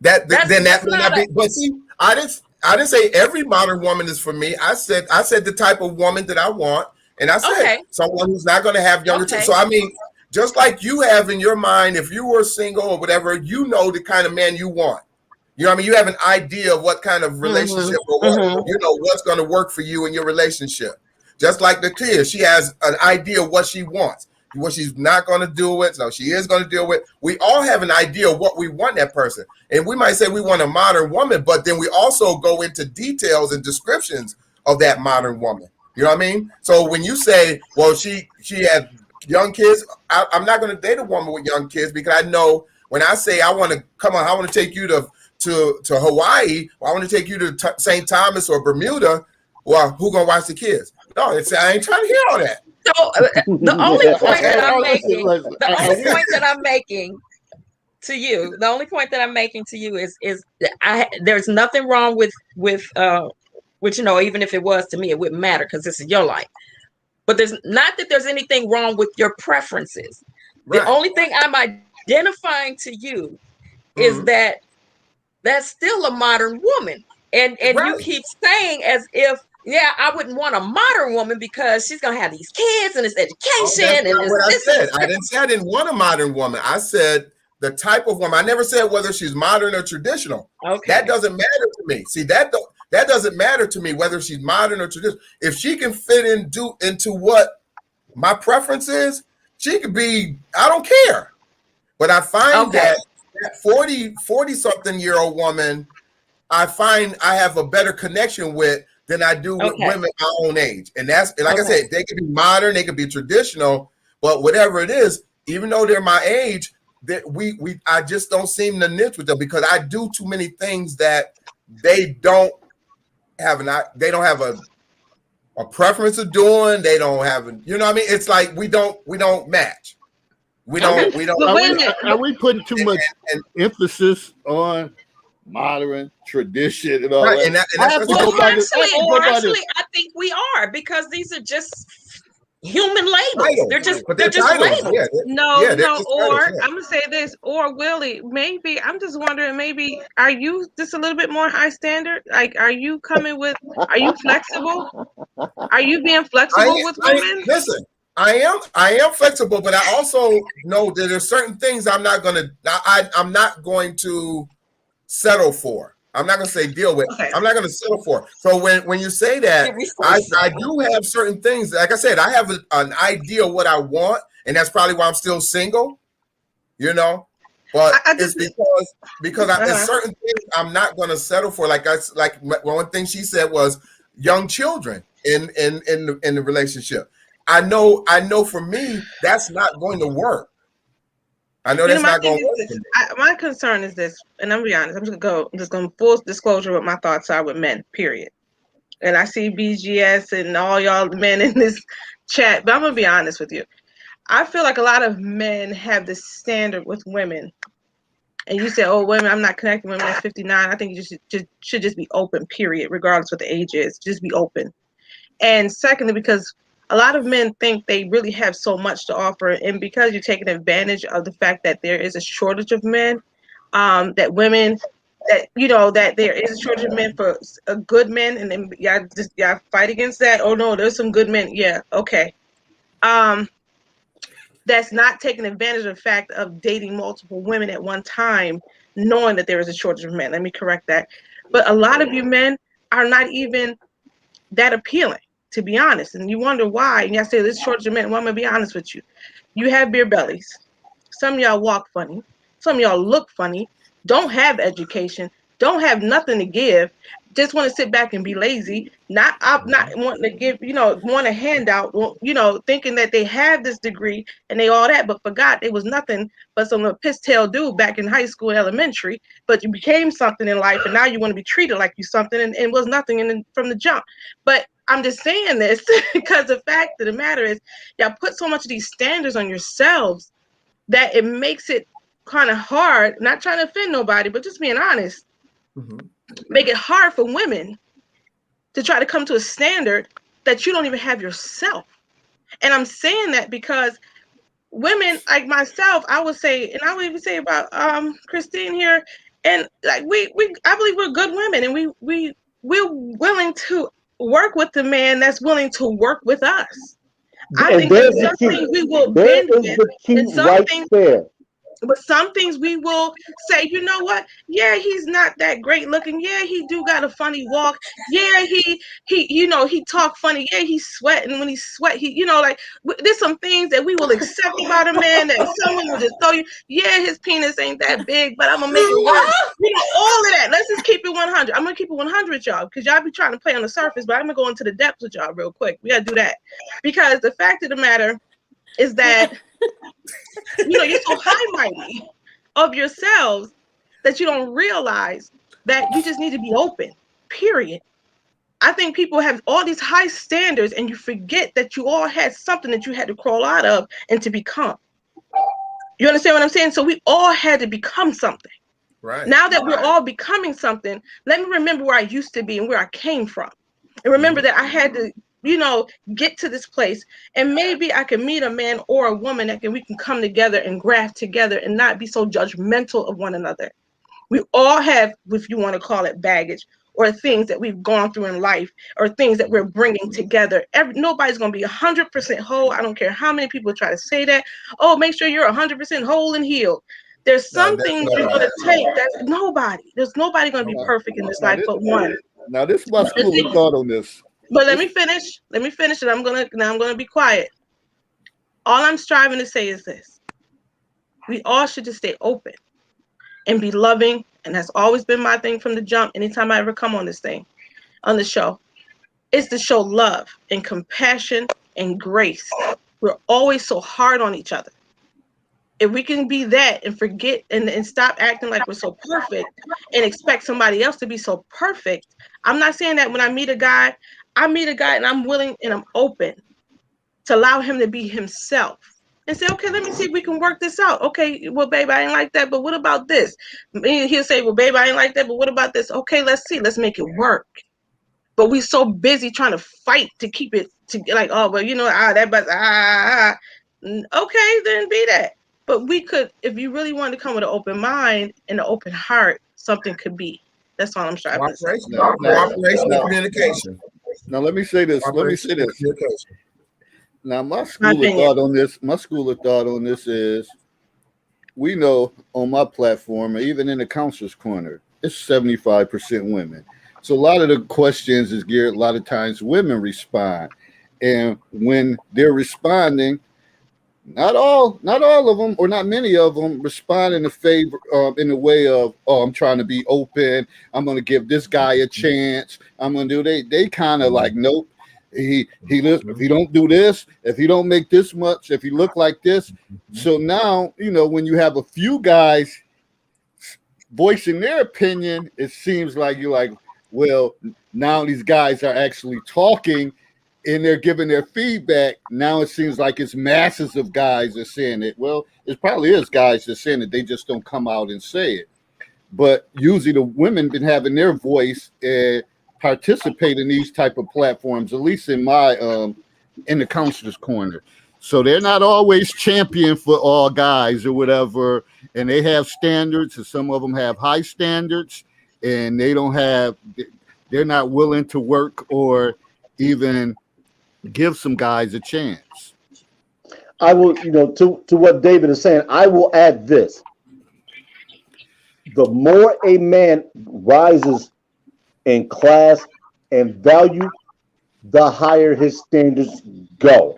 That That's may not not be. But see, I didn't say every modern woman is for me. I said the type of woman that I want, and I said someone who's not going to have younger children. So I mean, just like you have in your mind, if you were single or whatever, you know the kind of man you want. You know what I mean? You have an idea of what kind of relationship or what what's going to work for you in your relationship. Just like the kid, she has an idea of what she wants, what she's not going to do with, so she is going to deal with. We all have an idea of what we want that person. And we might say we want a modern woman, but then we also go into details and descriptions of that modern woman. You know what I mean? So when you say, well, she had young kids, I'm not going to date a woman with young kids because I know when I say I want to take you to Hawaii, or I want to take you to St. Thomas or Bermuda, well, who going to watch the kids? No, I ain't trying to hear all that. So the only point that I'm making, listen. the only point that I'm making to you, the only point that I'm making to you is there's nothing wrong with which even if it was to me, it wouldn't matter because this is your life. But there's not that there's anything wrong with your preferences. Right. The only thing I'm identifying to you is that that's still a modern woman. And you keep saying as if, I wouldn't want a modern woman because she's gonna have these kids and this education and what I said. I didn't say I didn't want a modern woman. I said the type of woman. I never said whether she's modern or traditional. Okay. That doesn't matter to me. See, that doesn't matter to me whether she's modern or traditional. If she can fit into what my preference is, she could be, I don't care. But I find that 40 something year old woman, I find I have a better connection with than I do with women my own age. And that's, like I said, they could be modern, they could be traditional, but whatever it is, even though they're my age, that I just don't seem to niche with them because I do too many things that they don't have a preference of doing. They don't have, you know what I mean? It's like we don't match. We don't. Are we putting too much emphasis on modern tradition and all that? And that's actually, I think we are because these are just human labels. They're just labels. I'm gonna say this, or Willie, maybe I'm just wondering, maybe are you just a little bit more high standard? Like, are you flexible? Are you being flexible with women? Listen, I am flexible, but I also know that there's certain things I'm not going to settle for. I'm not going to say deal with. Okay. I'm not going to settle for. So when you say that, I do have certain things. Like I said, I have an idea of what I want, and that's probably why I'm still single. But it's because there's certain things I'm not going to settle for. Like one thing she said was young children in the relationship. I know for me that's not going to work. I know You know, that's my not thing going is to this. work. My concern is this, and I'm gonna be honest. I'm just gonna full disclosure what my thoughts are with men. Period. And I see BGS and all y'all men in this chat, but I'm gonna be honest with you. I feel like a lot of men have this standard with women, and you say, "Oh, women, I'm not connecting with women at 59." I think you should just be open. Period, regardless what the age is, just be open. And secondly, because a lot of men think they really have so much to offer, and because you're taking advantage of the fact that there is a shortage of men, that women, that that there is a shortage of men for good men, and then y'all fight against that. Oh no, there's some good men. Yeah, okay. That's not taking advantage of the fact of dating multiple women at one time, knowing that there is a shortage of men. Let me correct that. But a lot of you men are not even that appealing, to be honest. And you wonder why. And y'all say this shortage of men. Well, I'm gonna be honest with you. You have beer bellies. Some of y'all walk funny. Some of y'all look funny. Don't have education. Don't have nothing to give. Just want to sit back and be lazy. Not wanting to give, want a handout. Thinking that they have this degree and they all that, but forgot it was nothing but some little piss tail dude back in high school, elementary. But you became something in life, and now you want to be treated like you something, and was nothing from the jump. But I'm just saying this because the fact of the matter is, y'all put so much of these standards on yourselves that it makes it kind of hard. Not trying to offend nobody, but just being honest. Make it hard for women to try to come to a standard that you don't even have yourself. And I'm saying that because women like myself, I would say, and I would even say about Christine here, and like I believe we're good women, and we're willing to work with the man that's willing to work with us. I And think there's that the some key. things we will There bend is with, the key and some right things there. but some things we will say, you know what? Yeah, he's not that great looking. Yeah, he do got a funny walk. Yeah, he talk funny. Yeah, he's sweating when he sweat. There's some things that we will accept about a man that someone will just throw you. Yeah, his penis ain't that big, but I'm gonna make it work. All of that. Let's just keep it 100. I'm gonna keep it 100, y'all, because y'all be trying to play on the surface, but I'm gonna go into the depths with y'all real quick. We gotta do that because the fact of the matter is that. You're so high-mighty of yourselves that you don't realize that you just need to be open, period. I think people have all these high standards and you forget that you all had something that you had to crawl out of and to become. You understand what I'm saying? So we all had to become something. Right. Now that we're all becoming something, let me remember where I used to be and where I came from. And remember that I had to get to this place, and maybe I can meet a man or a woman we can come together and graft together and not be so judgmental of one another. We all have, if you want to call it, baggage or things that we've gone through in life or things that we're bringing together. Nobody's going to be 100% whole. I don't care how many people try to say that. Oh, make sure you're 100% whole and healed. There's some things you're going to take. There's nobody going to be perfect in this life but one. Now, this is my school of thought on this. But let me finish, and I'm gonna be quiet. All I'm striving to say is this: we all should just stay open and be loving, and that's always been my thing from the jump. Anytime I ever come on the show, is to show love and compassion and grace. We're always so hard on each other. If we can be that and forget and stop acting like we're so perfect and expect somebody else to be so perfect. I'm not saying that when I meet a guy and I'm willing and I'm open to allow him to be himself and say, okay, let me see if we can work this out. Okay, well, babe, I ain't like that, but what about this? He'll say, well, babe, I ain't like that, but what about this? Okay, let's see, let's make it work. But we're so busy trying to fight to keep it like, oh, well, okay, then be that. But we could, if you really wanted to come with an open mind and an open heart, something could be. That's all I'm striving to say. Cooperation and communication. Now, let me say this. Now, my school of thought on this is, we know on my platform, even in the counselor's corner, it's 75% women. So a lot of the questions is geared, a lot of times women respond. And when they're responding, not all of them, or not many of them, respond in the way of, oh, I'm trying to be open. I'm going to give this guy a chance. I'm going to do. They kind of like, nope. If he don't do this, if he don't make this much, if he look like this. So now, when you have a few guys voicing their opinion, it seems like you're like, well, now these guys are actually talking and they're giving their feedback. Now it seems like it's masses of guys are saying it. Well, it probably is guys that are saying it. They just don't come out and say it. But usually the women been having their voice participate in these type of platforms, at least in my in the counselor's corner. So they're not always champion for all guys or whatever, and they have standards, and some of them have high standards, and they're not willing to work or even give some guys a chance. I will, to what David is saying, I will add this. The more a man rises in class and value, the higher his standards go.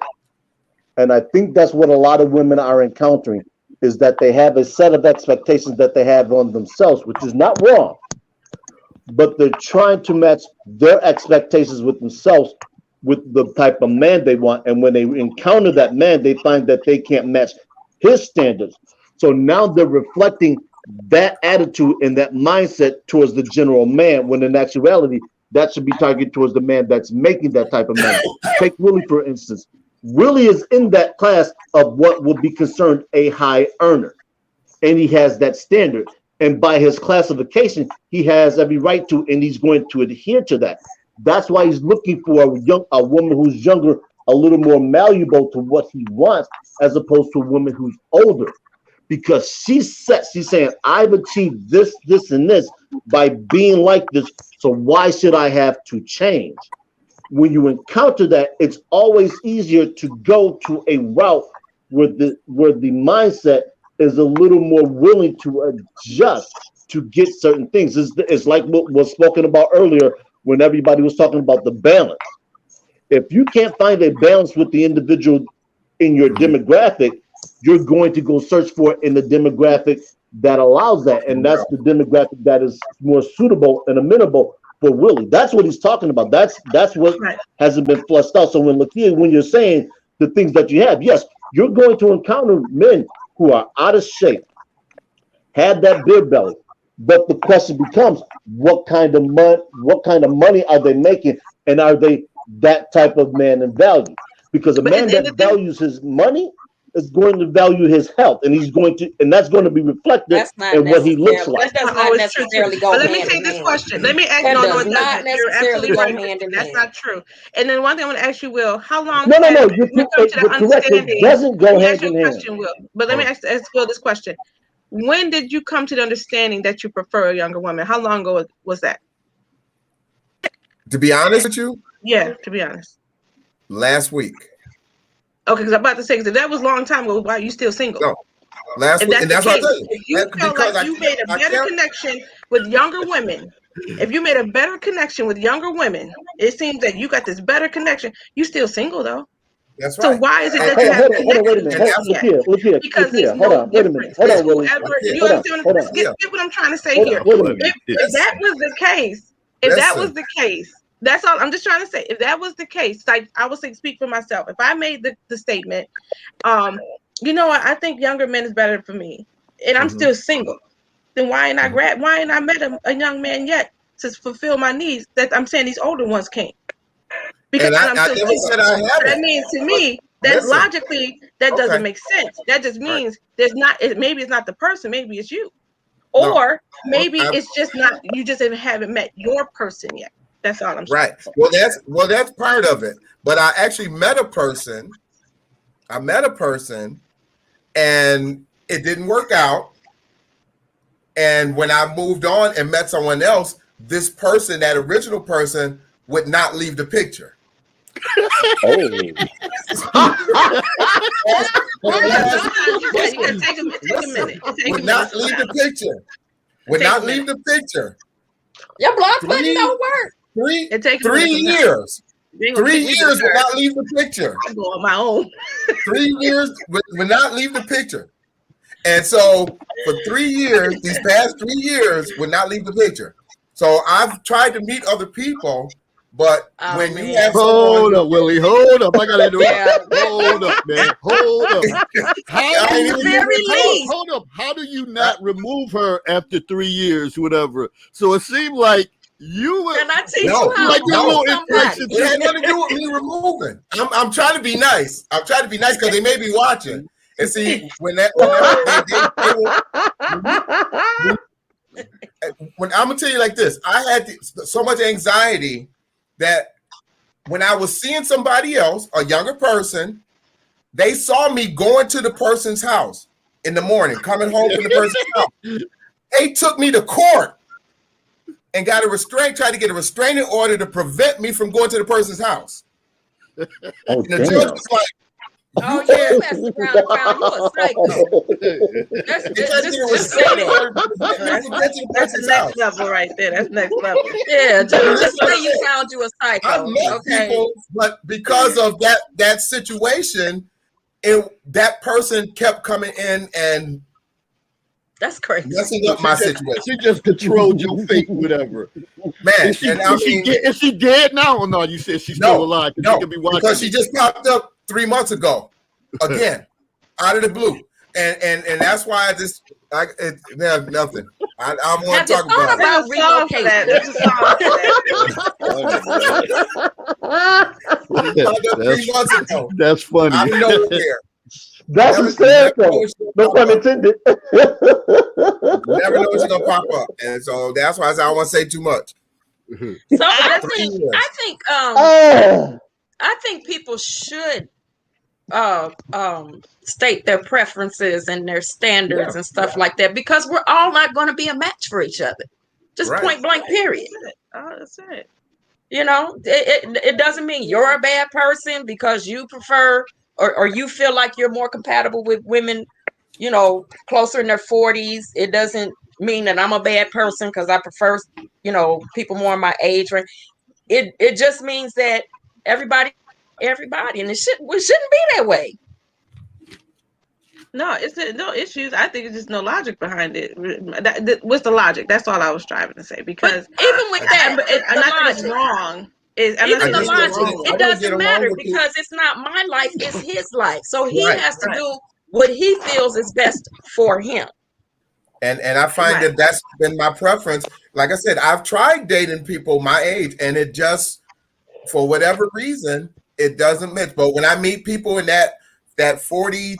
And I think that's what a lot of women are encountering, is that they have a set of expectations that they have on themselves, which is not wrong, but they're trying to match their expectations with themselves with the type of man they want. And when they encounter that man, they find that they can't match his standards. So now they're reflecting that attitude and that mindset towards the general man, when in actuality, that should be targeted towards the man that's making that type of man. Take Willie, for instance. Willie is in that class of what would be concerned a high earner, and he has that standard. And by his classification, he has every right to, and he's going to adhere to that. That's why he's looking for a woman who's younger, a little more malleable to what he wants, as opposed to a woman who's older. Because she's saying, I've achieved this, this, and this by being like this. So why should I have to change? When you encounter that, it's always easier to go to a route where the mindset is a little more willing to adjust to get certain things. It's like what was spoken about earlier when everybody was talking about the balance. If you can't find a balance with the individual in your demographic, you're going to go search for it in the demographic that allows that. And that's the demographic that is more suitable and amenable for Willie. That's what he's talking about. That's what hasn't been flushed out. So when you're saying the things that you have, yes, you're going to encounter men who are out of shape, have that beer belly. But the question becomes, what kind of money are they making? And are they that type of man in value? Because a man that values his money is going to value his health, and that's going to be reflected in what he looks like. That does not necessarily go hand in hand. But let me take this question. Let me ask that no, does it not doesn't. You're necessarily absolutely go right. hand in That's hand. not true. And then one thing I want to ask you, Will, how long No, have you're you come to the correct. understanding? It doesn't go Let me hand ask you in a hand. question, Will. But let me ask Will this question. When did you come to the understanding that you prefer a younger woman? How long ago was that? To be honest with you, Yeah, to be honest. last week. Okay, because I'm about to say, because if that was a long time ago, why are you still single? No, last If week, that's and the that's what I case, tell you. if you felt like you made a better connection with younger women, if you made a better connection with younger women, it seems that you got this better connection. You still single though. That's So right. why is it that you Hold haven't on, wait a connected minute. with them Look yet? here. Because there's Hold no on, wait a minute. difference. Hold Because on, Willie. whoever, you Hold on, understand hold what on. get what I'm trying to say Hold here. on, wait a minute. If that was the case, if that was the case, that's all I'm just trying to say. If that was the case, like I would say, speak for myself. If I made the statement, you know what, I think younger men is better for me, and I'm still single, then why ain't I met a young man yet to fulfill my needs that I'm saying these older ones can't? Because And I I'm still never single. said I haven't. That means to me that logically that doesn't make sense. That just means there's not. Maybe it's not the person. Maybe it's you, or maybe it's just not. You just haven't met your person yet. That's all I'm saying. Right. Well, that's part of it. But I actually met a person. And it didn't work out. And when I moved on and met someone else, this person, that original person, would not leave the picture. Oh. Take a minute. Would not leave the picture. Would not leave the picture. Your block button don't work. 3 years. 3 years would not leave the picture. I go on my own. 3 years would not leave the picture. And so for 3 years, these past 3 years would not leave the picture. So I've tried to meet other people But Oh, when man. you have Hold someone, up, Willie. Hold up. I gotta do Yeah. it. Hold up, man. Hold up. How I do ain't you, even Very least. hold up. How do you not remove her after 3 years, whatever? So it seemed like you were Can I teach No, you how like to your no. remove little somebody? inflation it had nothing to do with me removing. I'm trying to be nice. I'm trying to be nice because they may be watching. And see, when I'm gonna tell you like this, I had so much anxiety that when I was seeing somebody else, a younger person, they saw me going to the person's house in the morning, coming home from the person's house. They took me to court and got tried to get a restraining order to prevent me from going to the person's house. Oh, And the damn. judge was like, Oh, you messed around and found you a psycho. Just they tried to get a say restraining that. order to prevent me from getting to the That's the person's next house. level right there. That's next level. Yeah, just That's what I say you said. found you a I psycho. met Okay. people, but because of that situation, that person kept coming in and That's crazy. messing up my situation. She just controlled your fate, whatever. Man, Is she, and I is she, mean, is she dead now or not? You said she's No, still alive. no, she could be watching. because she just popped up 3 months ago again, out of the blue, and that's why I just there's nothing. I want Have to you talk thought about it. about There's a song for that. relocation? There's a song for that. Popped up 3 months ago. That's funny. I know here. That's Never- hysterical. never know it's No gonna pun pop up. intended. Never know it's gonna pop up, and so that's why I said I don't want to say too much. So I 3 think years. Oh, I think people should state their preferences and their standards and stuff like that, because we're all not going to be a match for each other. Just Right. point blank, period. Oh, that's it. You know, it doesn't mean you're a bad person because you prefer or you feel like you're more compatible with women, you know, closer in their 40s. It doesn't mean that I'm a bad person because I prefer, you know, people more in my age range. It just means that everybody, and it shouldn't be that way. No, it's no issues. I think it's just no logic behind it. What's the logic? That's all I was striving to say. But Because even with that, I'm the not saying it's logic. wrong. I'm not Even saying the it's logic, wrong. I it wanna get doesn't along matter with you. because it's not my life, it's his life. So he Right, has to right. do what he feels is best for him. And I find Right. that that's been my preference. Like I said, I've tried dating people my age, and it just, for whatever reason, it doesn't mix. But when I meet people in that 42,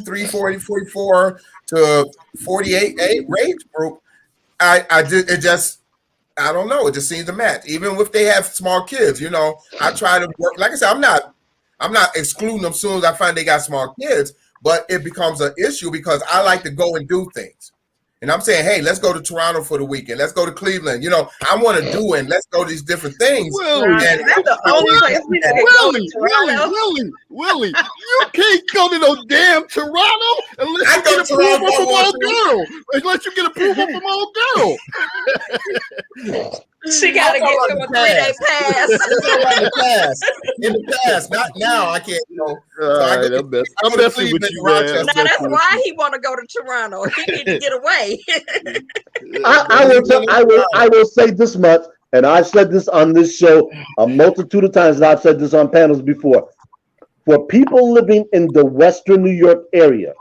40, 44 to 48 range group, I don't know. It just seems to match. Even if they have small kids, you know, I try to work. Like I said, I'm not excluding them as soon as I find they got small kids, but it becomes an issue because I like to go and do things. And I'm saying, hey, let's go to Toronto for the weekend. Let's go to Cleveland. You know, I want to do and let's go to these different things. Willie, And That's the only place we can go to Toronto. Willie, you can't go to no damn Toronto unless I you go get to approval Toronto from more old too. girl. Unless you get approval from old girl. She got to get I'm to a talking 3-day pass. In the past, not now. I can't go. All So I right, go- I'm I go to messing with Cleveland, you, man. Rochester. Now that's why he want to go to Toronto. He need to get away. I will say this much, and I've said this on this show a multitude of times, and I've said this on panels before. For people living in the Western New York area,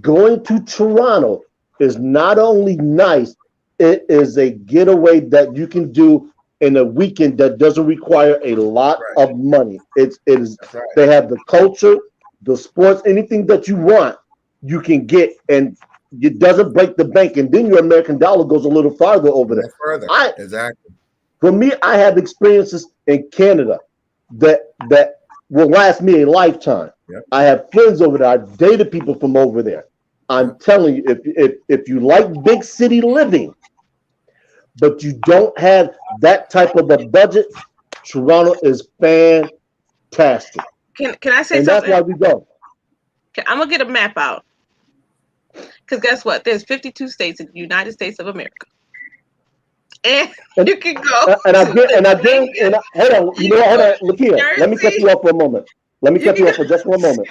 going to Toronto is not only nice, it is a getaway that you can do in a weekend that doesn't require a lot Right. of money. It is. That's right. They have the culture, the sports, anything that you want, you can get, and it doesn't break the bank. And then your American dollar goes a little farther over there. Further. I- Exactly. For me, I have experiences in Canada that will last me a lifetime. Yep. I have friends over there. I've dated people from over there. I'm telling you, if you like big city living, but you don't have that type of a budget, Toronto is fantastic. Can I say And that's something? why we go. I'm gonna get a map out. Because guess what? There's 52 states in the United States of America, and you can go. Hold on. You know what? Hold on. Look here. Let me cut you off for a moment. Let me cut you off for just one moment.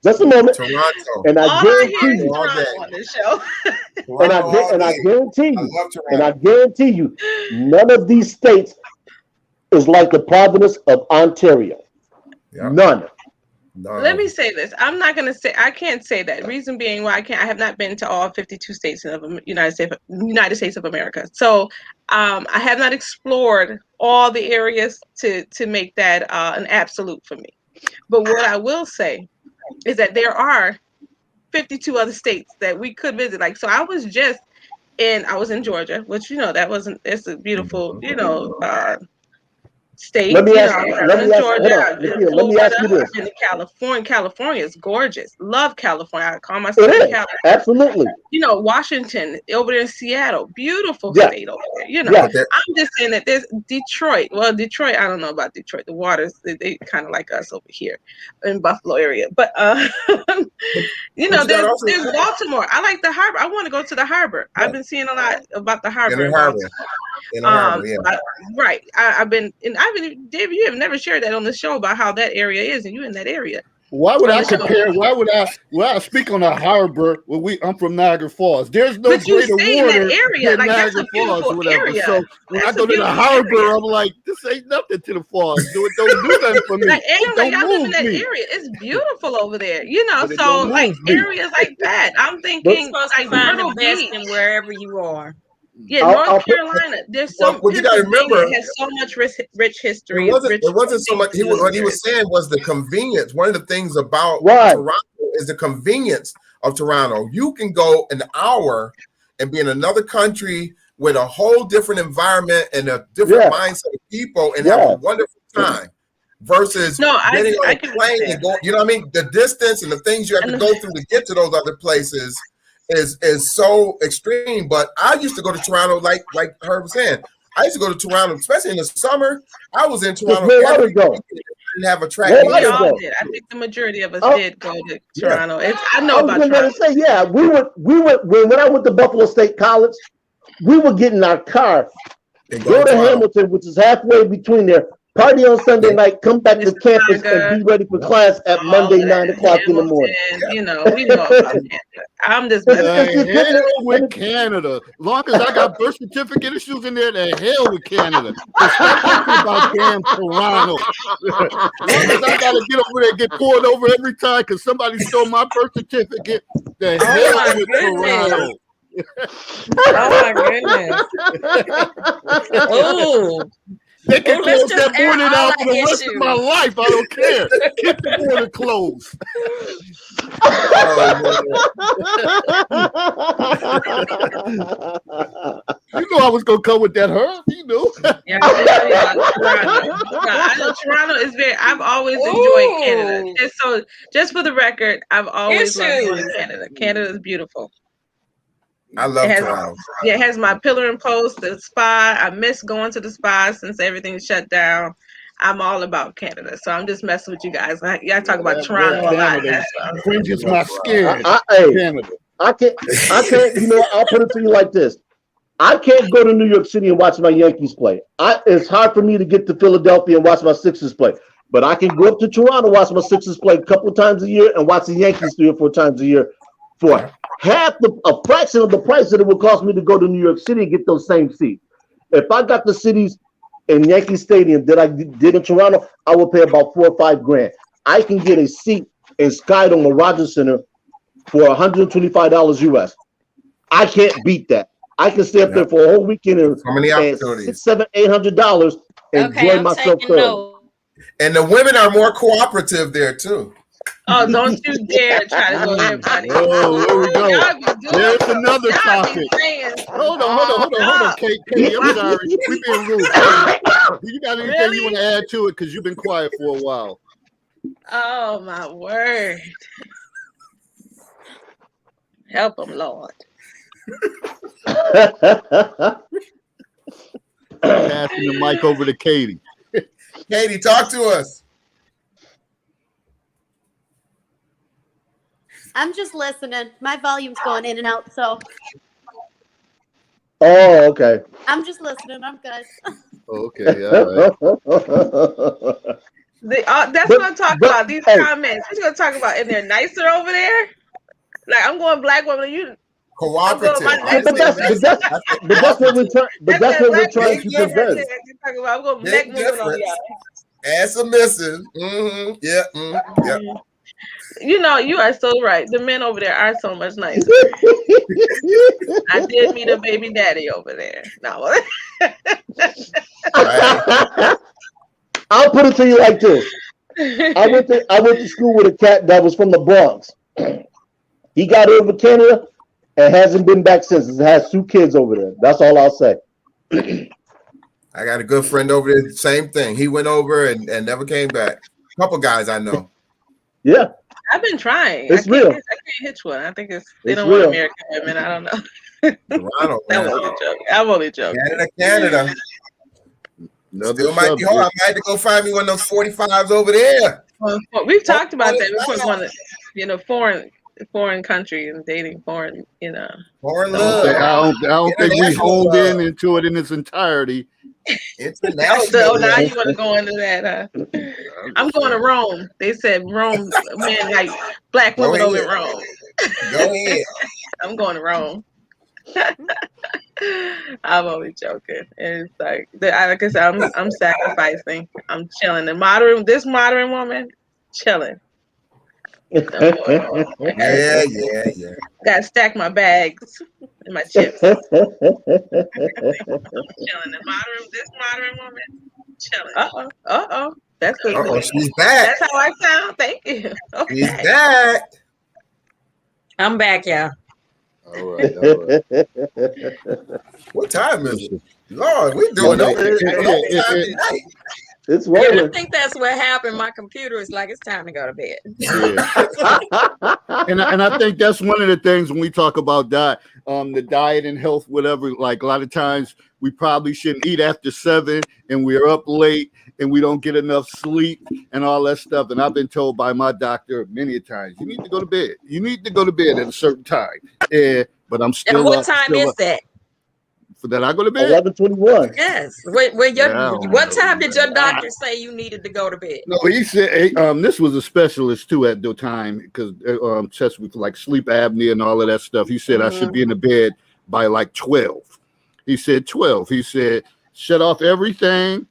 Just a moment. Toronto. And I All I hear guarantee is you. Toronto on this show. And I Toronto all guarantee day. you. I love And I Toronto. guarantee you, none of these states is like the province of Ontario. Yeah. None. No. Let me say this. I'm not going to say, I can't say that. Reason being why I have not been to all 52 states of the United States of America. So I have not explored all the areas to make that an absolute for me. But what I will say is that there are 52 other states that we could visit. Like, so I was in Georgia, which, it's a beautiful, state. Let me ask I've you been to Georgia, I've been to let me ask you Florida, this. I've been to California. California is gorgeous. Love California. I call myself It a is, California. absolutely. Washington, over there in Seattle, beautiful Yeah. state over there. Yeah. I'm just saying that there's Detroit. Well, Detroit, I don't know about Detroit. The waters, they kind of like us over here in Buffalo area. But there's Baltimore. I like the harbor. I want to go to the harbor. Yeah. I've been seeing a lot about the harbor. In the harbor. In the harbor, yeah. Right. I've been, David, you have never shared that on the show about how that area is, and you in that area. Why would I compare? Why would I speak on a harbor when I'm from Niagara Falls? There's no But you greater stay in water that area. than Like, that's Niagara a beautiful Falls or whatever. area. So when I That's go a to the beautiful harbor, area. I'm like, this ain't nothing to the falls. Don't do nothing for me. Like, It like, don't I live in move that me. area. It's beautiful over there. But it So don't like move me. areas like that. I'm You're thinking supposed to like find Myrtle the best Beach. in wherever you are. Yeah, I'll North put- Carolina. There's so Well, you gotta Pennsylvania remember- has so much rich history. It wasn't so much. What he was saying was the convenience. One of the things about Right. Toronto is the convenience of Toronto. You can go an hour and be in another country with a whole different environment and a different mindset of people and have a wonderful time. Versus getting on a plane and go. You know what I mean? The distance and the things you have to go through to get to those other places is so extreme. But I used to go to Toronto, like Herb was saying. I used to go to Toronto, especially in the summer. I was in Toronto every weekend. Didn't have a track. We all did. I think the majority of us did go to Toronto. I know about Toronto. Say, yeah, we went when I went to Buffalo State College, we would get in our car, go to Hamilton, which is halfway between there, party on Sunday night, come back to campus and be ready for class at Monday 9 o'clock in the morning. We know about Canada. I'm just hell with Canada. Long as I got birth certificate issues in there, the hell with Canada. Stop talking about damn Toronto. Long as I gotta get over there and get pulled over every time because somebody stole my birth certificate, the hell with Toronto. Oh my goodness. Oh. They can close that border down for the rest issues. of my life. I don't care. Keep the border closed. You know I was gonna come with that, Herb. You know. Yeah, I know Toronto is very. I've always enjoyed Canada. Just for the record, I've always loved going to Canada. Canada is beautiful. I love Toronto. Yeah, it has my pillar and post, the spa. I miss going to the spa since everything's shut down. I'm all about Canada, so I'm just messing with you guys. I talk about Toronto a lot. Fringes my skin. Canada. I can't. You know, I'll put it to you like this: I can't go to New York City and watch my Yankees play. It's hard for me to get to Philadelphia and watch my Sixers play. But I can go up to Toronto, watch my Sixers play a couple times a year, and watch the Yankees 3 or 4 times a year for a fraction of the price that it would cost me to go to New York City and get those same seats. If I got the cities in Yankee Stadium that I did in Toronto, I would pay about $4 or $5 grand. I can get a seat in Skydome or Rogers Center for $125 US. I can't beat that. I can stay up there for a whole weekend and $600, $700, $800 and enjoy myself thoroughly. And the women are more cooperative there too. Oh, don't you dare try to go there, buddy. Oh, here we go. There's another topic. Hold on, Katie. I'm sorry. We've been rude. Do you got anything you want to add to it? Because you've been quiet for a while. Oh, my word. Help them, Lord. Passing the mic over to Katie. Katie, talk to us. I'm just listening. My volume's going in and out, so Oh, okay. I'm just listening. I'm good. Okay, all right. That's what I'm talking about. These comments. We're gonna talk about, and they're nicer over there. Like, I'm going black woman. Cooperative. Yeah, but that's what we're trying. But that's what we're trying to prevent. I'm going Big neck moving on difference. y'all. And submissive. Yeah. Yeah. You know, you are so right. The men over there are so much nicer. I did meet a baby daddy over there. No. Right. I'll put it to you like this. I went to school with a cat that was from the Bronx. He got over Canada and hasn't been back since. He has 2 kids over there. That's all I'll say. I got a good friend over there. Same thing. He went over and never came back. A couple guys I know. Yeah. I've been trying. It's I real. can't hitch one. I think they It's don't real. want American women. I don't know. Toronto, I'm man. only joking. I'm only joking. Canada. Another Still might be hard. I might have to go find me one of those 45s over there. Well, we've talked about that. We put one, foreign country and dating foreign, Foreign I love. don't think we International honed love. into it in its entirety. International. So now love. you want to go into that? I'm going to Rome. They said Rome men like black Go women over ahead. in Rome. Go ahead. I'm going to Rome. I'm only joking. And it's like I said, I'm sacrificing. I'm chilling. This modern woman, chilling. Yeah. Gotta stack my bags and my chips. I'm chilling. This modern woman, chilling. Uh-oh. That's good. Uh-oh, she's back. That's how I sound. Thank you. Okay. She's back. I'm back, y'all. All right. What time is it? Lord, we're doing it. It's Yeah, I rolling. think that's what happened. My computer is like, it's time to go to bed. Yeah. And I think that's one of the things when we talk about diet, the diet and health, whatever. Like a lot of times we probably shouldn't eat after 7, and we're up late and we don't get enough sleep and all that stuff. And I've been told by my doctor many times, you need to go to bed. You need to go to bed at a certain time. Yeah, but I'm still. And what time is that? For that I go to bed? 11:21. Yes. Yeah, What time did your doctor say you needed to go to bed? No, he said this was a specialist too at the time because test with like sleep apnea and all of that stuff. He said I should be in the bed by like 12. He said 12. He said shut off everything.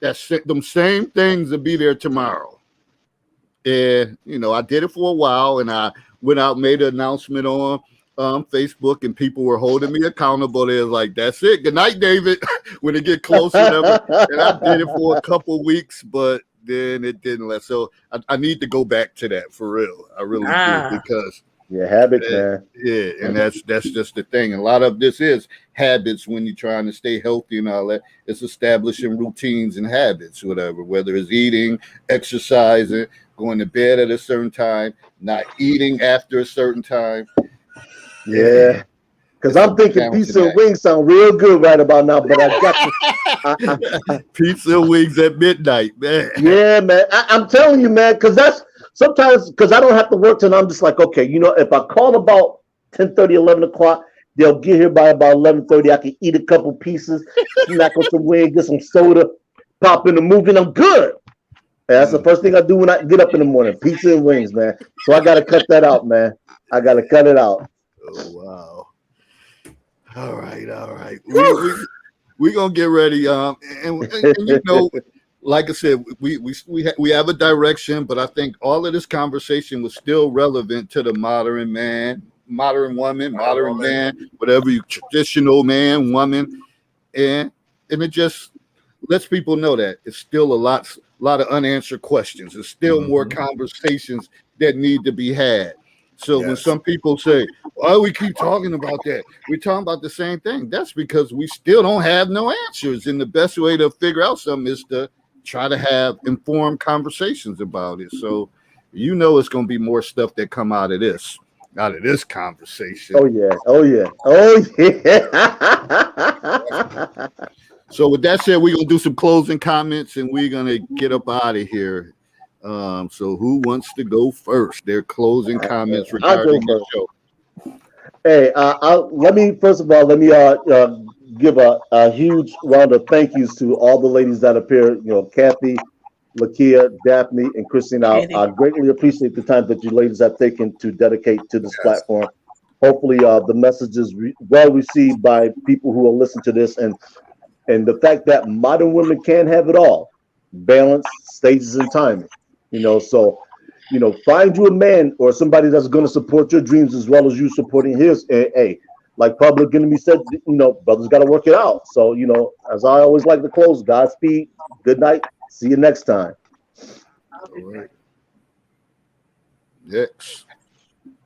Them same things will be there tomorrow. And I did it for a while, and I went out, made an announcement on Facebook, and people were holding me accountable. They was like, "That's it. Good night, David." When it get closer, and I did it for a couple weeks, but then it didn't last. So I need to go back to that for real. I really do because habits, man. Yeah, and that's just the thing. A lot of this is habits when you're trying to stay healthy and all that. It's establishing routines and habits, whatever. Whether it's eating, exercising, going to bed at a certain time, not eating after a certain time. Yeah, because I'm thinking pizza and wings sound real good right about now, but I got pizza and wings at midnight, man. Yeah, man. I'm telling you, man, because that's sometimes because I don't have to work till I'm just like, okay, if I call about 10:30, 11 o'clock, they'll get here by about 11:30. I can eat a couple pieces, snack on some wings, get some soda, pop in the movie, and I'm good. And that's the first thing I do when I get up in the morning, pizza and wings, man. So I got to cut that out, man. I got to cut it out. Oh, wow. All right. We're going to get ready. And like I said, we have a direction, but I think all of this conversation was still relevant to the modern man, modern woman, modern man, whatever you traditional man, woman. And it just lets people know that it's still a lot of unanswered questions. There's still more conversations that need to be had. So when some people say, "Why we keep talking about that?" We're talking about the same thing. That's because we still don't have no answers. And the best way to figure out something is to try to have informed conversations about it. So it's going to be more stuff that come out of this conversation. Oh yeah. So with that said, we're going to do some closing comments and we're going to get up out of here. So who wants to go first? Their closing comments regarding the show. Hey, let me give a huge round of thank yous to all the ladies that appear. Kathy, Lakia, Daphne, and Christine. I greatly appreciate the time that you ladies have taken to dedicate to this platform. hopefully the message is well received by people who will listen to this, and the fact that modern women can't have it all, balance, stages, and timing. So find you a man or somebody that's going to support your dreams as well as you supporting his. And hey, like Public Enemy said, brothers got to work it out. So as I always like to close, Godspeed, good night, see you next time. All right.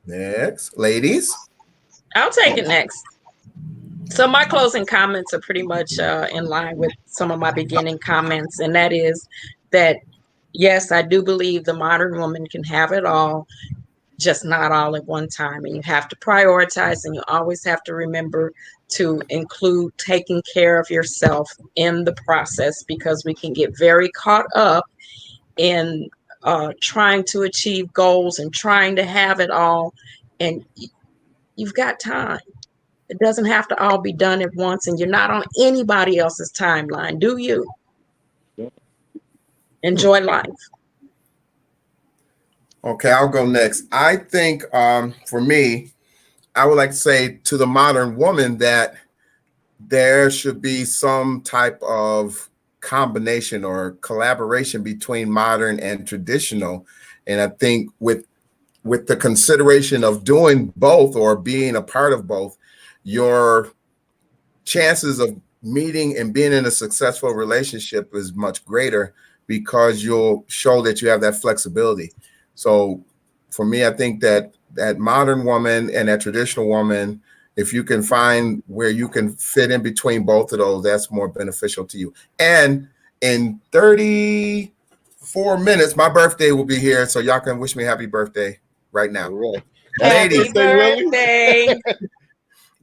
Next, ladies. I'll take it next. So my closing comments are pretty much in line with some of my beginning comments, and that is that, yes, I do believe the modern woman can have it all, just not all at one time. And you have to prioritize, and you always have to remember to include taking care of yourself in the process, because we can get very caught up in trying to achieve goals and trying to have it all. And you've got time. It doesn't have to all be done at once, and you're not on anybody else's timeline, do you? Enjoy life. Okay, I'll go next. I think for me, I would like to say to the modern woman that there should be some type of combination or collaboration between modern and traditional. And I think with the consideration of doing both or being a part of both, your chances of meeting and being in a successful relationship is much greater, because you'll show that you have that flexibility. So for me, I think that modern woman and that traditional woman, if you can find where you can fit in between both of those, that's more beneficial to you. And in 34 minutes, my birthday will be here, so y'all can wish me happy birthday right now. All right. Ladies, Happy birthday.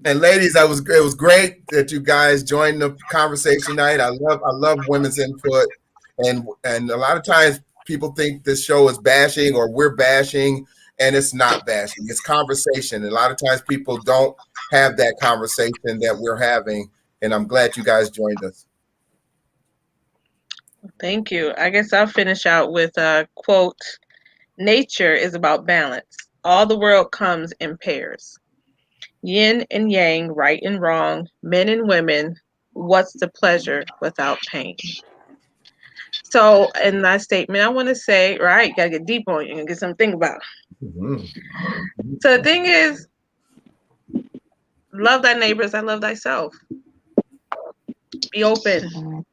and ladies, it was great that you guys joined the conversation tonight. I love women's input, and a lot of times people think this show is bashing or we're bashing, and it's not bashing. It's conversation. And a lot of times people don't have that conversation that we're having, and I'm glad you guys joined us. Thank you. I guess I'll finish out with a quote. Nature is about balance. All the world comes in pairs. Yin and yang, right and wrong, men and women, what's the pleasure without pain? So in that statement, I want to say, right, gotta get deep on you and get something to think about. Mm-hmm. So the thing is, love thy neighbors, I love thyself. Be open.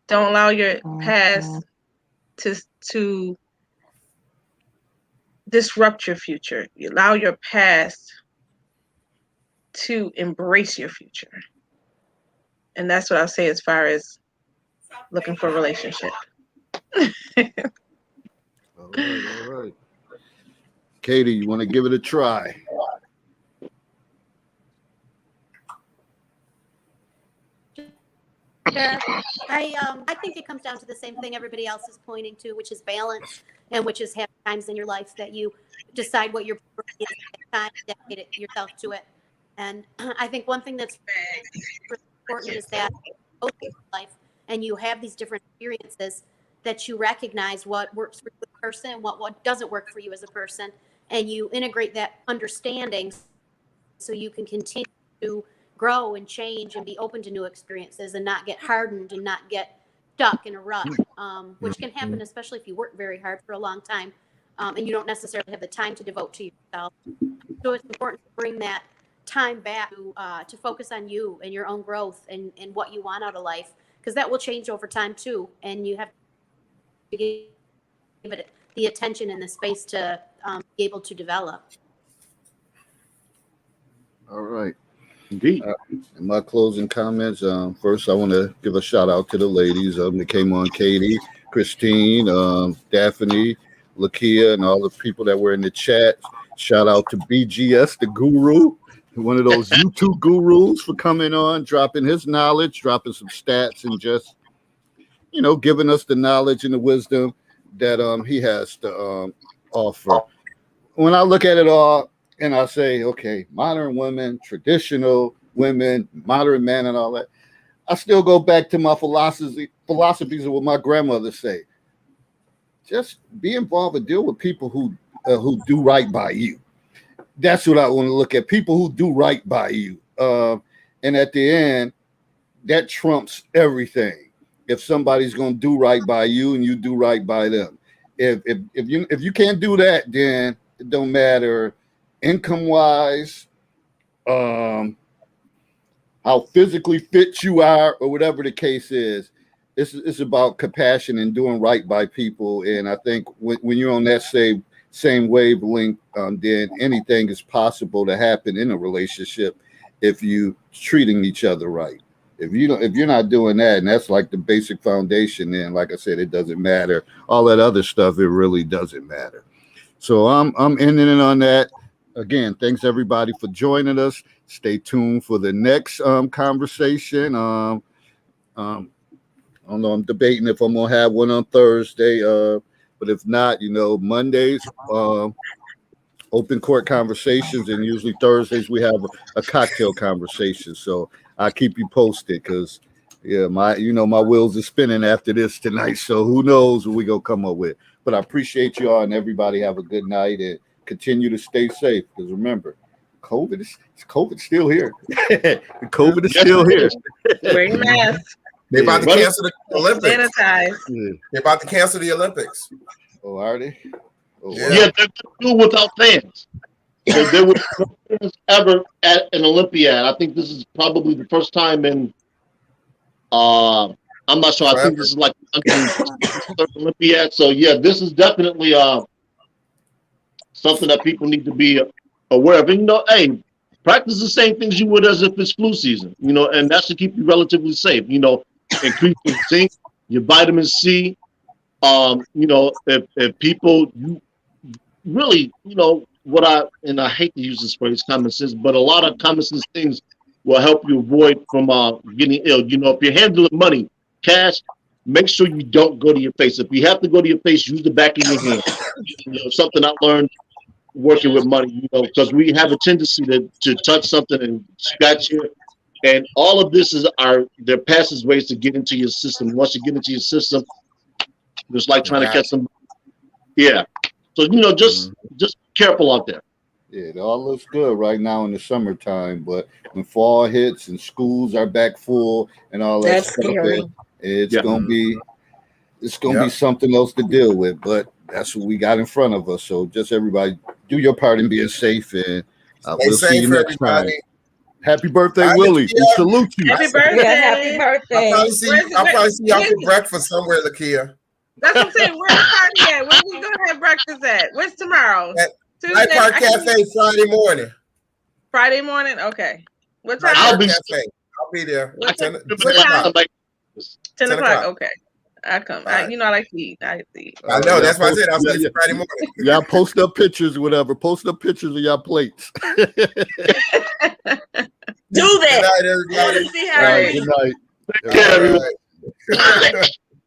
Don't allow your past to disrupt your future. You allow your past to embrace your future. And that's what I'll say as far as looking for a relationship. All right. Katie, you want to give it a try? Yeah, I think it comes down to the same thing everybody else is pointing to, which is balance, and which is having times in your life that you decide what your priority is at the time, dedicate yourself to it. And I think one thing that's really important is that both in life, and you have these different experiences, that you recognize what works for you as a person and what doesn't work for you as a person, and you integrate that understanding so you can continue to grow and change and be open to new experiences and not get hardened and not get stuck in a rut, which can happen, especially if you work very hard for a long time and you don't necessarily have the time to devote to yourself. So it's important to bring that time back to focus on you and your own growth and what you want out of life, because that will change over time too. And you have to give it the attention and the space to be able to develop. All right. Indeed. In my closing comments, first I want to give a shout out to the ladies that came on: Katie, Christine, Daphne, Lakia, and all the people that were in the chat. Shout out to BGS, the guru, one of those YouTube gurus, for coming on, dropping his knowledge, dropping some stats, and just, giving us the knowledge and the wisdom that he has to offer. When I look at it all, and I say, okay, modern women, traditional women, modern men, and all that, I still go back to my philosophies of what my grandmother say. Just be involved and deal with people who do right by you. That's what I want to look at. People who do right by you. And at the end, that trumps everything. If somebody's going to do right by you and you do right by them. If you can't do that, then it don't matter income wise, how physically fit you are, or whatever the case is. It's about compassion and doing right by people. And I think when you're on that same wavelength, then anything is possible to happen in a relationship if you treating each other right. If you're not doing that, and that's like the basic foundation, then like I said, it doesn't matter. All that other stuff, it really doesn't matter. So I'm ending it on that. Again, thanks everybody for joining us. Stay tuned for the next conversation. I don't know. I'm debating if I'm gonna have one on Thursday. But if not, Mondays, open court conversations, and usually Thursdays we have a cocktail conversation. So I'll keep you posted because, my wheels are spinning after this tonight. So who knows what we gonna come up with? But I appreciate you all, and everybody have a good night and continue to stay safe. Because remember, COVID's still here. COVID is still here. Wear your mask. They about to cancel the Olympics. Sanitize. They're about to cancel the Olympics. Oh, are they? Oh, Yeah. Yeah, they're doing without fans. So there was no fans ever at an Olympiad. I think this is probably the first time in I'm not sure. I think this is like the Olympiad. So yeah, this is definitely something that people need to be aware of. And hey, practice the same things you would as if it's flu season, and that should keep you relatively safe. Increase your zinc, your vitamin C. If people really, and I hate to use this phrase, common sense, but a lot of common sense things will help you avoid from getting ill. If you're handling money, cash, make sure you don't go to your face. If you have to go to your face, use the back of your hand. Something I learned working with money, because we have a tendency to touch something and scratch it. And all of this they're passageways to get into your system. Once you get into your system, it's like trying to catch some. Yeah. So, just be careful out there. Yeah, it all looks good right now in the summertime, but when fall hits and schools are back full and all that That's stuff, scary. it's gonna be something else to deal with. But that's what we got in front of us. So just everybody do your part in being safe, and we'll see you next time. Happy birthday, Willie! We salute you. Happy birthday. Yeah, happy birthday. I'll probably see y'all for breakfast somewhere, Lakia. That's what I'm saying. Where's the party at? Where we gonna have breakfast at? Where's tomorrow? Night Park Cafe Friday morning. Friday morning? Okay. What time? I'll be there. What 10 time? 10 o'clock. Okay. I come. Right. I like to eat. I like to eat. I know. That's why I said I'll see you Friday morning. Y'all post up pictures, whatever. Post up pictures of y'all plates. Do that. Good night, everybody. See All how right, it is. good night. Take care, everyone. All right.